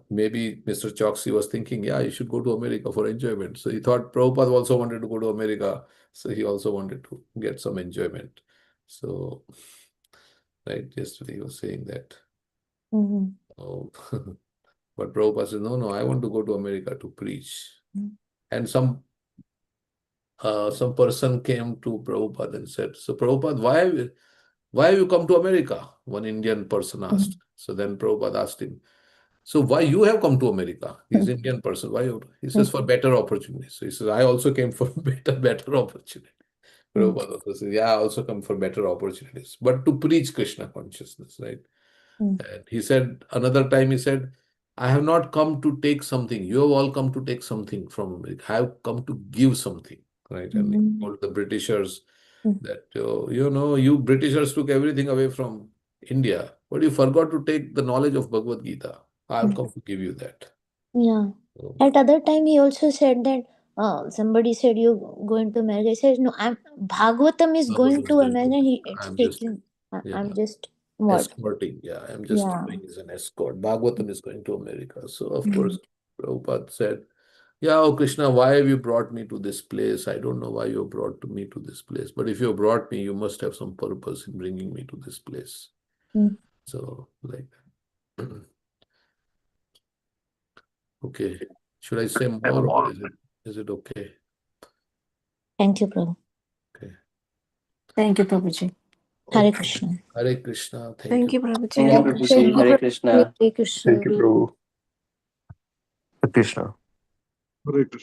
maybe Mr. Choksi was thinking, yeah, you should go to America for enjoyment. So he thought Prabhupada also wanted to go to America. So he also wanted to get some enjoyment. So, right, yesterday he was saying that. Oh. But Prabhupada says, no, I want to go to America to preach. And some person came to Prabhupada and said, so Prabhupada, why have you come to America? One Indian person asked. So then Prabhupada asked him, so why you have come to America? He's an Indian person. Why you? He says, for better opportunities. So he says, I also came for better opportunity. Prabhupada also says, yeah, I also come for better opportunities, but to preach Krishna consciousness, right? And he said, another time he said, I have not come to take something. You have all come to take something from America. I have come to give something, right? And he told the Britishers that, you Britishers took everything away from India, but you forgot to take the knowledge of Bhagavad Gita. I have come to give you that. Yeah. So, At other time, he also said that somebody said you're going to America. He says, no, Bhagavatam is going to America. It's I'm just, taking. yeah, I'm just what? escorting. Yeah, I'm just going as an escort. Bhagavatam is going to America. So, of course, Prabhupada said, yeah, oh Krishna, why have you brought me to this place? I don't know why you brought me to this place. But if you brought me, you must have some purpose in bringing me to this place. So, like that. Okay. Should I say more or is it okay? Thank you, Prabhu. Okay. Thank you, Prabhuji. Hare Krishna. Hare Krishna. Thank you, Prabhuji. Thank you, Prabhuji. Hare Krishna. Hare Krishna. Thank you, Prabhu. Hare Krishna. Hare Krishna.